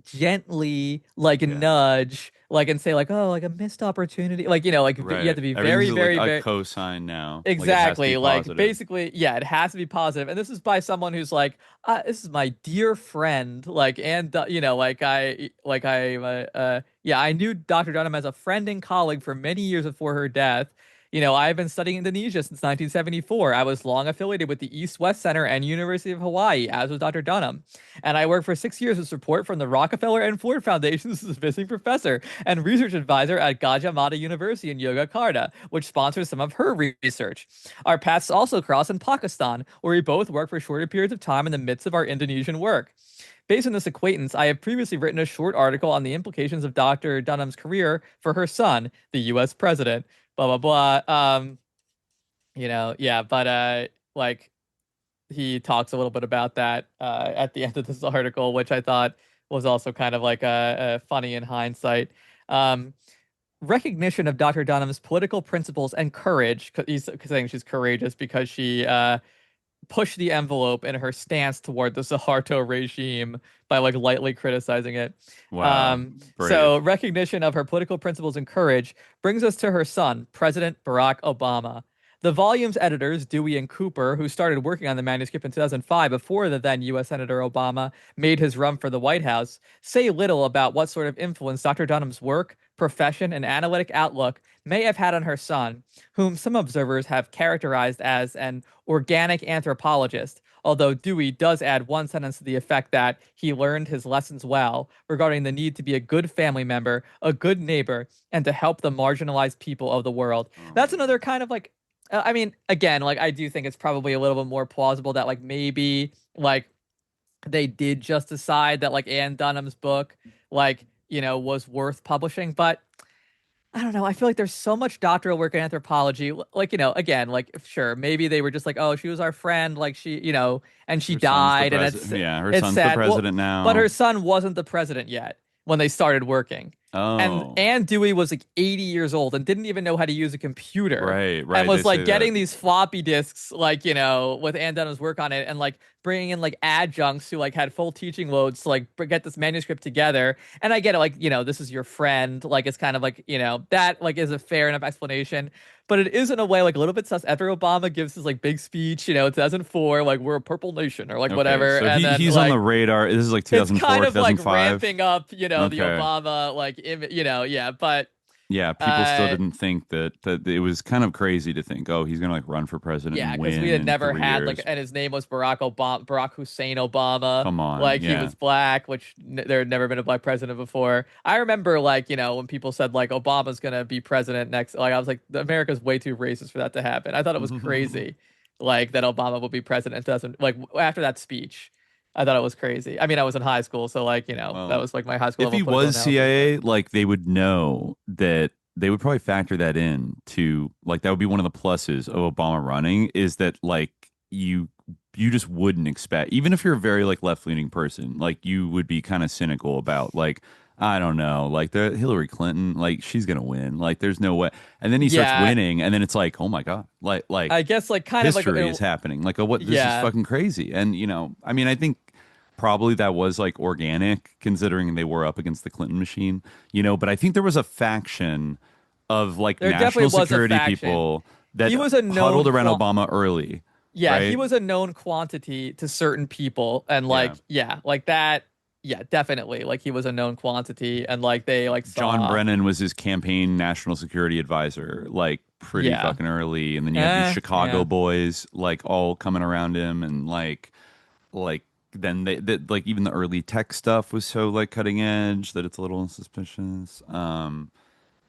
Speaker 9: gently like
Speaker 8: Yeah.
Speaker 9: nudge like and say like oh like a missed opportunity like you know like you have
Speaker 8: Right.
Speaker 9: to be
Speaker 8: Everything's like a
Speaker 9: very
Speaker 8: cosign now. Like it has to be
Speaker 9: exactly like
Speaker 8: positive.
Speaker 9: basically yeah it has to be positive and this is by someone who's like this is my dear friend like and you know yeah I knew Dr. Dunham as a friend and colleague for many years before her death. You know, I've been studying Indonesia since 1974. I was long affiliated with the East West Center and University of Hawaii, as was Dr. Dunham. And I worked for 6 years with support from the Rockefeller and Ford Foundations as a visiting professor and research advisor at Gajah Mada University in Yogyakarta, which sponsors some of her research. Our paths also cross in Pakistan, where we both worked for shorter periods of time in the midst of our Indonesian work. Based on this acquaintance, I have previously written a short article on the implications of Dr. Dunham's career for her son, the U.S. president. Blah blah blah. You know, yeah, but like he talks a little bit about that at the end of this article, which I thought was also kind of like funny in hindsight. Um, recognition of Dr. Dunham's political principles and courage. He's saying she's courageous because she pushed the envelope in her stance toward the Suharto regime by like lightly criticizing it.
Speaker 8: Wow.
Speaker 9: So
Speaker 8: Brave.
Speaker 9: recognition of her political principles and courage brings us to her son, President Barack Obama. The volume's editors, Dewey and Cooper, who started working on the manuscript in 2005 before the then U.S. Senator Obama made his run for the White House, say little about what sort of influence Dr. Dunham's work, profession, and analytic outlook may have had on her son, whom some observers have characterized as an organic anthropologist, although Dewey does add one sentence to the effect that he learned his lessons well regarding the need to be a good family member, a good neighbor, and to help the marginalized people of the world. That's another kind of like I mean, again, like I do think it's probably a little bit more plausible that like maybe like they did just decide that like Anne Dunham's book like, you know, was worth publishing, but I don't know. I feel like there's so much doctoral work in anthropology. Like, you know, again, like sure, maybe they were just like, oh, she was our friend, like she, you know, and she
Speaker 8: Her son's the
Speaker 9: died, and
Speaker 8: president. Yeah, her
Speaker 9: it's
Speaker 8: son's the
Speaker 9: sad. Well,
Speaker 8: president now.
Speaker 9: but her son wasn't the president yet when they started working. And
Speaker 8: Oh.
Speaker 9: Anne Dewey was like 80 years old and didn't even know how to use a computer.
Speaker 8: Right,
Speaker 9: And was
Speaker 8: they
Speaker 9: like
Speaker 8: say
Speaker 9: getting
Speaker 8: that.
Speaker 9: these floppy disks, like, you know, with Anne Dunham's work on it and like bringing in like adjuncts who like had full teaching loads to like get this manuscript together. And I get it, like, you know, this is your friend. Like, it's kind of like, you know, that like is a fair enough explanation. But it is in a way like a little bit sus after Obama gives his like big speech, you know, 2004, like we're a purple nation or like
Speaker 8: Okay,
Speaker 9: whatever.
Speaker 8: so
Speaker 9: And then
Speaker 8: he's
Speaker 9: like,
Speaker 8: on the radar. This is like
Speaker 9: it's
Speaker 8: 2004,
Speaker 9: kind of like
Speaker 8: 2005.
Speaker 9: ramping up, you know, the
Speaker 8: Okay.
Speaker 9: Obama like you know, yeah, but
Speaker 8: Yeah, people still didn't think that it was kind of crazy to think, oh, he's gonna like run for president
Speaker 9: yeah,
Speaker 8: and
Speaker 9: because
Speaker 8: win
Speaker 9: we had
Speaker 8: in
Speaker 9: never
Speaker 8: 3
Speaker 9: had
Speaker 8: years.
Speaker 9: like, and his name was Barack Hussein Obama.
Speaker 8: Come on,
Speaker 9: Like he
Speaker 8: yeah.
Speaker 9: was black, which there had never been a black president before. I remember like, you know, when people said like Obama's gonna be president next, like I was like, America's way too racist for that to happen. I thought it was crazy, like that Obama would be president. Doesn't like after that speech. I thought it was crazy. I mean, I was in high school, so like, you know,
Speaker 8: Well,
Speaker 9: that was like my high school
Speaker 8: if
Speaker 9: level
Speaker 8: he
Speaker 9: political
Speaker 8: was
Speaker 9: analysis,
Speaker 8: CIA, like they would know that they would probably factor that in to like that would be one of the pluses of Obama running is that like you just wouldn't expect even if you're a very like left-leaning person, like you would be kind of cynical about like I don't know, like the Hillary Clinton, like she's gonna win, like there's no way. And then he starts
Speaker 9: Yeah.
Speaker 8: winning, and then it's like, oh my god, like
Speaker 9: I guess like kind of like
Speaker 8: history is happening. Like, oh, what? This is
Speaker 9: Yeah.
Speaker 8: fucking crazy. And you know, I mean, I think probably that was like organic, considering they were up against the Clinton machine. You know, but I think there was a faction of like
Speaker 9: There
Speaker 8: national
Speaker 9: definitely was a
Speaker 8: security
Speaker 9: faction.
Speaker 8: people that
Speaker 9: He was a known
Speaker 8: huddled around
Speaker 9: flaw-
Speaker 8: Obama early.
Speaker 9: Yeah, he
Speaker 8: right?
Speaker 9: was a known quantity to certain people, and like,
Speaker 8: Yeah.
Speaker 9: yeah, like that. Yeah, definitely. Like he was a known quantity, and like they like
Speaker 8: John
Speaker 9: saw.
Speaker 8: Brennan was his campaign national security advisor, like pretty
Speaker 9: Yeah.
Speaker 8: fucking early, and then you had these Chicago
Speaker 9: Yeah.
Speaker 8: boys like all coming around him, and like then that like even the early tech stuff was so like cutting edge that it's a little suspicious.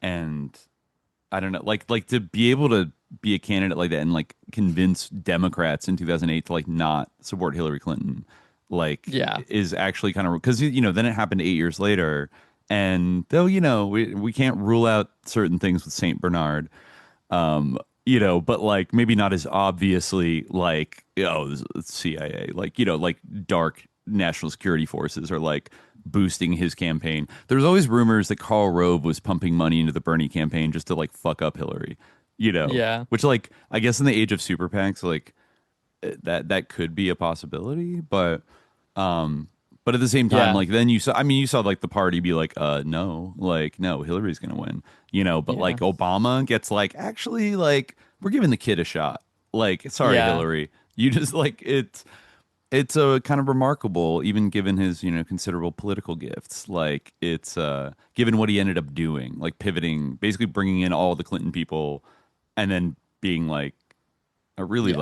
Speaker 8: And I don't know, like to be able to be a candidate like that and like convince Democrats in 2008 to like not support Hillary Clinton, like
Speaker 9: Yeah.
Speaker 8: is actually kind of because then it happened 8 years later, and though we can't rule out certain things with Saint Bernard, but like maybe not as obviously like the CIA, like like dark national security forces are like boosting his campaign. There's always rumors that Karl Rove was pumping money into the Bernie campaign just to like fuck up Hillary,
Speaker 9: Yeah.
Speaker 8: which like I guess in the age of super PACs, like that could be a possibility, um but at the same time,
Speaker 9: Yeah.
Speaker 8: like then you saw like the party be like, no, Hillary's gonna win, but
Speaker 9: Yeah.
Speaker 8: like Obama gets like, actually, like we're giving the kid a shot. Like, sorry,
Speaker 9: Yeah.
Speaker 8: Hillary, you just like it's a kind of remarkable, even given his considerable political gifts. Like it's given what he ended up doing, like pivoting, basically bringing in all the Clinton people, and then being like really
Speaker 9: Yeah.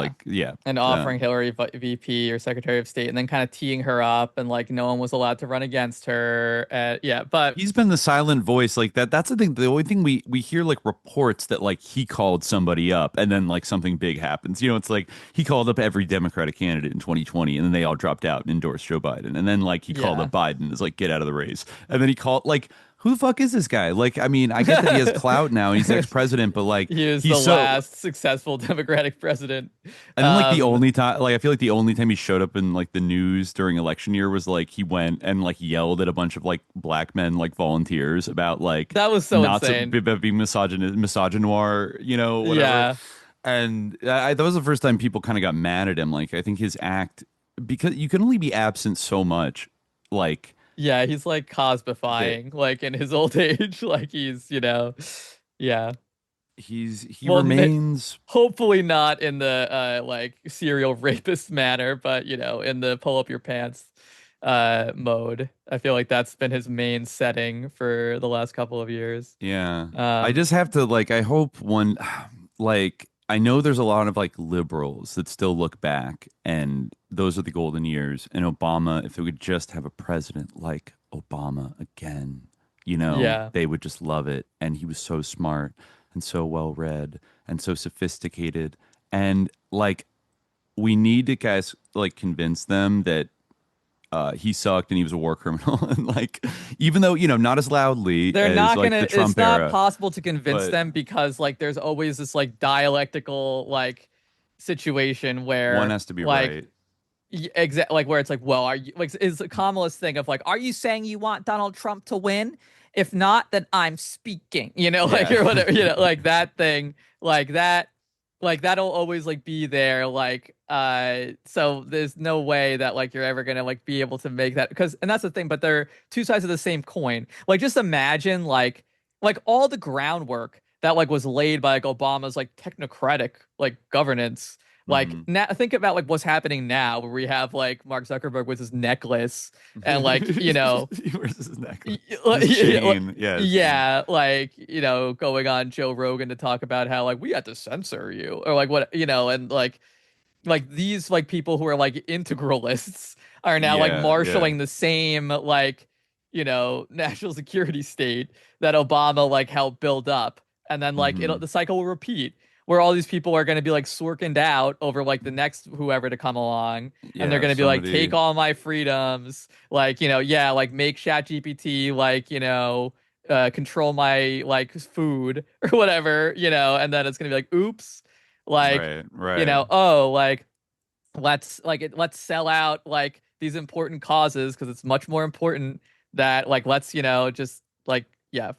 Speaker 8: like
Speaker 9: And offering Hillary VP or Secretary of State, and then kind of teeing her up, and like no one was allowed to run against her. Yeah, but
Speaker 8: he's been the silent voice like that. That's the thing. The only thing we hear like reports that like he called somebody up and then like something big happens. It's like he called up every Democratic candidate in 2020 and then they all dropped out and endorsed Joe Biden. And then like he called
Speaker 9: Yeah.
Speaker 8: up Biden as like, get out of the race. And then he called like, who the fuck is this guy? Like, I mean, I get that he has clout now. He's ex-president, but like
Speaker 9: he is
Speaker 8: he's
Speaker 9: the last successful Democratic president.
Speaker 8: And then, like the only time, like I feel like the only time he showed up in like the news during election year was like he went and like yelled at a bunch of like black men, like volunteers, about like
Speaker 9: that was so
Speaker 8: not
Speaker 9: insane.
Speaker 8: about being misogynoir, whatever.
Speaker 9: Yeah.
Speaker 8: And that was the first time people kind of got mad at him. Like I think his act, because you can only be absent so much, like.
Speaker 9: Yeah, he's like cospifying, like in his old age, like he's, yeah.
Speaker 8: He remains
Speaker 9: hopefully not in the like serial rapist manner, but in the pull up your pants mode. I feel like that's been his main setting for the last couple of years.
Speaker 8: Yeah. I just have to like, I hope one, like, I know there's a lot of like liberals that still look back and those are the golden years. And Obama, if it would just have a president like Obama again,
Speaker 9: Yeah.
Speaker 8: they would just love it. And he was so smart and so well read and so sophisticated. And like, we need to guys like convince them that he sucked and he was a war criminal. And like, even though, not as loudly
Speaker 9: They're
Speaker 8: as
Speaker 9: not
Speaker 8: like
Speaker 9: gonna,
Speaker 8: the Trump
Speaker 9: it's not
Speaker 8: era,
Speaker 9: possible to convince
Speaker 8: but-
Speaker 9: them because like there's always this like dialectical like situation where
Speaker 8: one has to be
Speaker 9: like,
Speaker 8: right.
Speaker 9: Exactly, like where it's like, well, are you like is Kamala's thing of like, are you saying you want Donald Trump to win? If not, then I'm speaking, like or whatever, like that thing, like that, like that'll always like be there, like so there's no way that like you're ever gonna like be able to make that and that's the thing, but they're two sides of the same coin. Like just imagine like all the groundwork that like was laid by like Obama's like technocratic like governance. Like now, think about like what's happening now, where we have like Mark Zuckerberg with his necklace, and like
Speaker 8: He wears his necklace. His chain.
Speaker 9: Yeah, like going on Joe Rogan to talk about how like we had to censor you, or like what and like these like people who are like integralists are now like marshaling the same like national security state that Obama like helped build up, and then like the cycle will repeat, where all these people are going to be like sorkined out over like the next whoever to come along, and they're going to be like, take all my freedoms, like like make ChatGPT like control my like food or whatever, and then it's going to be like, oops, like
Speaker 8: right.
Speaker 9: Oh, like let's sell out like these important causes because it's much more important that like let's just like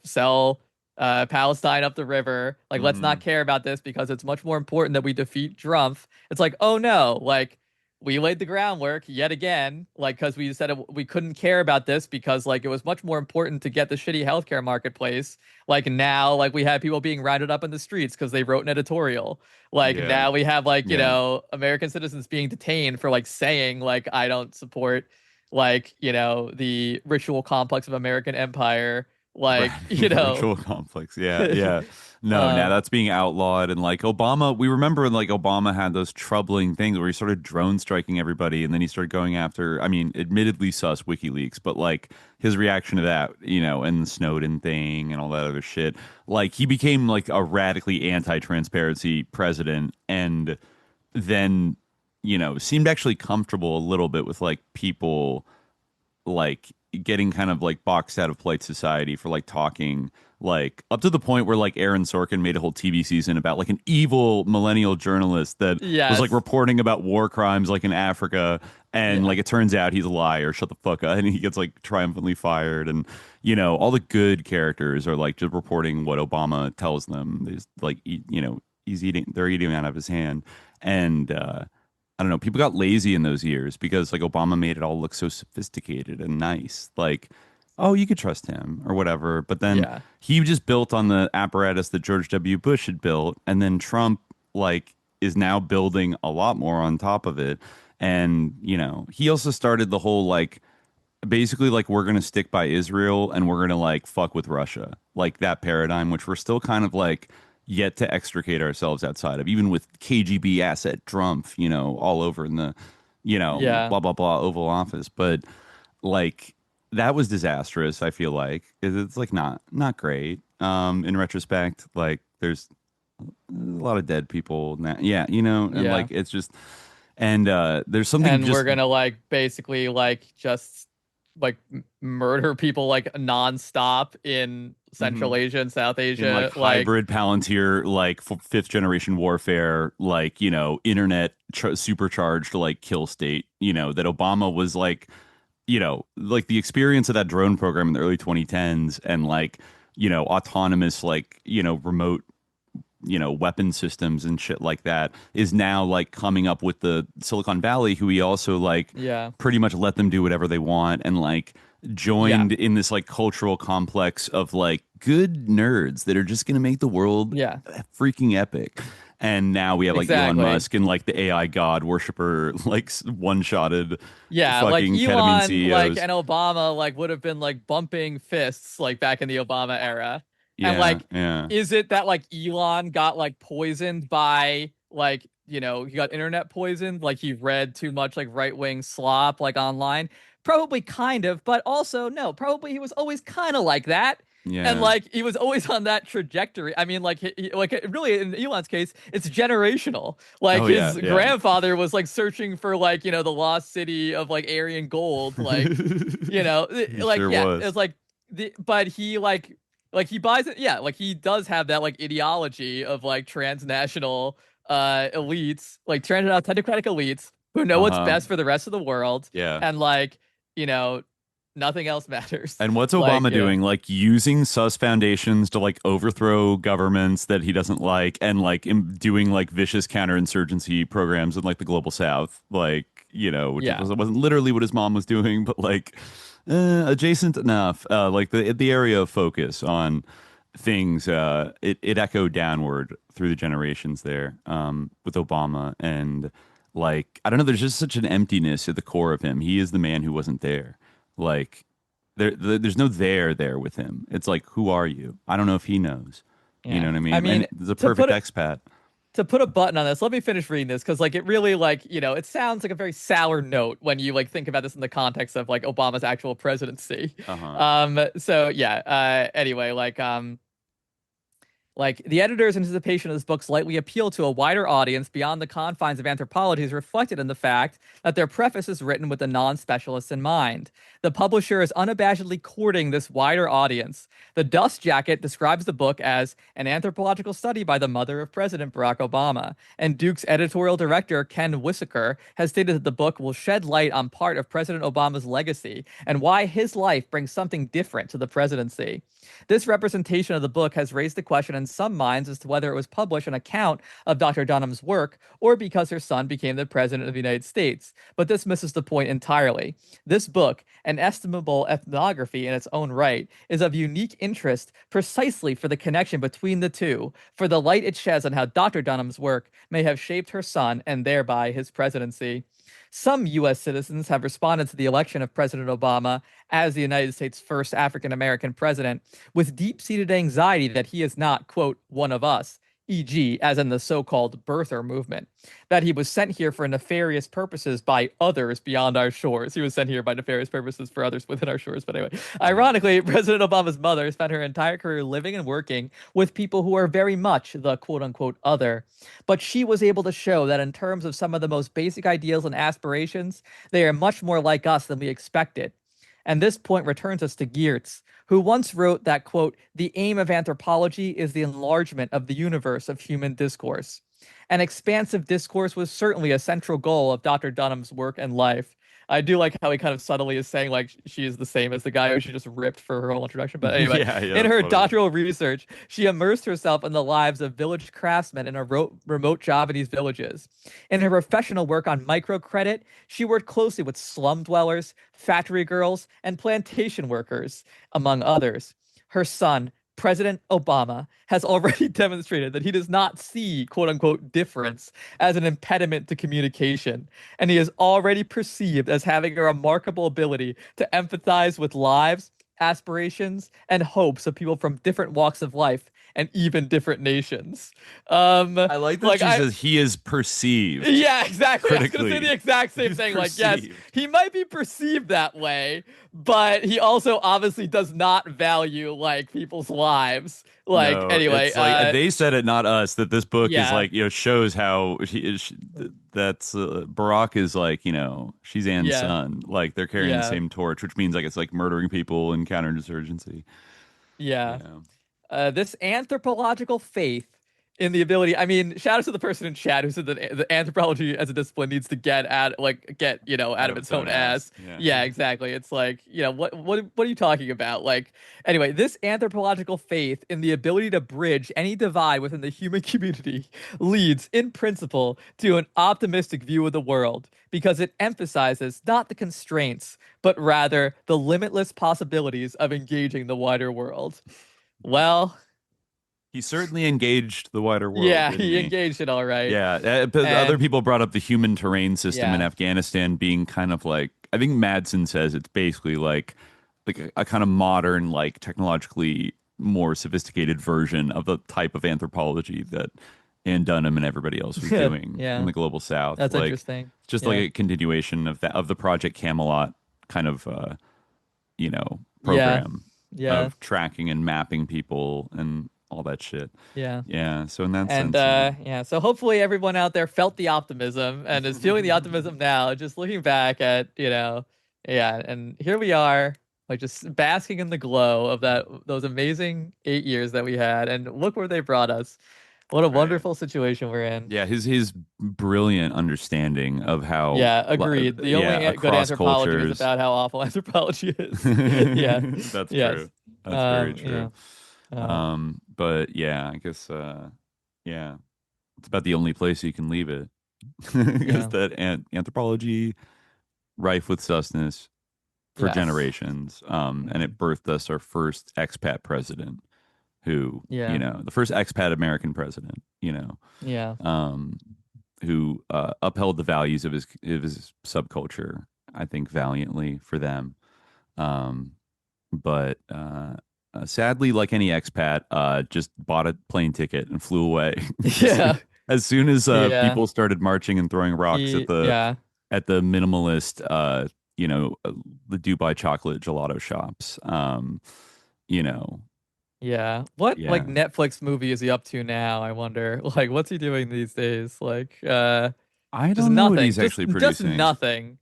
Speaker 9: sell Palestine up the river. Like, let's not care about this because it's much more important that we defeat Trump. It's like, oh no, like we laid the groundwork yet again, like, because we said we couldn't care about this because, like, it was much more important to get the shitty healthcare marketplace. Like, now, like, we have people being rounded up in the streets because they wrote an editorial. Like,
Speaker 8: Yeah.
Speaker 9: now we have, like, you
Speaker 8: Yeah.
Speaker 9: know, American citizens being detained for, like, saying, like, I don't support, like, you know, the ritual complex of American empire. Like,
Speaker 8: Right.
Speaker 9: you know,
Speaker 8: Ritual conflicts. Yeah, yeah. No, now
Speaker 9: Uh,
Speaker 8: that's being outlawed. And like Obama, we remember like Obama had those troubling things where he started drone striking everybody and then he started going after, I mean, admittedly sus WikiLeaks, but like his reaction to that, you know, and the Snowden thing and all that other shit. Like he became like a radically anti-transparency president and then, you know, seemed actually comfortable a little bit with like people like getting kind of like boxed out of polite society for like talking like up to the point where like Aaron Sorkin made a whole TV season about like an evil millennial journalist that was like
Speaker 9: Yes.
Speaker 8: reporting about war crimes like in Africa and
Speaker 9: Yeah.
Speaker 8: like it turns out he's a liar, shut the fuck up, and he gets like triumphantly fired. And you know all the good characters are like just reporting what Obama tells them. There's like you know they're eating out of his hand. And I don't know, people got lazy in those years because like Obama made it all look so sophisticated and nice. Like, oh, you could trust him or whatever. But then
Speaker 9: Yeah.
Speaker 8: he just built on the apparatus that George W. Bush had built. And then Trump like is now building a lot more on top of it. And, you know, he also started the whole like basically like we're going to stick by Israel and we're going to like fuck with Russia. Like that paradigm, which we're still kind of like yet to extricate ourselves outside of, even with KGB asset Trump, you know, all over in the, you know,
Speaker 9: Yeah.
Speaker 8: blah, blah, blah, Oval Office. But like that was disastrous, I feel like. It's like not great. In retrospect, like there's a lot of dead people now. Yeah, you know, and
Speaker 9: Yeah.
Speaker 8: like it's just and there's something
Speaker 9: And
Speaker 8: just
Speaker 9: we're gonna like basically like just like murder people like nonstop in Central Asia and South Asia,
Speaker 8: in like hybrid Palantir, like fifth generation warfare, like, you know, internet supercharged like kill state, you know, that Obama was like, you know, like the experience of that drone program in the early 2010s and like, you know, autonomous, like, you know, remote, you know, weapon systems and shit like that is now like coming up with the Silicon Valley, who he also like
Speaker 9: Yeah.
Speaker 8: pretty much let them do whatever they want and like joined in this like cultural complex of like good nerds that are just going to make the world
Speaker 9: Yeah.
Speaker 8: freaking epic. And now we have like Elon
Speaker 9: Exactly.
Speaker 8: Musk and like the AI god worshiper, like one-shotted
Speaker 9: Yeah, like
Speaker 8: fucking ketamine
Speaker 9: Elon,
Speaker 8: CEOs.
Speaker 9: like, and Obama, like, would have been like bumping fists, like back in the Obama era. And
Speaker 8: Yeah,
Speaker 9: like,
Speaker 8: yeah.
Speaker 9: is it that like Elon got like poisoned by like, you know, he got internet poisoned, like he read too much like right-wing slop like online? Probably kind of, but also no, probably he was always kind of like that.
Speaker 8: Yeah.
Speaker 9: And like he was always on that trajectory. I mean, like like really in Elon's case, it's generational. Like
Speaker 8: Oh,
Speaker 9: his
Speaker 8: yeah.
Speaker 9: grandfather was like searching for like, you know, the lost city of like Aryan gold. Like, you know, like
Speaker 8: sure
Speaker 9: yeah,
Speaker 8: was.
Speaker 9: it's like but he like he buys it. Yeah, like he does have that like ideology of like transnational elites, like transnational technocratic elites who know what's best for the rest of the world.
Speaker 8: Yeah.
Speaker 9: And like, you know, nothing else matters.
Speaker 8: And what's
Speaker 9: Like,
Speaker 8: Obama
Speaker 9: you know,
Speaker 8: doing? Like using sus foundations to like overthrow governments that he doesn't like, and like doing like vicious counterinsurgency programs in like the global South, like, you know, which
Speaker 9: Yeah.
Speaker 8: wasn't literally what his mom was doing, but like adjacent enough. Like the area of focus on things. It echoed downward through the generations there with Obama. And like I don't know, there's just such an emptiness at the core of him. He is the man who wasn't there. Like there's no there with him. It's like, who are you? I don't know if he knows. You know what I mean?
Speaker 9: I mean,
Speaker 8: and it's a perfect expat.
Speaker 9: to put a button on this, let me finish reading this because like it really like, you know, it sounds like a very sour note when you like think about this in the context of like Obama's actual presidency. So yeah, anyway, like the editor's anticipation of this book slightly appeal to a wider audience beyond the confines of anthropology is reflected in the fact that their preface is written with the non-specialists in mind. The publisher is unabashedly courting this wider audience. The Dust Jacket describes the book as an anthropological study by the mother of President Barack Obama, and Duke's editorial director, Ken Wissaker, has stated that the book will shed light on part of President Obama's legacy and why his life brings something different to the presidency. This representation of the book has raised the question in in some minds as to whether it was published on account of Dr. Dunham's work or because her son became the president of the United States. But this misses the point entirely. This book, an estimable ethnography in its own right, is of unique interest precisely for the connection between the two, for the light it sheds on how Dr. Dunham's work may have shaped her son and thereby his presidency. Some U.S. citizens have responded to the election of President Obama as the United States' first African American president with deep-seated anxiety that he is not, quote, one of us, e.g., as in the so-called birther movement, that he was sent here for nefarious purposes by others beyond our shores. He was sent here by nefarious purposes for others within our shores. But anyway, ironically, President Obama's mother spent her entire career living and working with people who are very much the quote-unquote other. But she was able to show that in terms of some of the most basic ideals and aspirations, they are much more like us than we expected. And this point returns us to Geertz, who once wrote that, quote, the aim of anthropology is the enlargement of the universe of human discourse. An expansive discourse was certainly a central goal of Dr. Dunham's work and life. I do like how he kind of subtly is saying like she is the same as the guy who she just ripped for her whole introduction. But anyway, in her doctoral research, she immersed herself in the lives of village craftsmen in a remote Javanese villages. In her professional work on microcredit, she worked closely with slum dwellers, factory girls, and plantation workers, among others. Her son, President Obama, has already demonstrated that he does not see quote unquote difference as an impediment to communication. And he is already perceived as having a remarkable ability to empathize with lives, aspirations, and hopes of people from different walks of life and even different nations.
Speaker 8: I like that she says he is perceived.
Speaker 9: Yeah, exactly.
Speaker 8: Critically.
Speaker 9: I was going to say the exact same thing.
Speaker 8: Perceived.
Speaker 9: Like, yes, he might be perceived that way, but he also obviously does not value like people's lives. Like,
Speaker 8: no,
Speaker 9: anyway,
Speaker 8: it's like, they said it, not us. That this book is like, shows how that's Barack is like, she's Anne's son. Like they're carrying the same torch, which means like it's like murdering people and counterinsurgency.
Speaker 9: Yeah. This anthropological faith in the ability, I mean, shout out to the person in chat who said that the anthropology as a discipline needs to get out of its own ass. Yeah, exactly. It's like, what are you talking about? Like, anyway, this anthropological faith in the ability to bridge any divide within the human community leads, in principle, to an optimistic view of the world because it emphasizes not the constraints, but rather the limitless possibilities of engaging the wider world. Well,
Speaker 8: he certainly engaged the wider world.
Speaker 9: Yeah, he engaged it all right.
Speaker 8: Yeah, but other people brought up the human terrain system in Afghanistan being kind of like, I think Madsen says it's basically like a kind of modern, like technologically more sophisticated version of the type of anthropology that Ann Dunham and everybody else was doing in the global south.
Speaker 9: That's interesting.
Speaker 8: Just like a continuation of the Project Camelot kind of program. Of tracking and mapping people and all that shit. Yeah. So in that sense.
Speaker 9: So hopefully everyone out there felt the optimism and is feeling the optimism now, just looking back at, and here we are, like just basking in the glow of those amazing 8 years that we had. And look where they brought us. What a wonderful situation we're in.
Speaker 8: Yeah, his brilliant understanding of how.
Speaker 9: Yeah, agreed. The only good anthropology is about how awful anthropology is.
Speaker 8: That's true. That's very true. But yeah, I guess it's about the only place you can leave it. Because that anthropology rife with sustenance for generations. And it birthed us our first expat president. Who, the first expat American president, who upheld the values of his subculture, I think, valiantly for them. But sadly, like any expat, just bought a plane ticket and flew away. As soon as people started marching and throwing rocks at the minimalist, the Dubai chocolate gelato shops,
Speaker 9: What like Netflix movie is he up to now? I wonder. Like, what's he doing these days? Like,
Speaker 8: I don't know what he's actually producing.
Speaker 9: Just nothing.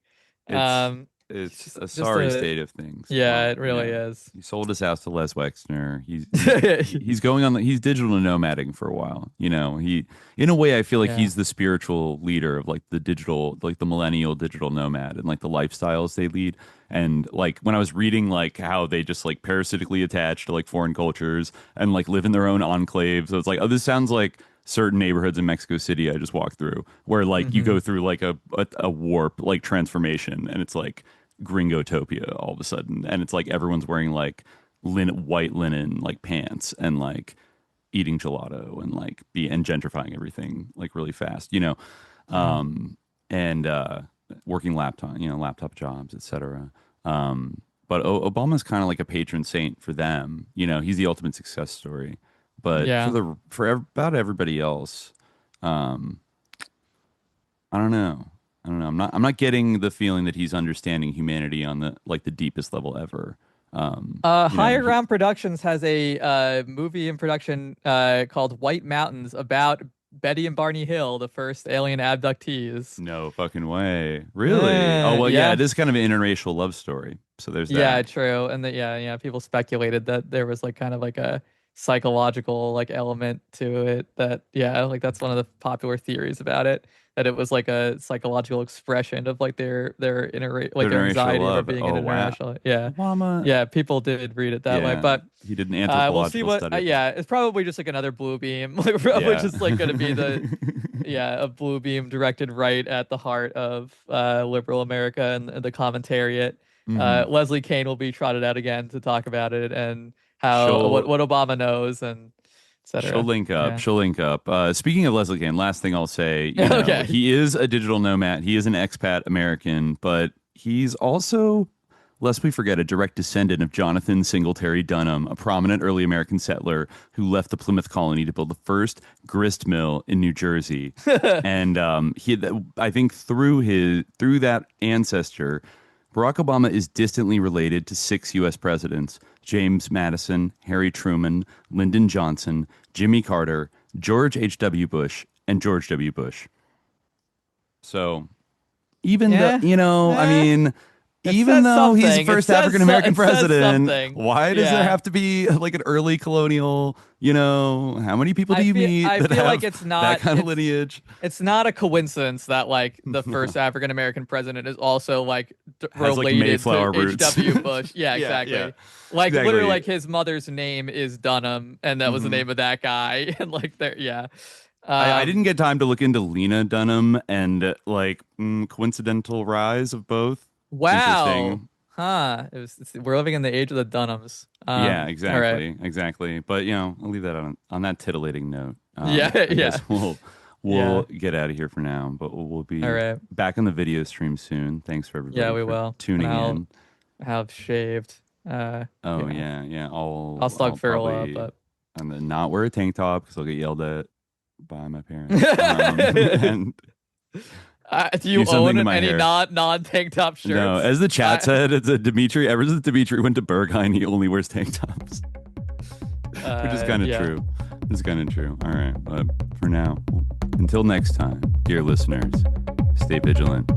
Speaker 8: it's a
Speaker 9: just
Speaker 8: sorry state of things.
Speaker 9: Yeah, it really is.
Speaker 8: He sold his house to Les Wexner. He's going on. He's digital nomading for a while. You know, in a way, I feel like he's the spiritual leader of like the digital, like the millennial digital nomad and like the lifestyles they lead. And like when I was reading like how they just like parasitically attach to like foreign cultures and like live in their own enclaves, so it's like, oh, this sounds like certain neighborhoods in Mexico City I just walked through, where like you go through like a warp like transformation, and it's like Gringotopia all of a sudden, and it's like everyone's wearing like white linen like pants and like eating gelato and like and gentrifying everything like really fast, you know, and working laptop jobs, etc. But Obama's kind of like a patron saint for them. You know, he's the ultimate success story. But for about everybody else, I don't know. I'm not getting the feeling that he's understanding humanity on the like the deepest level ever.
Speaker 9: Higher Ground Productions has a movie in production called White Mountains about Betty and Barney Hill, the first alien abductees.
Speaker 8: No fucking way. Really? Oh, well, yeah, it is kind of an interracial love story. So there's that.
Speaker 9: Yeah, true. And people speculated that there was like kind of like a psychological like element to it that like that's one of the popular theories about it, that it was like a psychological expression of like their their anxiety over being an international.
Speaker 8: Obama.
Speaker 9: Yeah, people did read it that way, but
Speaker 8: he did an anthropological
Speaker 9: we'll see what
Speaker 8: study.
Speaker 9: it's probably just like another blue beam, like probably just like going to be a blue beam directed right at the heart of liberal America and the commentariat. Leslie Kean will be trotted out again to talk about it and how what Obama knows and etc.
Speaker 8: She'll link up. She'll link up. Speaking of Leslie Kean, last thing I'll say, you know, he is a digital nomad. He is an expat American, but he's also, lest we forget, a direct descendant of Jonathan Singletary Dunham, a prominent early American settler who left the Plymouth colony to build the first grist mill in New Jersey. And I think through that ancestor, Barack Obama is distantly related to 6 U.S. presidents: James Madison, Harry Truman, Lyndon Johnson, Jimmy Carter, George H.W. Bush, and George W. Bush. So even even though he's the first African-American president, why does there have to be like an early colonial, how many people do you meet that
Speaker 9: feel
Speaker 8: have
Speaker 9: like it's not,
Speaker 8: that kind of lineage?
Speaker 9: It's not a coincidence that like the first African-American president is also like related
Speaker 8: Mayflower
Speaker 9: to
Speaker 8: roots.
Speaker 9: H.W. Bush. Yeah, exactly.
Speaker 8: Yeah.
Speaker 9: Like
Speaker 8: exactly.
Speaker 9: literally like his mother's name is Dunham and that was the name of that guy. And like
Speaker 8: I didn't get time to look into Lena Dunham and like coincidental rise of both.
Speaker 9: Wow. Huh. We're living in the age of the Dunhams.
Speaker 8: Yeah, exactly.
Speaker 9: Right.
Speaker 8: Exactly. But, I'll leave that on that titillating note.
Speaker 9: I
Speaker 8: guess we'll get out of here for now, but we'll be back on the video stream soon. Thanks for everybody.
Speaker 9: Yeah, we will.
Speaker 8: Tuning in.
Speaker 9: Have shaved.
Speaker 8: Yeah.
Speaker 9: I'll slug Farrell up, but
Speaker 8: and then not wear a tank top because I'll get yelled at by my parents. And
Speaker 9: do you own any non-tank top shirts?
Speaker 8: No, as the chat said, it's a Dimitri. Ever since Dimitri went to Berghain, he only wears tank tops, which is kind of true. It's kind of true. All right, but for now, until next time, dear listeners, stay vigilant.